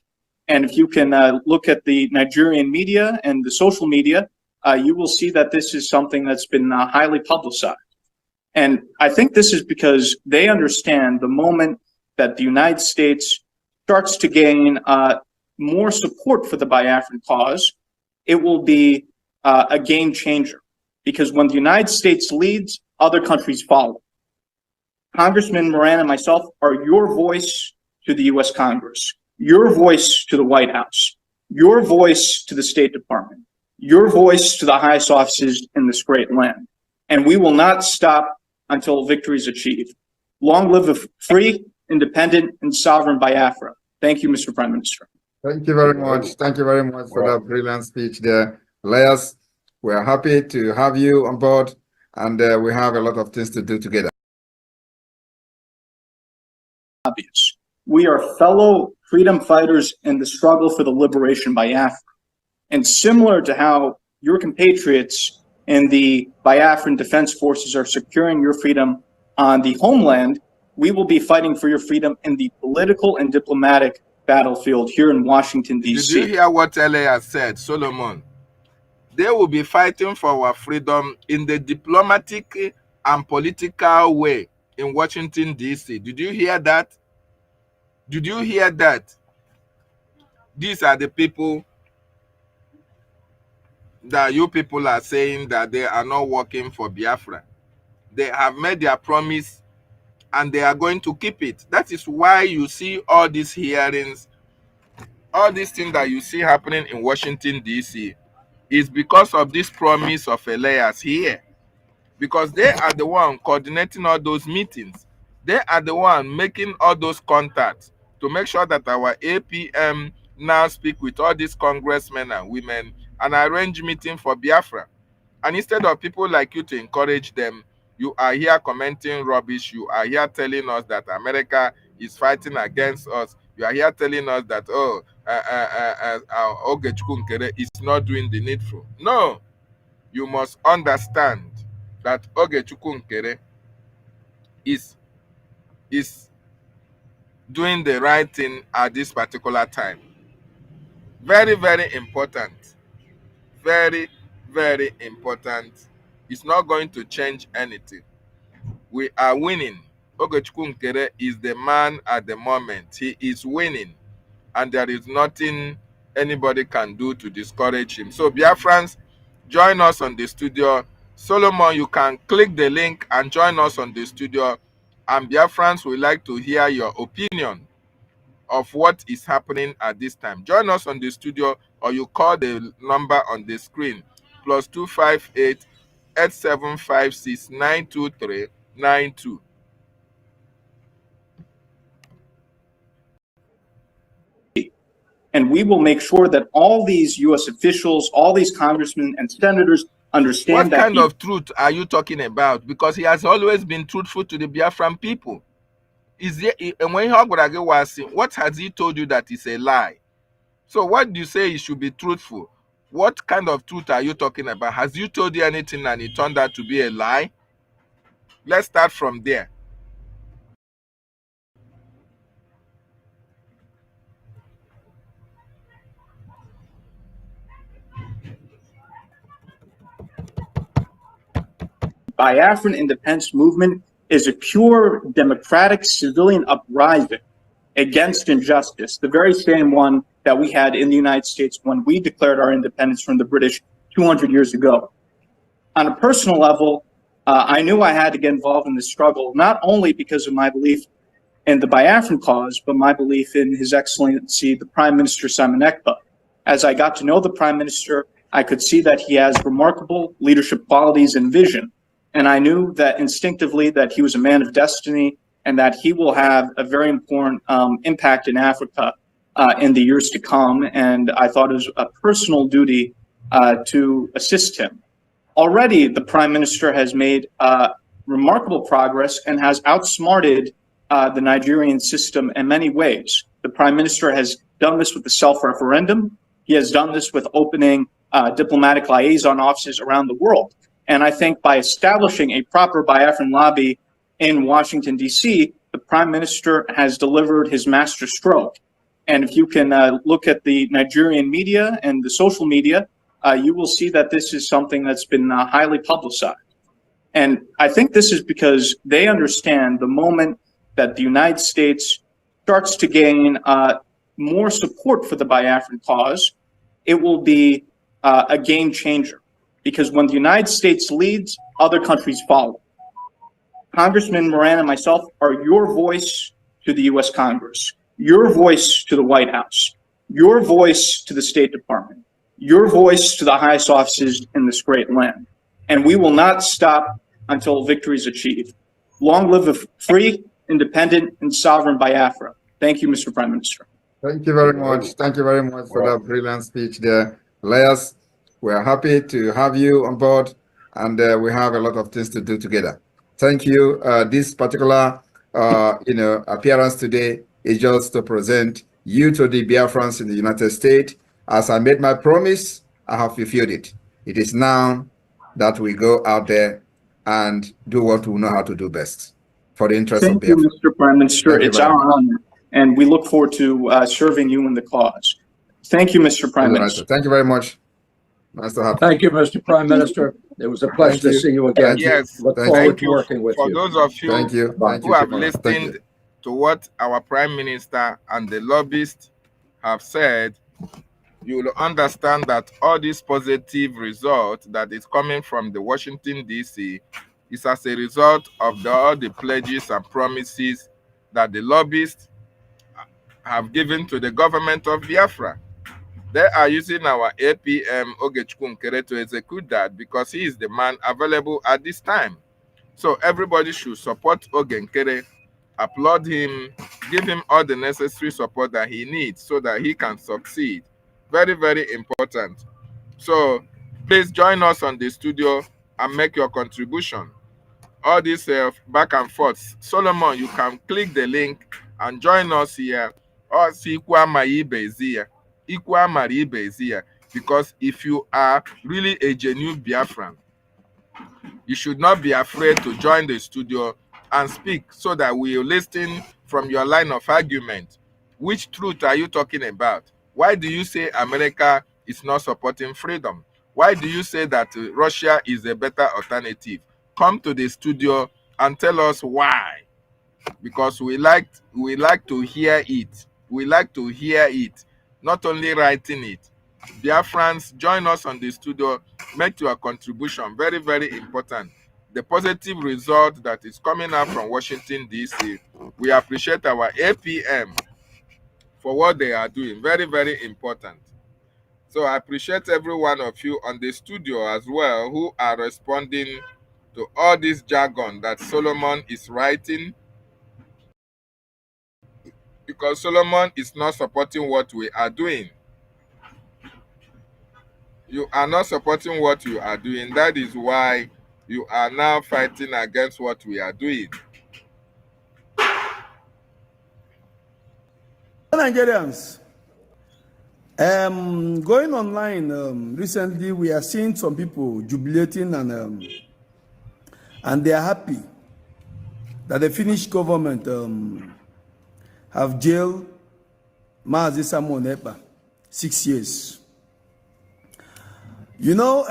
And if you can look at the Nigerian media and the social media, you will see that this is something that's been highly publicized. And I think this is because they understand the moment that the United States starts to gain more support for the Biafran cause, it will be a game changer. Because when the United States leads, other countries follow. Congressman Moran and myself are your voice to the U.S. Congress, your voice to the White House, your voice to the State Department, your voice to the highest offices in this great land. And we will not stop until victory is achieved. Long live the free, independent, and sovereign Biafra. Thank you, Mr. Prime Minister. Thank you very much. Thank you very much for that brilliant speech there. Lawyers, we are happy to have you on board, and we have a lot of things to do together. Obvious. We are fellow freedom fighters in the struggle for the liberation of Biafra. And similar to how your compatriots in the Biafran Defense Forces are securing your freedom on the homeland, we will be fighting for your freedom in the political and diplomatic battlefield here in Washington, D.C. Did you hear what LA said, Solomon? They will be fighting for our freedom in the diplomatic and political way in Washington, D.C. Did you hear that? Did you hear that? These are the people that you people are saying that they are not working for Biafra. They have made their promise and they are going to keep it. That is why you see all these hearings, all these things that you see happening in Washington, D.C. is because of this promise of Elias here. Because they are the one coordinating all those meetings. They are the one making all those contacts to make sure that our APM now speak with all these congressmen and women and arrange meeting for Biafra. And instead of people like you to encourage them, you are here commenting rubbish. You are here telling us that America is fighting against us. You are here telling us that, Ogechukwu Nkerre is not doing the needful. No, you must understand that Ogechukwu Nkerre is doing the right thing at this particular time. Very, very important. Very, very important. It's not going to change anything. We are winning. Ogechukwu Nkerre is the man at the moment. He is winning. And there is nothing anybody can do to discourage him. So Biafrans, join us on the studio. Solomon, you can click the link and join us on the studio. And Biafrans would like to hear your opinion of what is happening at this time. Join us on the studio or you call the number on the screen, +258 8756 923 92. And we will make sure that all these U.S. officials, all these congressmen and senators understand what kind of truth are you talking about? Because he has always been truthful to the Biafran people. Is there, and when what has he told you that is a lie? So what do you say he should be truthful? What kind of truth are you talking about? Has you told you anything and it turned out to be a lie? Let's start from there. Biafran independence movement is a pure democratic civilian uprising against injustice, the very same one that we had in the United States when we declared our independence from the British 200 years ago. On a personal level, I knew I had to get involved in this struggle, not only because of my belief in the Biafran cause, but my belief in His Excellency, the Prime Minister Simon Ekpa. As I got to know the Prime Minister, I could see that he has remarkable leadership qualities and vision. And I knew that instinctively that he was a man of destiny and that he will have a very important impact in Africa in the years to come. And I thought it was a personal duty to assist him. Already, the Prime Minister has made remarkable progress and has outsmarted the Nigerian system in many ways. The Prime Minister has done this with the self-referendum. He has done this with opening diplomatic liaison offices around the world. And I think by establishing a proper Biafran lobby in Washington, D.C., the Prime Minister has delivered his master stroke. And if you can look at the Nigerian media and the social media, you will see that this is something that's been highly publicized. And I think this is because they understand the moment that the United States starts to gain more support for the Biafran cause, it will be a game changer. Because when the United States leads, other countries follow. Congressman Moran and myself are your voice to the U.S. Congress, your voice to the White House, your voice to the State Department, your voice to the highest offices in this great land. And we will not stop until victory is achieved. Long live a free, independent, and sovereign Biafra. Thank you, Mr. Prime Minister. Thank you very much. Thank you very much for that brilliant speech there. Lawyers, we are happy to have you on board, and we have a lot of things to do together. Thank you. This particular, appearance today is just to present you to the Biafrans in the United States. As I made my promise, I have fulfilled it. It is now that we go out there and do what we know how to do best for the interest of Biafra. Thank you, Mr. Prime Minister. It's our honor, and we look forward to serving you in the cause. Thank you, Mr. Prime Minister. Thank you very much. Nice to have you. Thank you, Mr. Prime Minister. It was a pleasure to see you again. Yes, Look forward to working with for you. those of you who have Chimera. listened to what our Prime Minister and the lobbyists have said, you will understand that all this positive result that is coming from the Washington, D.C. is as a result of all the pledges and promises that the lobbyists have given to the government of Biafra. They are using our APM Nkerre to execute that because he is the man available at this time. So everybody should support Nkerre, applaud him, give him all the necessary support that he needs so that he can succeed. Very, very important. So please join us on the studio and make your contribution. All this back and forth. Solomon, you can click the link and join us here. Or see because if you are really a genuine Biafran, you should not be afraid to join the studio and speak so that we will listen from your line of argument. Which truth are you talking about? Why do you say America is not supporting freedom? Why do you say that Russia is a better alternative? Come to the studio and tell us why. Because we like to hear it. We like to hear it, not only writing it. Biafrans, join us on the studio, make your contribution. Very, very important. The positive result that is coming out from Washington, D.C., we appreciate our APM for what they are doing. Very, very important. So I appreciate every one of you on the studio as well who are responding to all this jargon that Solomon is writing, because Solomon is not supporting what we are doing. You are not supporting what you are doing. That is why you are now fighting against what we are doing. Nigerians, going online recently, we are seeing some people jubilating and they are happy that the Finnish government have jailed Mazi Samuel Ekpa 6 years. You know,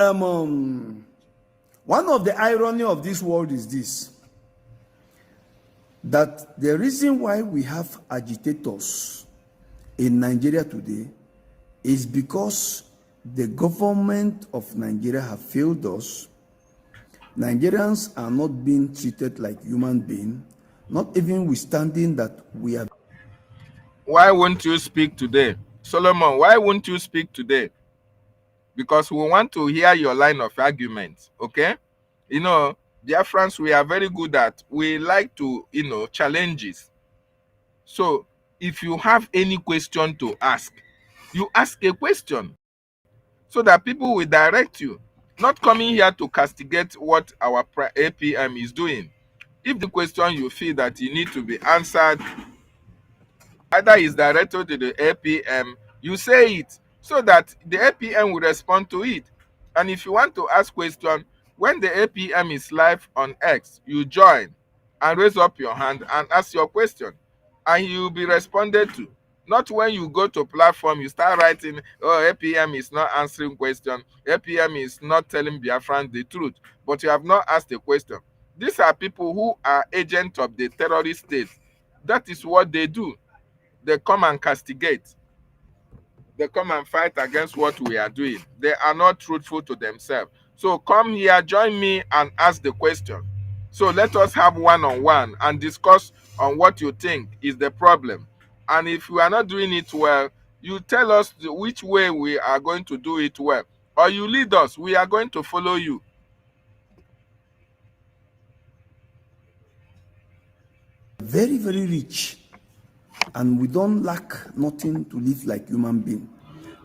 one of the irony of this world is this, that the reason why we have agitators in Nigeria today is because the government of Nigeria have failed us. Nigerians are not being treated like human beings, not even withstanding that we are. Why won't you speak today? Solomon, why won't you speak today? Because we want to hear your line of argument, okay? You know, Biafrans, we are very good at, we like to, challenges. So if you have any question to ask, you ask a question so that people will direct you, not coming here to castigate what our APM is doing. If the question you feel that you need to be answered either is directed to the APM, you say it so that the APM will respond to it. And if you want to ask question, when the APM is live on X, you join and raise up your hand and ask your question, and you will be responded to. Not when you go to platform, you start writing, oh, APM is not answering question, APM is not telling Biafran the truth, but you have not asked a question. These are people who are agents of the terrorist state. That is what they do. They come and castigate. They come and fight against what we are doing. They are not truthful to themselves. So come here, join me and ask the question. So let us have one-on-one and discuss on what you think is the problem. And if we are not doing it well, you tell us which way we are going to do it well. Or you lead us. We are going to follow you. very, very rich, and we don't lack nothing to live like human beings.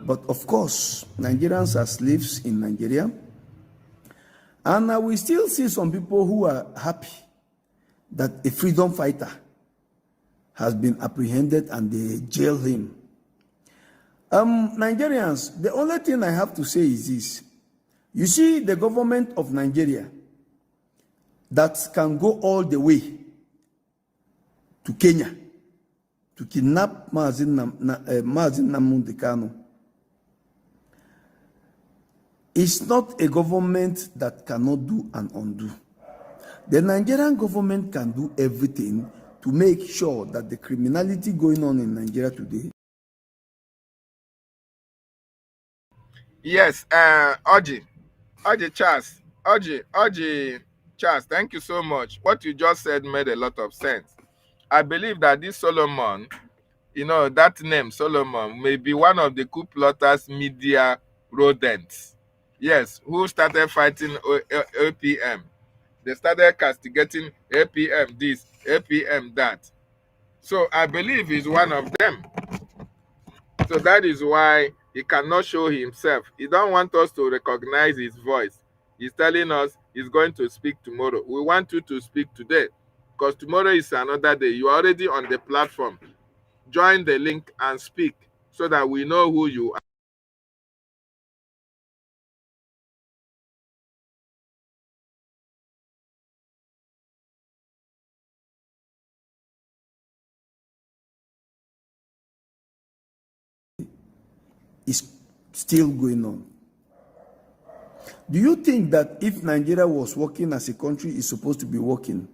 But of course, Nigerians are slaves in Nigeria. And we still see some people who are happy that a freedom fighter has been apprehended and they jail him. Nigerians, the only thing I have to say is this. You see, the government of Nigeria that can go all the way to Kenya to kidnap Mazin Nnamdi Kanu. It's not a government that cannot do and undo. The Nigerian government can do everything to make sure that the criminality going on in Nigeria today. Yes, Oji Charles, Charles, thank you so much. What you just said made a lot of sense. I believe that this Solomon, you know, that name Solomon may be one of the coup plotters media rodents. Yes, who started fighting APM. They started castigating APM this, APM that. So I believe he's one of them. So that is why he cannot show himself. He don't want us to recognize his voice. He's telling us he's going to speak tomorrow. We want you to speak today, because tomorrow is another day. You are already on the platform. Join the link and speak so that we know who you are. Is still going on. Do you think that if Nigeria was working as a country is supposed to be working,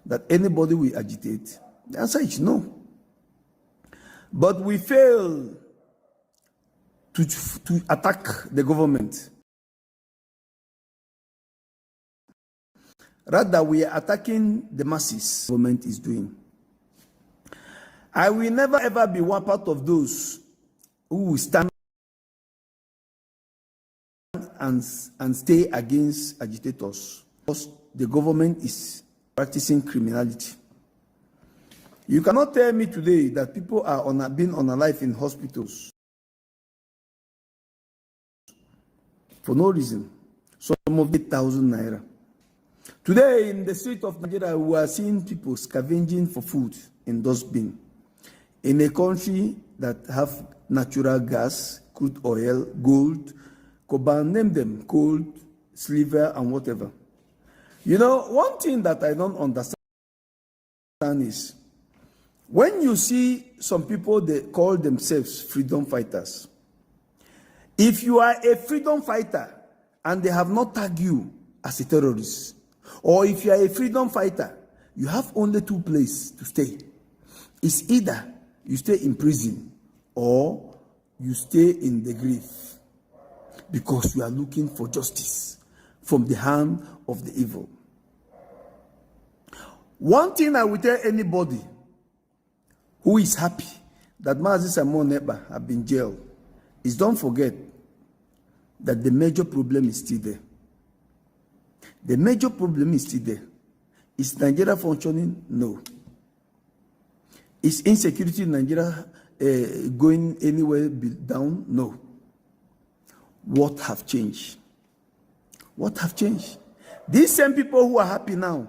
that anybody will agitate? The answer is no. But we fail to attack the government. Rather, we are attacking the masses the government is doing. I will never ever be one part of those who will stand and stay against agitators, because the government is practicing criminality. You cannot tell me today that people are being unalive in hospitals for no reason. Some of 8,000 naira. Today in the street of Nigeria, we are seeing people scavenging for food in dustbin. In a country that have natural gas, crude oil, gold, Koban, name them, gold, silver, and whatever. You know, one thing that I don't understand is when you see some people, they call themselves freedom fighters. If you are a freedom fighter and they have not tagged you as a terrorist, or if you are a freedom fighter, you have only two places to stay. It's either you stay in prison or you stay in the grave, because we are looking for justice from the hand of the evil. One thing I will tell anybody who is happy that Mazi Simon Ekpa have been jailed is, don't forget that the major problem is still there. The major problem is still there. Is Nigeria functioning? No. Is insecurity in Nigeria going anywhere down? No. What have changed? What have changed? These same people who are happy now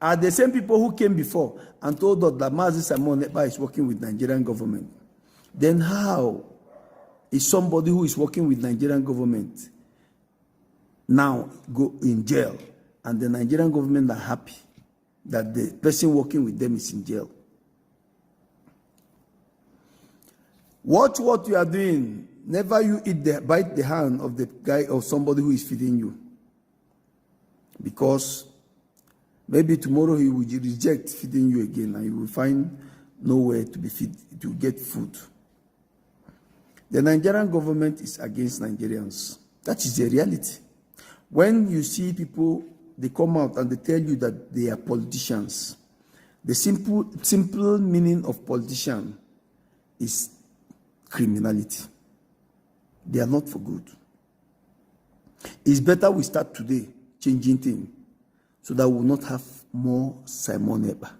are the same people who came before and told us that Mazi Simon Ekpa is working with Nigerian government. Then how is somebody who is working with Nigerian government now go in jail, and the Nigerian government are happy that the person working with them is in jail? Watch what you are doing. Never you bite the hand of the guy or somebody who is feeding you, because maybe tomorrow he will reject feeding you again, and you will find nowhere to be to get food. The Nigerian government is against Nigerians. That is the reality. When you see people, they come out and they tell you that they are politicians. The simple meaning of politician is criminality. They are not for good. It's better we start today changing things so that we will not have more Simon Ekpa.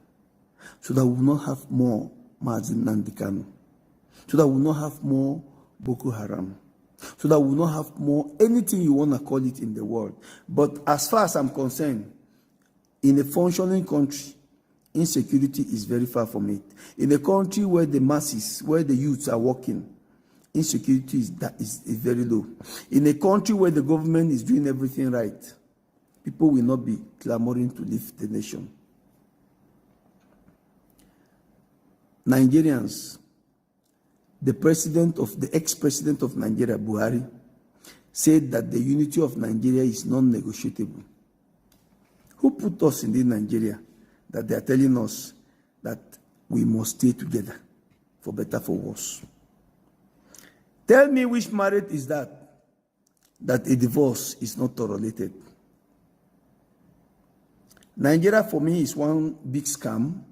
so that we will not have more Mazin Nandikano, so that we will not have more Boko Haram, so that we will not have more anything you want to call it in the world. But as far as I'm concerned, in a functioning country, insecurity is very far from it. In a country where the masses, where the youths are working, insecurity is very low. In a country where the government is doing everything right, people will not be clamoring to leave the nation. Nigerians, the ex-president of Nigeria, Buhari, said that the unity of Nigeria is non-negotiable. Who put us in this Nigeria that they are telling us that we must stay together, for better, for worse? Tell me which marriage is that a divorce is not tolerated. Nigeria for me is one big scam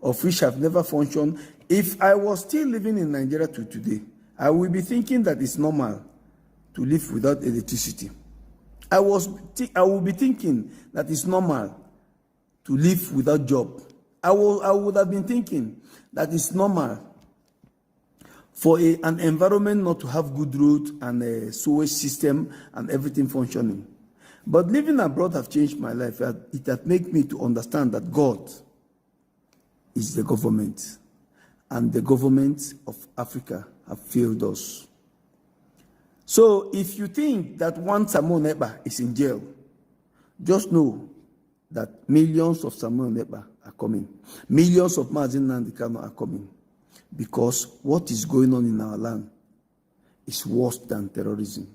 of which I've never functioned. If I was still living in Nigeria to today, I will be thinking that it's normal to live without electricity. I will be thinking that it's normal to live without job. I would have been thinking that it's normal for an environment not to have good roads and a sewage system and everything functioning. But living abroad have changed my life. It has made me to understand that God is the government, and the governments of Africa have failed us. So if you think that one Samuel Neba is in jail, just know that millions of Samuel Neba are coming. Millions of Mazin Nandikano are coming. Because what is going on in our land is worse than terrorism.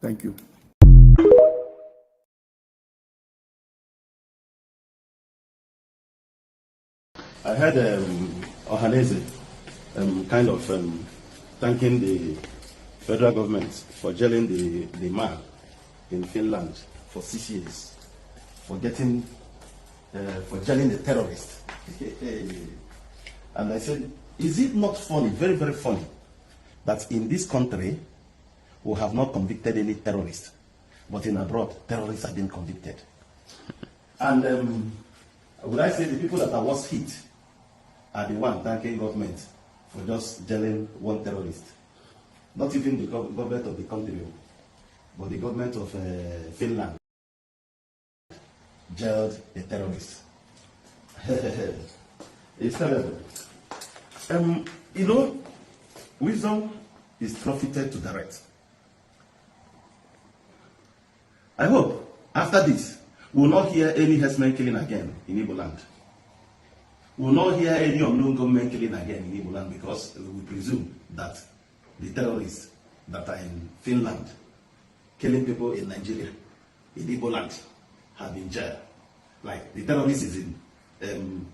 Thank you. I heard Ohaneze kind of thanking the federal government for jailing the man in Finland for 6 years, for jailing the terrorist. And I said, is it not funny, very, very funny, that in this country we have not convicted any terrorists, but in abroad, terrorists have been convicted. And would I say the people that are worst hit are the one thanking government for just jailing one terrorist? Not even the government of the country, but the government of Finland jailed a terrorist. It's terrible. You know, wisdom is profited to direct. I hope after this, we will not hear any herdsmen killing again in Igbo land. We will not hear any unknown government killing again in Igbo land, because we presume that the terrorists that are in Finland killing people in Nigeria, in Igbo land, have been jailed. Like the terrorist is in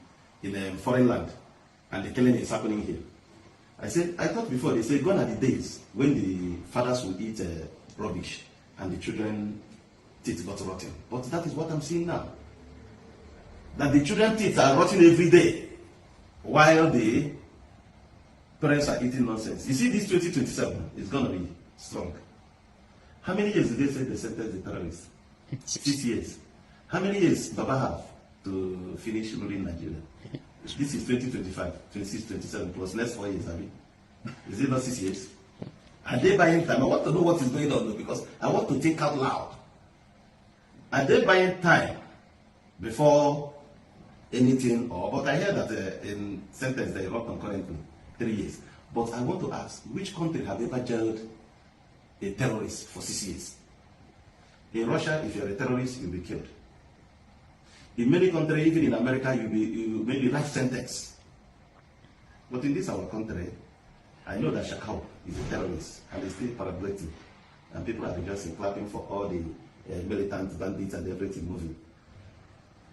a foreign land, and the killing is happening here. I thought before, they said gone are the days when the fathers will eat rubbish and the children teeth got rotten. But that is what I'm seeing now. That the children teeth are rotting every day, while the parents are eating nonsense. You see, this 2027 is going to be strong. How many years did they say they sentenced the terrorists? 6 years. How many years Baba have to finish ruling Nigeria? This is 2025, 26, 27 plus next 4 years, I mean. Is it not 6 years? Are they buying time? I want to know what is going on, though, because I want to think out loud. Are they buying time before anything? But I hear that in sentence they run concurrently 3 years. But I want to ask, which country have ever jailed a terrorist for 6 years? In Russia, if you're a terrorist, you'll be killed. In many countries, even in America, you may be life sentence. But in this our country, I know that Shakau is a terrorist and is still parabolating, and people are rejoicing, clapping for all the militant bandits and everything moving.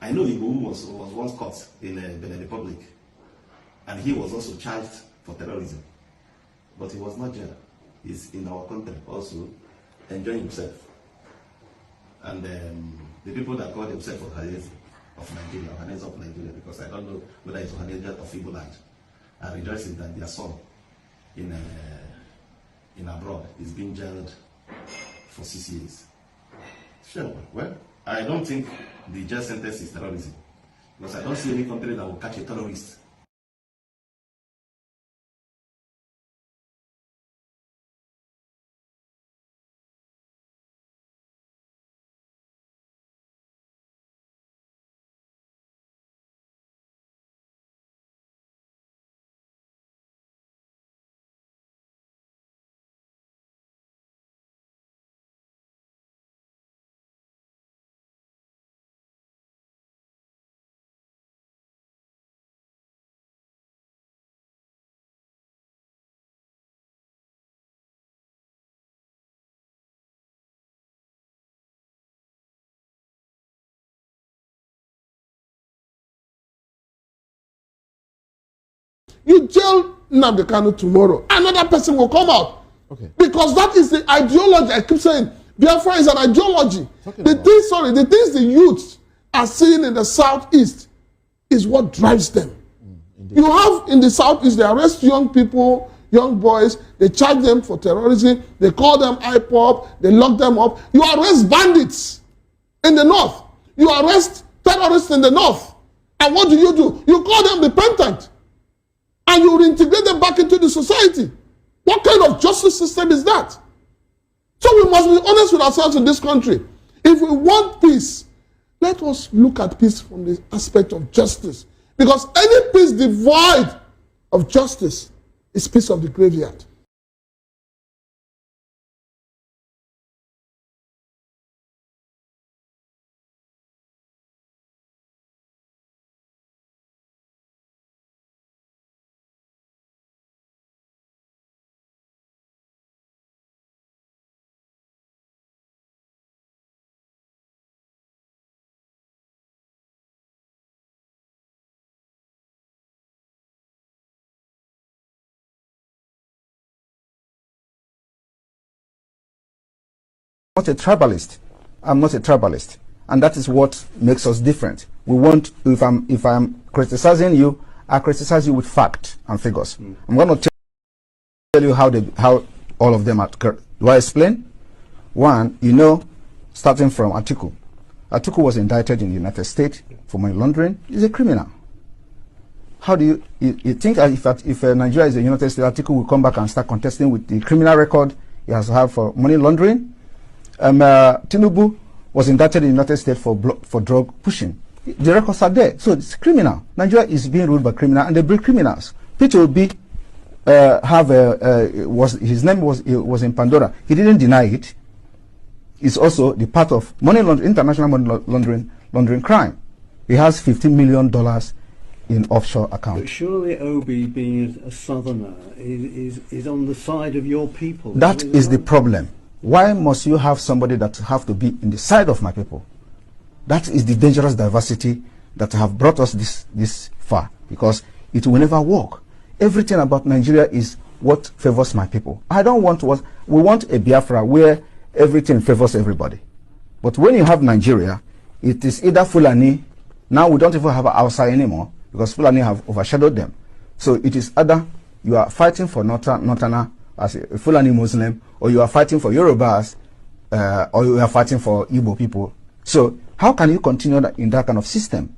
I know Igbo was once caught in Benin Republic, and he was also charged for terrorism, but he was not jailed. He's in our country also enjoying himself. And the people that call themselves Ohaneze of Nigeria, Ohaneze of Nigeria, because I don't know whether it's Ohaneze of Igbo land, are rejoicing that their son in abroad is being jailed for 6 years. Sure, well, I don't think the jail sentence is terrorism. Because I don't see any country that will catch a terrorist. You jail Nnamdi Kanu tomorrow, another person will come out. Okay. Because that is the ideology. I keep saying Biafra is an ideology. The things the youth are seeing in the southeast is what drives them. You have in the southeast, they arrest young people, young boys, they charge them for terrorism, they call them IPOP, they lock them up. You arrest bandits in the north. You arrest terrorists in the north. And what do? You call them repentant. And you reintegrate them back into the society. What kind of justice system is that? So we must be honest with ourselves in this country. If we want peace, let us look at peace from the aspect of justice. Because any peace devoid of justice is peace of the graveyard. Not a tribalist. I'm not a tribalist, and that is what makes us different. We want, if I'm criticizing you, I criticize you with fact and figures. I'm going to tell you how all of them are. Do I explain? One, starting from Atiku. Atiku was indicted in the United States for money laundering. He's a criminal. How do you think if Nigeria is a United States, Atiku will come back and start contesting with the criminal record he has to have for money laundering? Tinubu was indicted in the United States for drug pushing. The records are there, so it's criminal. Nigeria is being ruled by criminals, and they bring criminals. P2B his name was in Pandora. He didn't deny it. It's also the part of money laundering, international money laundering crime. He has $15 million in offshore accounts. But surely Obi, being a southerner, is on the side of your people. That is the problem. Why must you have somebody that have to be in the side of my people? That is the dangerous diversity that have brought us this far, because it will never work. Everything about Nigeria is what favors my people. I don't want we want a Biafra where everything favors everybody. But when you have Nigeria, it is either Fulani. Now we don't even have Hausa anymore because Fulani have overshadowed them. So it is either you are fighting for Northerner as a Fulani Muslim, or you are fighting for Yorubas, or you are fighting for Igbo people. So how can you continue in that kind of system?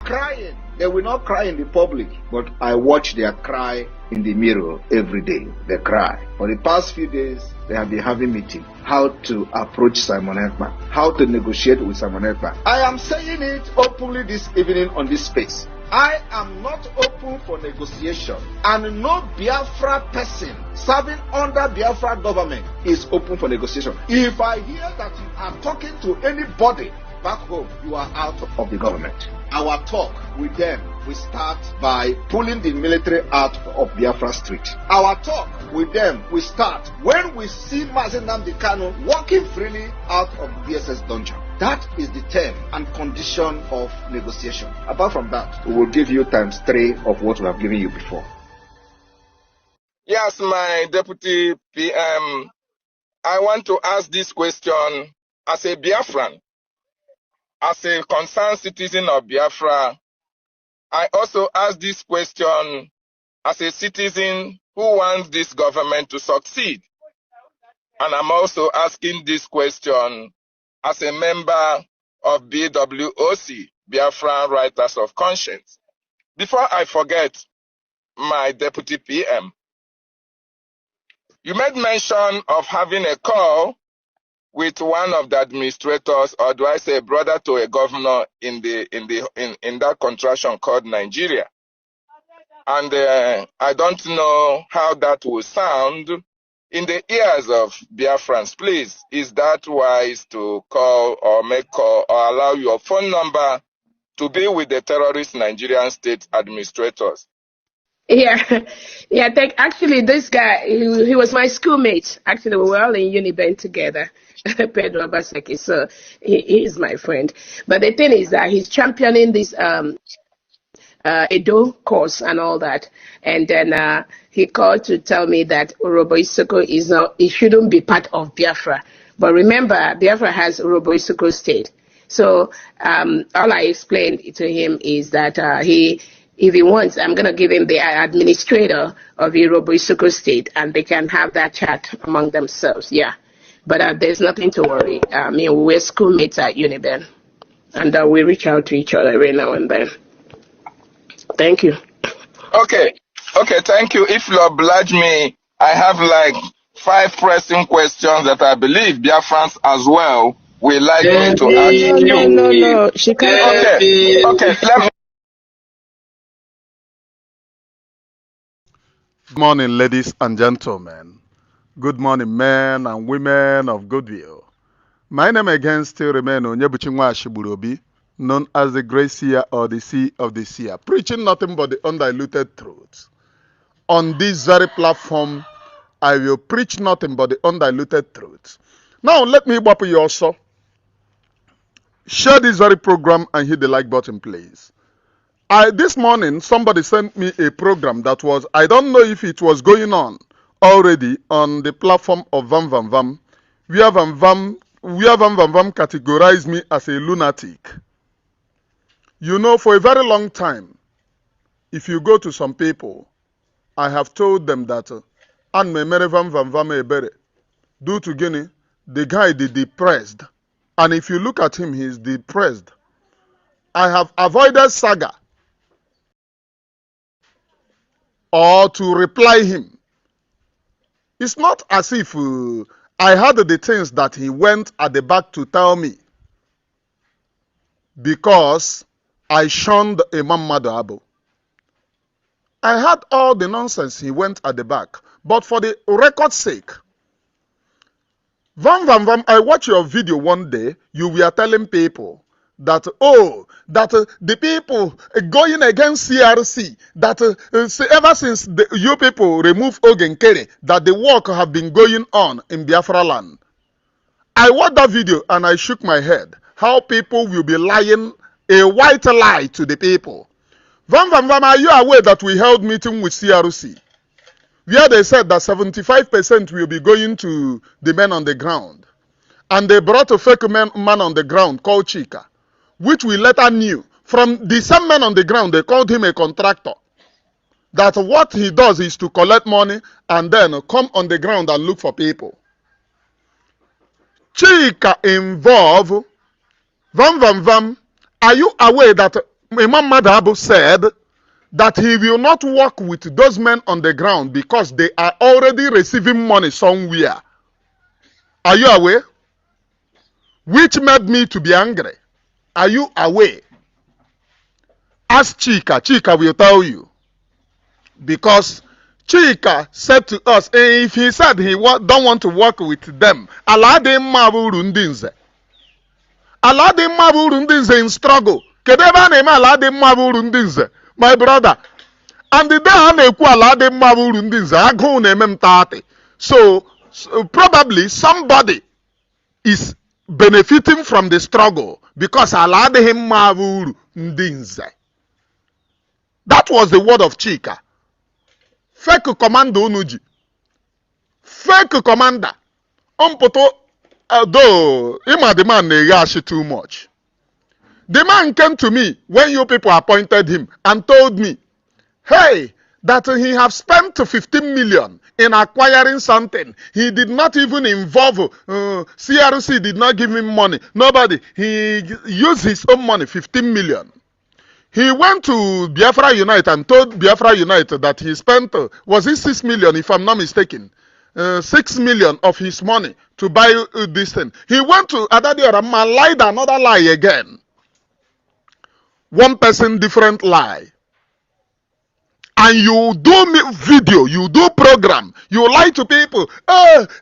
Crying. They will not cry in the public, but I watch their cry in the mirror every day. They cry. For the past few days, they have been having meeting. How to approach Simon Ekpa. How to negotiate with Simon Ekpa. I am saying it openly this evening on this space. I am not open for negotiation, and no Biafra person serving under Biafra government is open for negotiation. If I hear that you are talking to anybody back home, you are out of the government. Our talk with them will start by pulling the military out of Biafra street. Our talk with them will start when we see Mazi Nnamdi Kanu walking freely out of the DSS dungeon. That is the term and condition of negotiation. Apart from that, we will give you ×3 of what we have given you before. Yes, my deputy PM, I want to ask this question as a Biafran, as a concerned citizen of Biafra. I also ask this question as a citizen who wants this government to succeed. And I'm also asking this question as a member of BWOC, Biafran Writers of Conscience. Before I forget, my deputy PM, you made mention of having a call with one of the administrators, or do I say a brother to a governor in that contraction called Nigeria. And I don't know how that will sound in the ears of Biafrans. Please, is that wise to call or make call or allow your phone number to be with the terrorist Nigerian state administrators? Yeah, yeah. Actually, this guy, he was my schoolmate. Actually, we were all in Uniben together, Pedro Abaseki. So he is my friend. But the thing is that he's championing this Edo course and all that. And then he called to tell me that Urobo Isoko is not, it shouldn't be part of Biafra. But remember, Biafra has Urobo Isoko state. So all I explained to him is that if he wants, I'm going to give him the administrator of Urobo Isoko state, and they can have that chat among themselves. Yeah. But there's nothing to worry. I mean, we're schoolmates at Uniben, and we reach out to each other every now and then. Thank you. Okay, thank you. If you oblige me, I have like 5 pressing questions that I believe Biafrans as well will like me to ask you. No. She can't. Okay, let me. Good morning, ladies and gentlemen. Good morning, men and women of goodwill. My name again still remains Onyebuchinwa Ashiburobi, known as the Great Seer or the Sea of the Seer, preaching nothing but the undiluted truth. On this very platform, I will preach nothing but the undiluted truth. Now, let me bop you also. Share this very program and hit the like button, please. This morning, somebody sent me a program that was, I don't know if it was going on already on the platform of THEM.FUND, where THEM.FUND categorized me as a lunatic. You know, for a very long time, if you go to some people, I have told them that due to Guinea, the guy is depressed. And if you look at him, he is depressed. I have avoided saga or to reply him. It's not as if I had the things that he went at the back to tell me, because I shunned Imam Madabo. I had all the nonsense he went at the back. But for the record's sake, I watched your video one day. You were telling people that, the people going against CRC, that ever since you people removed Nkerre, that the work have been going on in Biafra land. I watched that video and I shook my head. How people will be lying a white lie to the people. Are you aware that we held meeting with CRC, where they said that 75% will be going to the men on the ground? And they brought a fake man on the ground called Chika, which we later knew. From the same man on the ground, they called him a contractor. That what he does is to collect money and then come on the ground and look for people. Chika involved Are you aware that Imam Madabo said that he will not work with those men on the ground because they are already receiving money somewhere? Are you aware? Which made me to be angry. Are you aware? Ask Chika. Chika will tell you. Because Chika said to us, if he said he don't want to work with them, Allah de Mabulundinze. Allah de Mabulundinze in struggle. Kedeba name Allah de Mabulundinze. My brother. And the day I neku Allah de Mabulundinze, I go name 30. So probably somebody is benefiting from the struggle because Allah de Mabulundinze. That was the word of Chika. Fake commander Unuji. Fake commander. Though the man negashi too much. The man came to me when you people appointed him and told me, hey, that he have spent 15 million in acquiring something. He did not even involve, CRC did not give him money. Nobody. He used his own money, 15 million. He went to Biafra Unite and told Biafra Unite that he spent, was it 6 million if I'm not mistaken? 6 million of his money to buy this thing. He went to Adadi Orama, lied another lie again. One person, different lie. And you do video, you do program, you lie to people.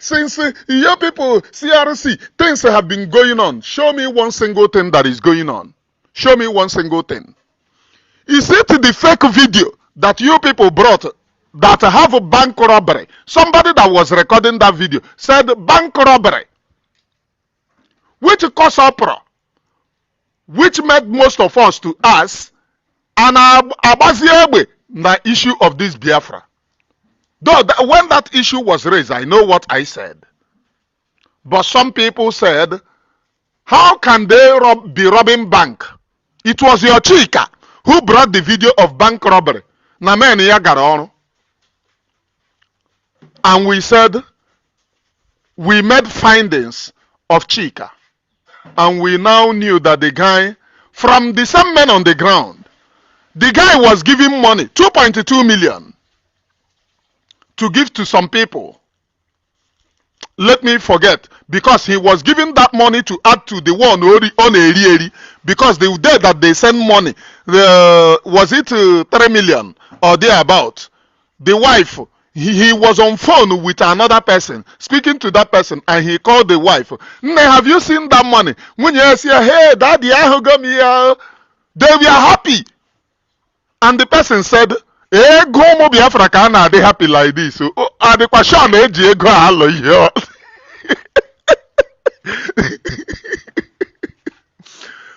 Since your people, CRC, things have been going on. Show me one single thing that is going on. Show me one single thing. Is it the fake video that you people brought that have a bank robbery? Somebody that was recording that video said bank robbery, which caused uproar, which made most of us to ask, and Abaziebe, the issue of this Biafra. Though when that issue was raised, I know what I said. But some people said, how can they be robbing bank? It was your Chika who brought the video of bank robbery. And we said, we made findings of Chika. And we now knew that the guy, from the same men on the ground, the guy was giving money, 2.2 million, to give to some people. Let me forget, because he was giving that money to add to the one on Eri, because the day that they sent money, was it 3 million or thereabout? The wife, he was on phone with another person, speaking to that person, and he called the wife. Have you seen that money? When you say, hey, daddy, I got me, they were happy. And the person said, go mo Biafra ka na dey happy like this. So, the question eji ego alo yo.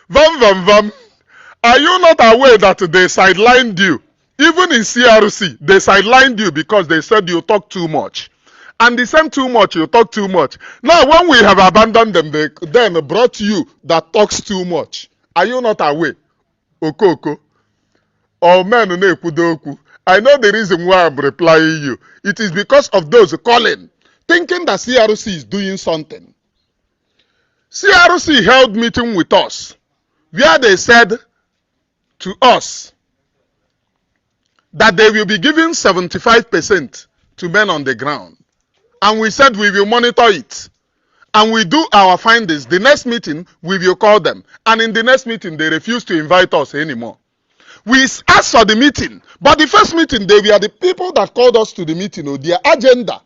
Vam. Are you not aware that they sidelined you? Even in CRC, they sidelined you because they said you talk too much. And the same too much, you talk too much. Now, when we have abandoned them, they then brought you that talks too much. Are you not aware? Okoko. Or men I know the reason why I'm replying you. It is because of those calling, thinking that CRC is doing something. CRC held meeting with us, where they said to us that they will be giving 75% to men on the ground. And we said we will monitor it. And we do our findings. The next meeting, we will call them. And in the next meeting, they refuse to invite us anymore. We asked for the meeting, but the first meeting, they were the people that called us to the meeting, or their agenda.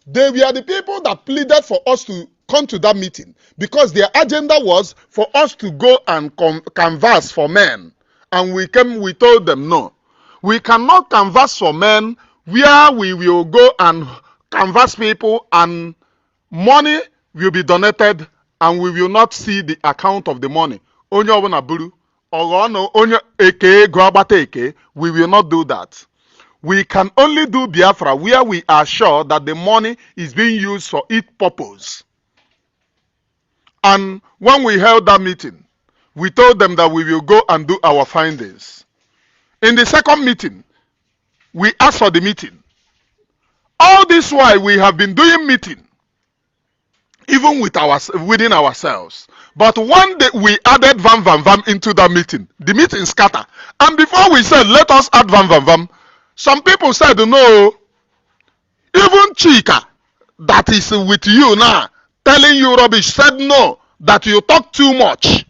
They were the people that pleaded for us to come to that meeting, because their agenda was for us to go and canvass for men. And we told them, no, we cannot canvass for men where we will go and canvass people and money will be donated and we will not see the account of the money. We will not do that. We can only do Biafra where we are sure that the money is being used for its purpose. And when we held that meeting, we told them that we will go and do our findings. In the second meeting, we asked for the meeting. All this while we have been doing meeting, even within ourselves. But one day we added Vam into that meeting. The meeting scattered. And before we said, let us add Vam, some people said, no. Even Chika, that is with you now, telling you rubbish, said no, that you talk too much.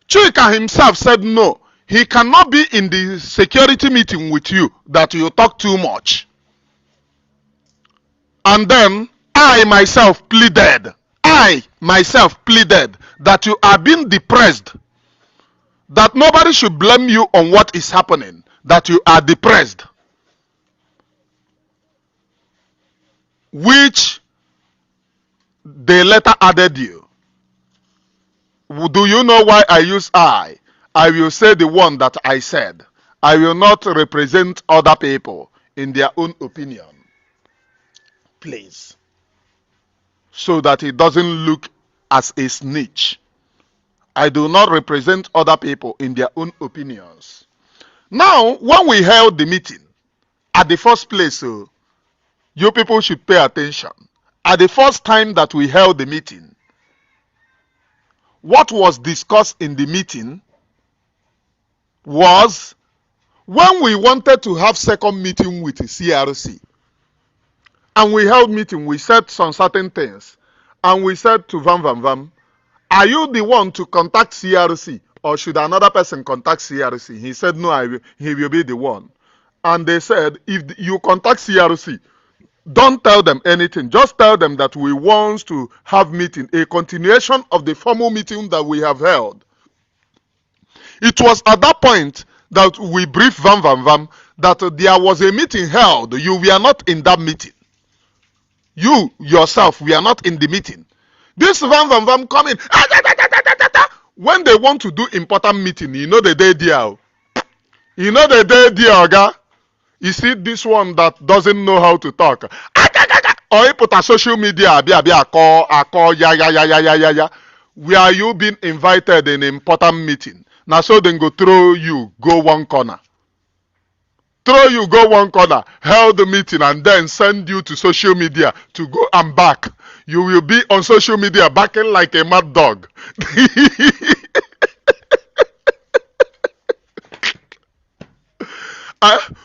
Chika himself said no. He cannot be in the security meeting with you, that you talk too much. And then I myself pleaded that you are being depressed, that nobody should blame you on what is happening, that you are depressed, which they later added you. Do you know why I use I? I will say the one that I said. I will not represent other people in their own opinion. Please. So that it doesn't look as a snitch. I do not represent other people in their own opinions. Now, when we held the meeting, at the first place, you people should pay attention. At the first time that we held the meeting, what was discussed in the meeting was when we wanted to have second meeting with the CRC, and we held meeting, we said some certain things, and we said to Vam, are you the one to contact CRC, or should another person contact CRC? He said, no, he will be the one. And they said, if you contact CRC, don't tell them anything. Just tell them that we want to have meeting, a continuation of the formal meeting that we have held. It was at that point that we briefed Vam that there was a meeting held. You were not in that meeting. You yourself were not in the meeting. This Vam come in. When they want to do important meeting, you know the day there. You know the day there, Oga. You see this one that doesn't know how to talk. Or he put a social media, call, ya. Where you been invited in an important meeting? Now so then go throw you, go one corner. Throw you, go one corner, held the meeting, and then send you to social media to go and back. You will be on social media backing like a mad dog.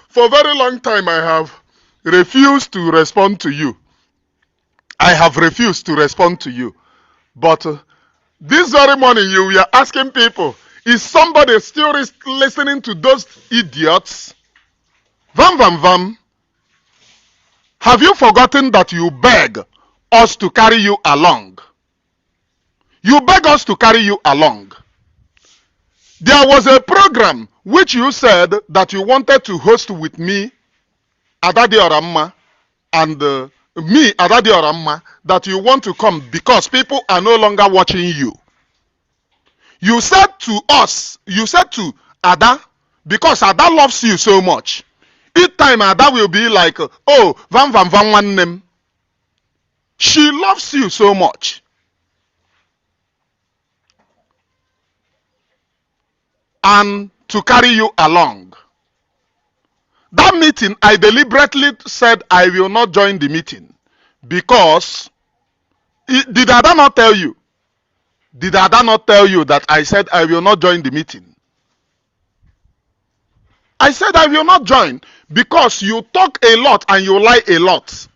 For a very long time, I have refused to respond to you. I have refused to respond to you. But this very morning, you were asking people, is somebody still listening to those idiots? Vam. Have you forgotten that you beg us to carry you along? You beg us to carry you along. There was a program which you said that you wanted to host with me, Adadi Oramma, and me, Adadi Oramma, that you want to come because people are no longer watching you. You said to us, you said to Ada, because Ada loves you so much. Each time Ada will be like, oh, Vam one name. She loves you so much. And to carry you along. That meeting, I deliberately said I will not join the meeting because, did Ada not tell you? Did Ada not tell you that I said I will not join the meeting? I said I will not join because you talk a lot and you lie a lot.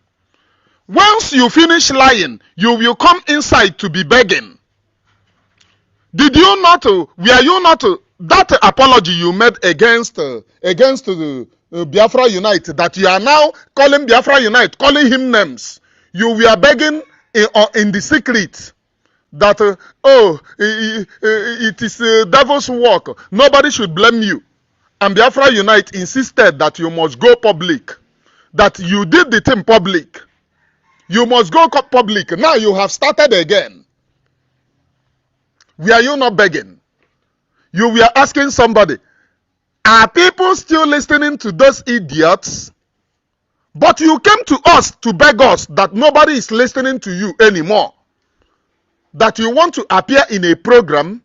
Once you finish lying, you will come inside to be begging. Did you not, were you not, that apology you made against the Biafra Unite, that you are now calling Biafra Unite, calling him names, you were begging in the secret that, it is devil's work, nobody should blame you. And Biafra Unite insisted that you must go public, that you did the thing public. You must go public. Now you have started again. Were you not begging? You were asking somebody, are people still listening to those idiots? But you came to us to beg us that nobody is listening to you anymore. That you want to appear in a program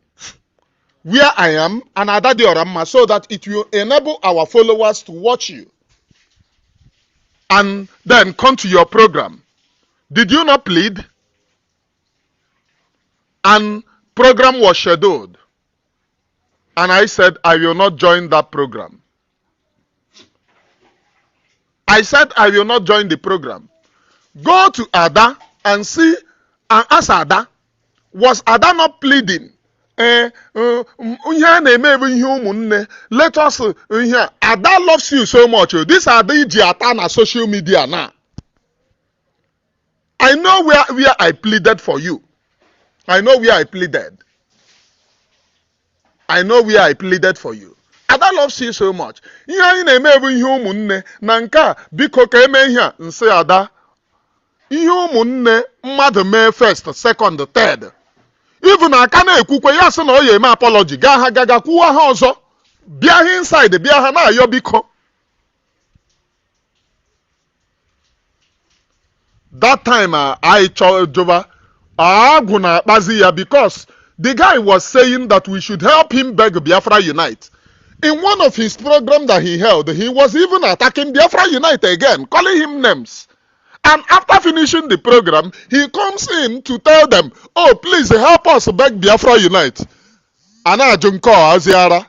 where I am and Adadi Oramma so that it will enable our followers to watch you. And then come to your program. Did you not plead? And program was scheduled. And I said, I will not join that program. I said, I will not join the program. Go to Ada and see and ask Ada, was Ada not pleading? Let us, Ada loves you so much. This Ada is on social media now. I know where I pleaded for you. I know where I pleaded. I know where I pleaded for you. Ada loves you so much. Na nka biko ka eme ihe nse Ada. Ihe ụmụnne mmadụ mee first, second, third. Even aka na-ekwukwe ya sị na ọ ya eme apology. Gaa ha gaga kwuwa ha ọzọ. Bịa ha inside, bịa ha na-ayọ biko. That time I told Jova, because the guy was saying that we should help him beg Biafra Unite. In one of his programs that he held, he was even attacking Biafra Unite again, calling him names. And after finishing the program, he comes in to tell them, oh, please help us beg Biafra Unite. Ana Junko Aziara.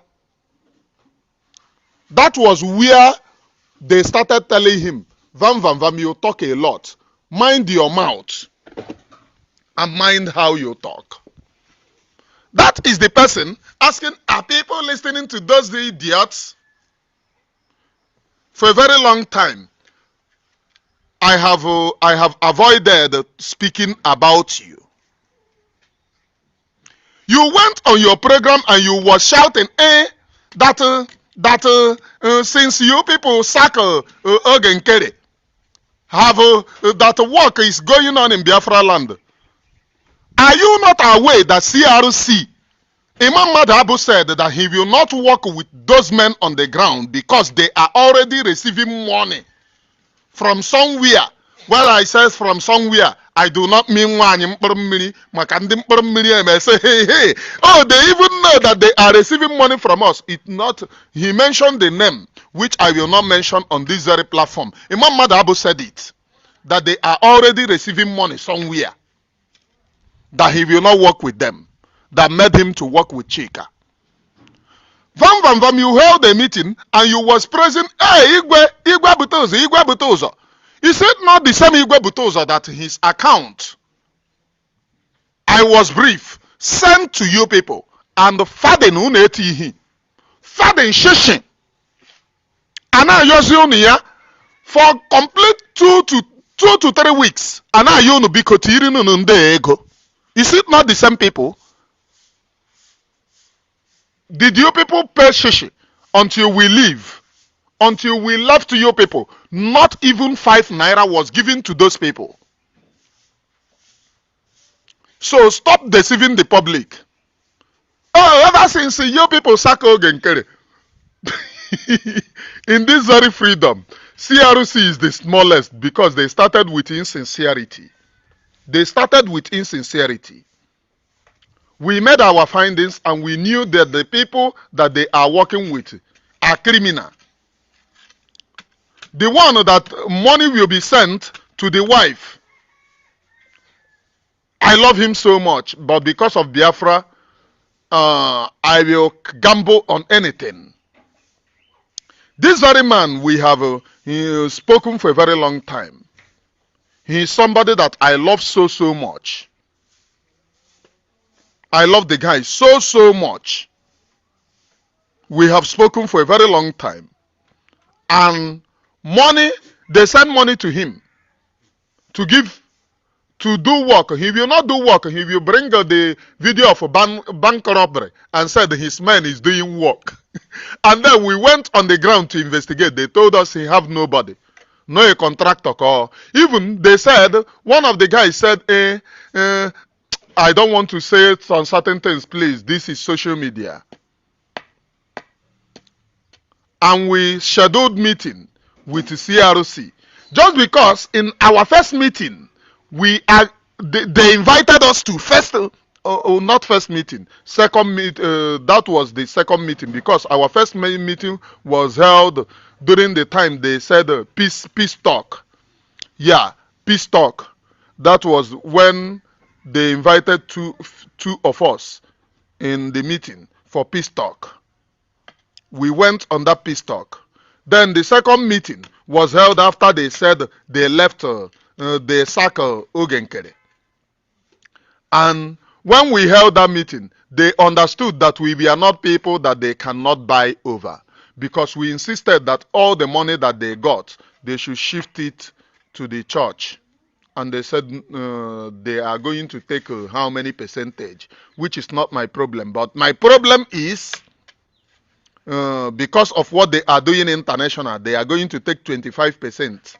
That was where they started telling him, Vam, you talk a lot. Mind your mouth and mind how you talk. That is the person asking, are people listening to those idiots? For a very long time, I have avoided speaking about you. You went on your program and you were shouting, since you people sack Nkerre, have that work is going on in Biafra land. Are you not aware that CRC, Imam Madabu said that he will not work with those men on the ground because they are already receiving money from somewhere? Well, I says from somewhere, I do not mean one. Say, hey. Oh, they even know that they are receiving money from us. He mentioned the name, which I will not mention on this very platform. Imam Madabu said it, that they are already receiving money somewhere, that he will not work with them, that made him to work with Chika. Vam, you held a meeting and you was praising, hey, Igwe Butozo. Is it not the same Igwe Butozo that his account, I was brief, sent to you people, and Faden Unetihi, Faden Shishin, Ana Yosiunia, for complete 2 to 3 weeks, Ana Yonu Bikotirin Nunde Ego. Is it not the same people? Did you people pay shishi until we leave? Until we left to you people? Not even 5 naira was given to those people. So stop deceiving the public. Oh, ever since you people sack Nkerre, in this very freedom, CRC is the smallest because they started with insincerity. They started with insincerity. We made our findings and we knew that the people that they are working with are criminal. The one that money will be sent to the wife, I love him so much, but because of Biafra, I will gamble on anything. This very man, we have spoken for a very long time. He is somebody that I love so much. I love the guy so much. We have spoken for a very long time. And money, they send money to him to do work. He will not do work. He will bring the video of a bank robbery and said his man is doing work. And then we went on the ground to investigate. They told us he have nobody. No a contractor call. Even they said, one of the guys said, I don't want to say it on certain things, please. This is social media. And we scheduled meeting with the CRC. Just because in our first meeting, they invited us to not first meeting, second meet. That was the second meeting because our first meeting was held during the time they said peace talk. Yeah, peace talk. That was when they invited two of us in the meeting for peace talk. We went on that peace talk. Then the second meeting was held after they said they left the circle Nkerre. And when we held that meeting, they understood that we were not people that they cannot buy over. Because we insisted that all the money that they got, they should shift it to the church. And they said they are going to take how many percentage, which is not my problem. But my problem is, because of what they are doing international, they are going to take 25%.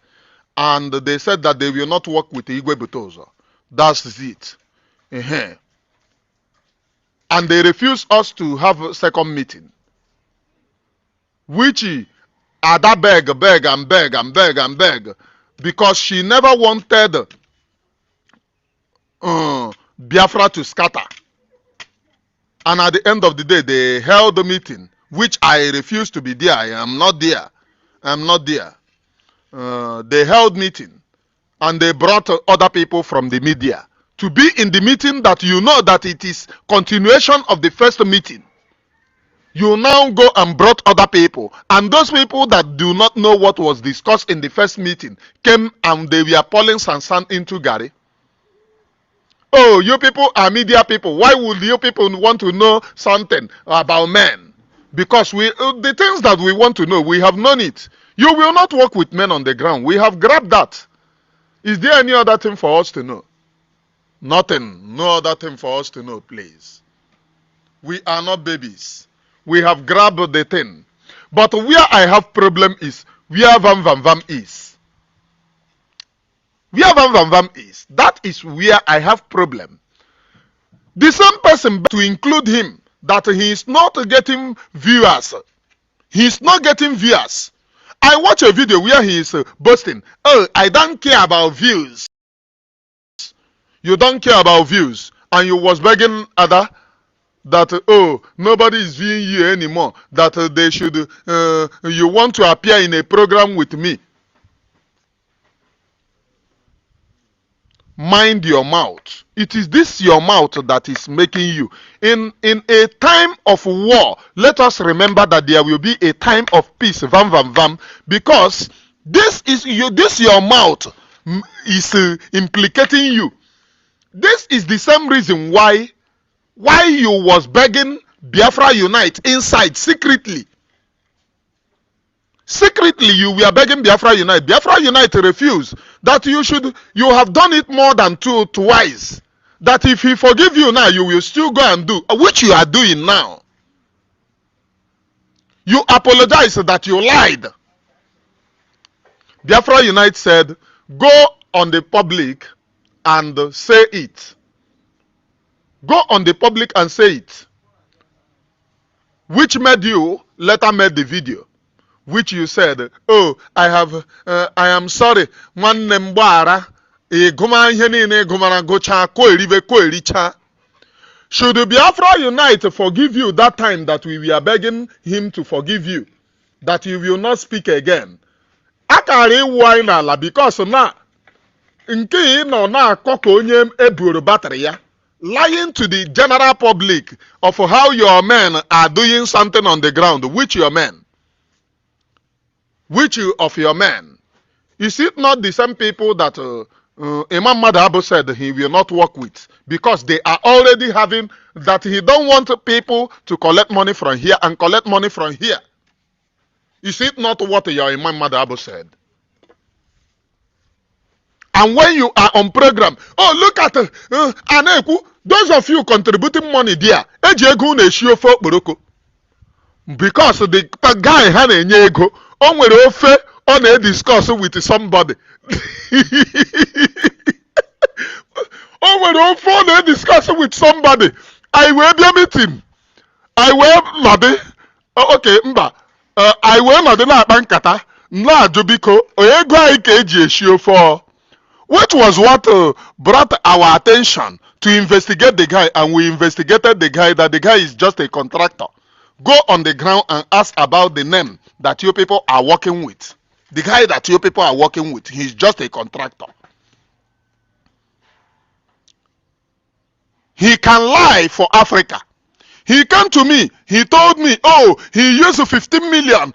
And they said that they will not work with Igwe Butozo. That's it. And they refused us to have a second meeting. Which Ada beg. Because she never wanted Biafra to scatter. And at the end of the day, they held the meeting which I refuse to be there. I am not there. I'm not there. They held meeting and they brought other people from the media to be in the meeting that you know that it is continuation of the first meeting. You now go and brought other people, and those people that do not know what was discussed in the first meeting came and they were pouring sand into Gary. Oh, you people are media people. Why would you people want to know something about men? Because the things that we want to know, we have known it. You will not work with men on the ground. We have grabbed that. Is there any other thing for us to know? Nothing. No other thing for us to know, please. We are not babies. We have grabbed the thing. But where I have problem is where Vam is. Where Vam is. That is where I have problem. The same person, to include him, that he is not getting viewers. He is not getting viewers. I watch a video where he is boasting, oh, I don't care about views. You don't care about views. And you was begging other that, oh, nobody is viewing you anymore. That they should, you want to appear in a program with me. Mind your mouth. It is this your mouth that is making you. In a time of war, let us remember that there will be a time of peace. Vam. Because this your mouth is implicating you. This is the same reason why you was begging Biafra Unite inside secretly. Secretly, you were begging Biafra Unite. Biafra Unite refused. That you have done it more than twice. That if he forgive you now, you will still go and do, which you are doing now. You apologize that you lied. Biafra Unite said, go on the public and say it. Go on the public and say it. Which made you later made the video. Which you said, oh, I am sorry. Should Biafra Unite forgive you that time that we were begging him to forgive you, that you will not speak again? Because now, lying to the general public of how your men are doing something on the ground. Which your men? Which of your men? Is it not the same people that Imam Madhabo said he will not work with? Because they are already having that he don't want people to collect money from here and collect money from here. Is it not what your Imam Madhabo said? And when you are on program, oh, look at Aneku, those of you contributing money there, because the guy had a ego, on where ofe on a discuss with somebody. On where ofe on a discuss with somebody. I will be a meeting. I will Madi. Okay, mba. I will not na bankata. Na jubiko. Oego ikeji eshio for. Which was what brought our attention to investigate the guy, and we investigated the guy, that the guy is just a contractor. Go on the ground and ask about the name that you people are working with. The guy that you people are working with, he's just a contractor. He can lie for Africa. He came to me, he told me, oh, he used 15 million.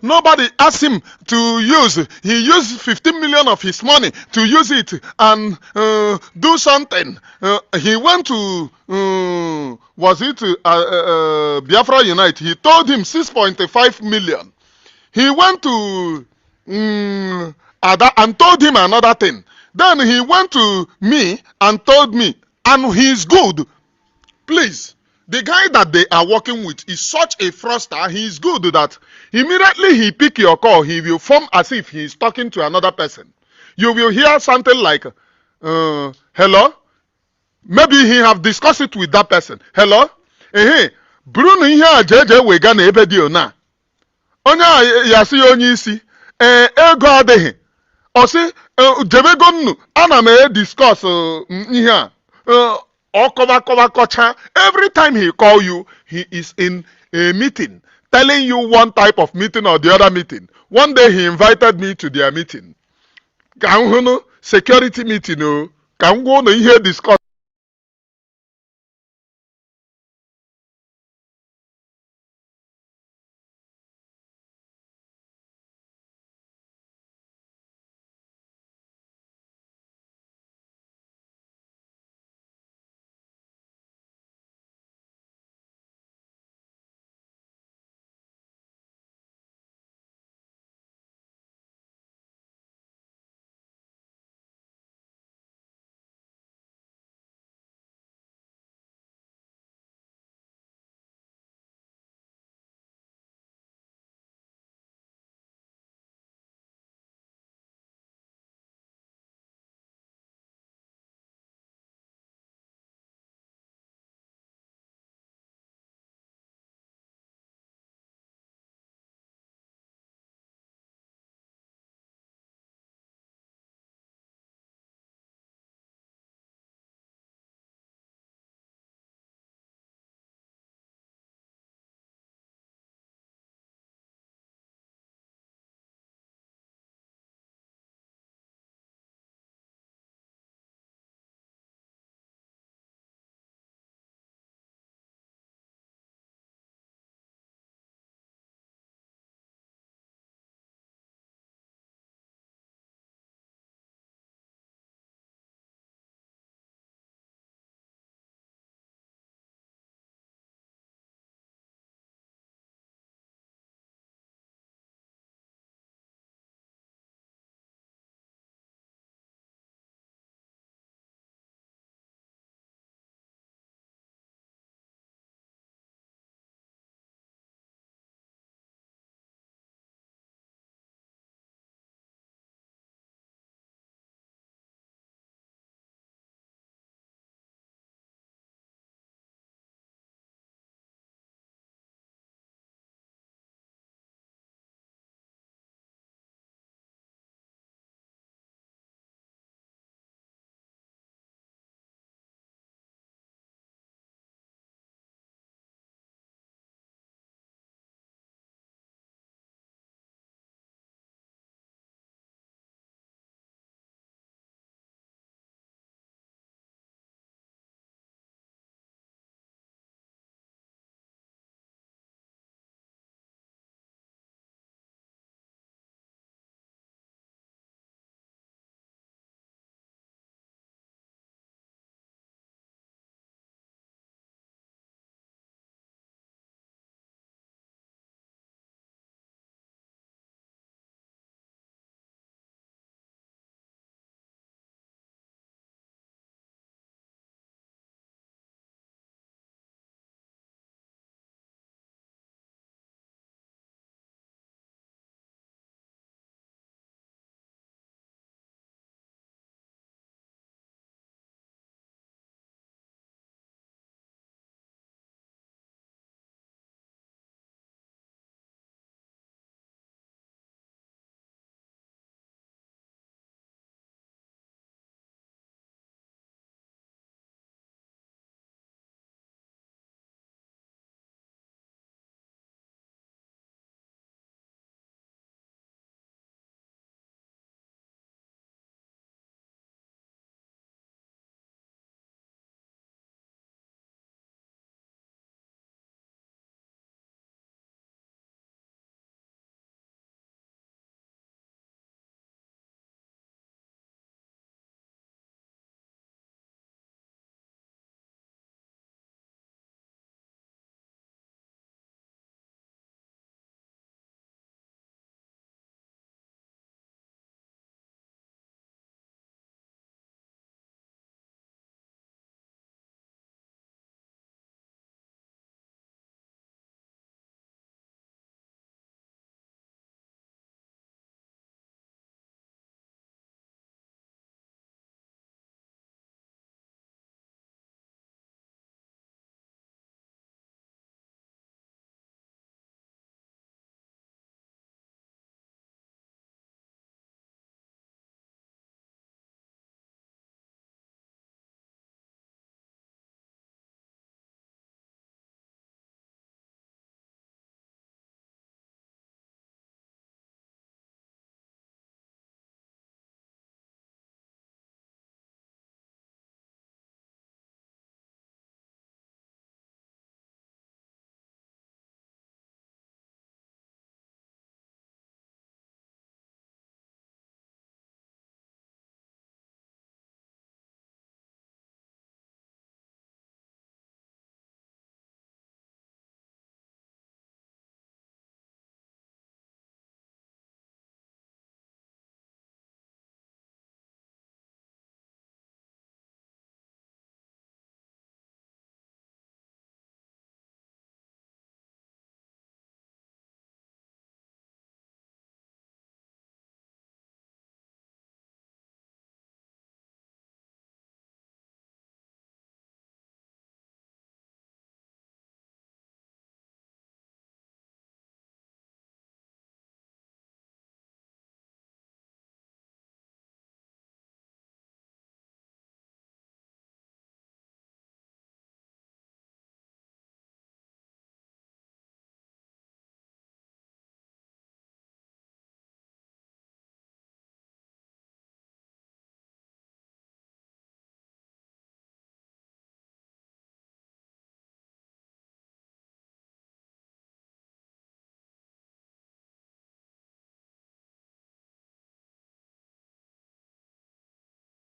Nobody asked him to use. He used 15 million of his money to use it and do something. He went to, was it Biafra Unite? He told him 6.5 million. He went to Ada and told him another thing. Then he went to me and told me, and he's good. Please. The guy that they are working with is such a fraudster. He is good that immediately he pick your call, he will form as if he is talking to another person. You will hear something like, hello? Maybe he have discussed it with that person. Hello? Bruno here JJ Wegana ebedio na. Onya yasi onye isi. Ego adehi. Osi jebego nnu ana me discuss here. Every time he call you, he is in a meeting telling you one type of meeting or the other meeting. One day he invited me to their meeting. Security meeting, can go no here discuss